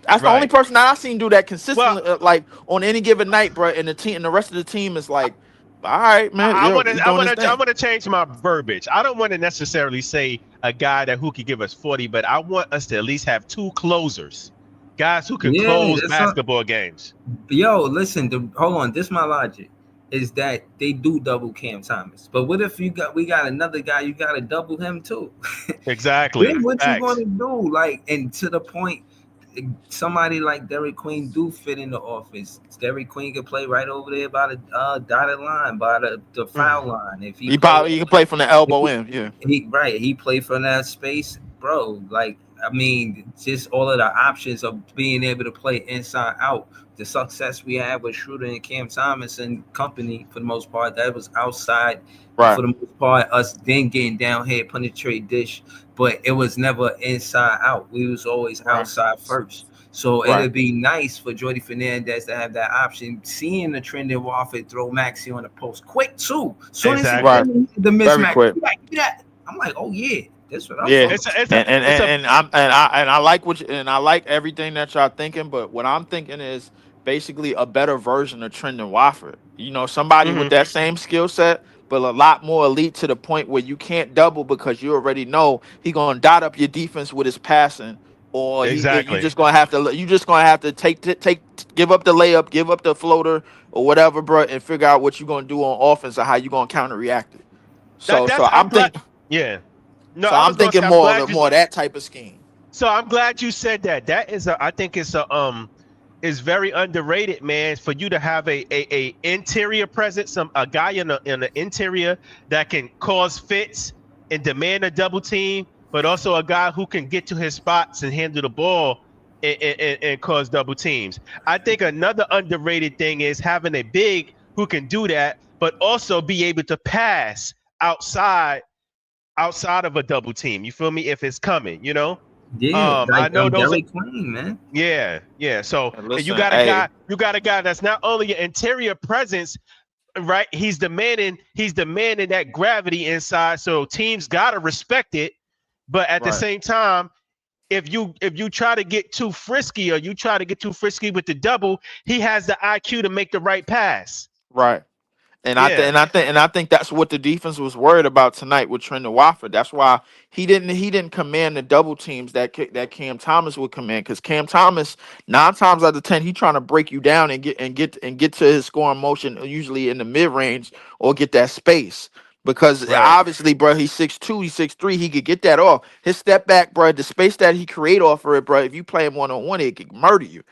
That's the only Right. person that I've seen do that Well, consistently, like on any given night, bro. And the rest of the team is like, all right, man, he's doing his I thing. want to change my verbiage. I don't want to necessarily say a guy who could give us 40, but I want us to at least have 2 closers, guys who can close basketball games. Yo, listen, hold on. This is my logic. Is that they do double Cam Thomas. But what if we got another guy, you gotta double him too? Exactly. Then what Facts. you gonna do? Like, and to the point, somebody like Derek Queen do fit in the office. Derek Queen can play right over there by the dotted line, by the foul line. If He can play from the elbow in, yeah. He played from that space, bro. Like, I mean, just all of the options of being able to play inside out. The success we had with Schroeder and Cam Thomas and company, for the most part, that was outside. Right. For the most part, us then getting down here, penetrate dish, but it was never inside out. We was always outside first. So Right. it'd be nice for Jordy Fernandez to have that option. Seeing the trend in Wofford throw Maxi on the post quick too. Soon as he Exactly. Right. the Very mismatch, quick. give me that. I'm like, oh yeah, that's what I'm Yeah, talking about. and I like and I like everything that y'all thinking, but what I'm thinking is basically a better version of Trendon Wofford. You know, somebody with Mhm. that same skill set, but a lot more elite to the point where you can't double because you already know he gonna dot up your defense with his passing, or you Exactly. just gonna have to give up the layup, give up the floater or whatever, bro, and figure out what you're gonna do on offense or how you gonna counter react it. That So that's so I'm I'm glad. thinking. Yeah. No, So I I'm was gonna thinking say I'm glad you. more of that type of scheme. So I'm glad you said that. That is a. I think it's a is very underrated, man. For you to have a interior presence, a guy in the interior that can cause fits and demand a double team, but also a guy who can get to his spots and handle the ball and cause double teams. I think another underrated thing is having a big who can do that, but also be able to pass outside outside of a double team. You feel me? If it's coming, you know. Yeah, I like know those are Derek Queen, man. yeah. So And you listen, got a hey, guy that's not only an interior presence, right? He's demanding that gravity inside. So teams gotta respect it. But at the right, same time, if you try to get too frisky or you try to get too frisky with the double, he has the IQ to make the right pass. right. Yeah, And I think that's what the defense was worried about tonight with Trendon Watford. That's why he didn't command the double teams that Cam Thomas would command, because Cam Thomas 9 times out of 10 he trying to break you down and get to his scoring motion usually in the mid range or get that space. Because right. obviously, bro, he's 6'2", he's 6'3", he could get that off. His step back, bro, the space that he create off of it, bro, if you play him 1-on-1, it could murder you.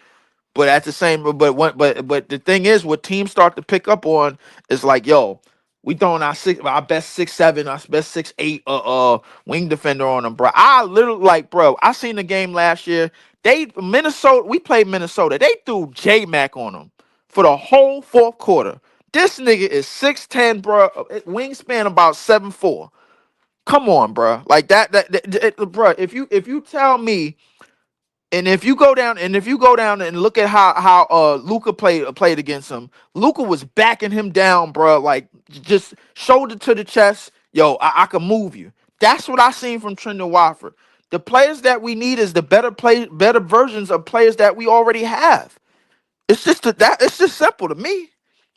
But at the same, but the thing is, what teams start to pick up on is like, yo, we throwing our best 6'7", our best 6'8", wing defender on them, bro. I literally like, bro. I seen the game last year. We played Minnesota. They threw J Mac on them for the whole fourth quarter. This nigga is 6'10", bro. Wingspan about 7'4". Come on, bro. Like bro. If you tell me. And if you go down and look at how Luca played against him, Luca was backing him down, bro, like just shoulder to the chest. Yo, I can move you. That's what I seen from Trendon Watford. The players that we need is the better versions of players that we already have. It's just simple to me.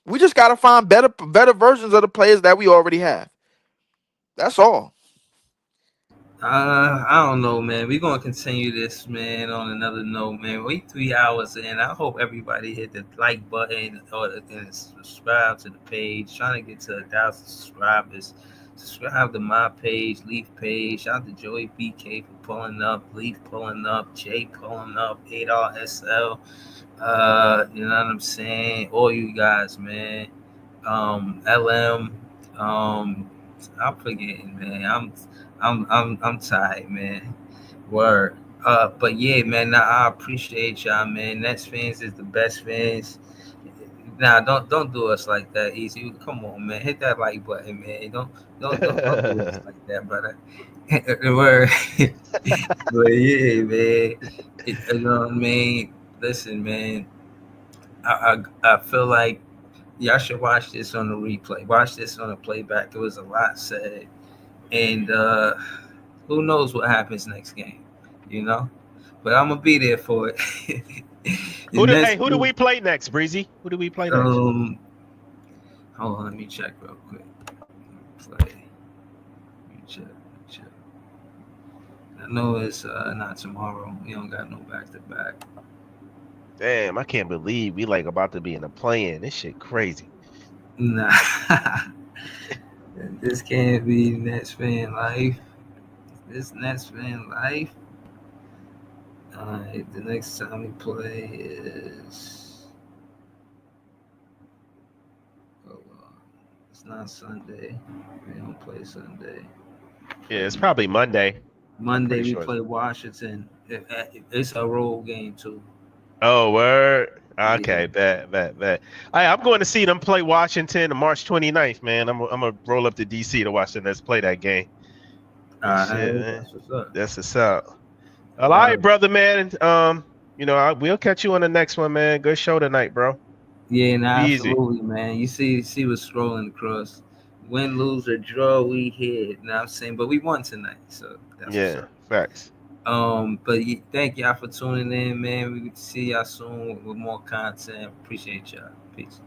We just gotta find better versions of the players that we already have. That's all. I don't know, man. We're gonna continue this, man. On another note, man. We 3 hours in. I hope everybody hit the like button and subscribe to the page. Trying to get to 1,000 subscribers. Subscribe to my page, Leaf page. Shout out to Joey BK for pulling up, Leaf pulling up, Jay pulling up, 8RSL. You know what I'm saying? All you guys, man. LM. I'm forgetting, man. I'm tired, man. Word. But yeah, man. Nah, I appreciate y'all, man. Nets fans is the best fans. Nah, don't do us like that, easy. Come on, man. Hit that like button, man. Don't do us like that, brother. Word. But yeah, man. You know what I mean? Listen, man. I feel like y'all should watch this on the replay. Watch this on the playback. There was a lot said, and who knows what happens next game, you know? But I'm gonna be there for it. Who And do that's hey who do we play next, Breezy? Who do we play next? hold on, let me check real quick. Play. Let me check. I know it's not tomorrow. We don't got no back to back. Damn, I can't believe we like about to be in a play-in. This shit crazy. Nah. This can't be Nets fan life. This Nets fan life. Alright, the next time we play is. Oh, it's not Sunday. We don't play Sunday. Yeah, it's probably Monday. Monday Pretty we sure. play Washington. It's a road game too. Oh, word. Okay, Yeah. bet. Hey, I'm going to see them play Washington on March 29th, man. I'm gonna roll up to DC to watch the Nets play that game. Shit, man. That's what's up. That's what's up. All right, brother, man. We'll catch you on the next one, man. Good show tonight, bro. Yeah, nah, Easy. absolutely, man. You see what's scrolling across. Win, lose, or draw, we here. You know what I'm saying? But we won tonight, so that's what's Yeah, up. facts. But thank y'all for tuning in, man. We see y'all soon with more content. Appreciate y'all. Peace.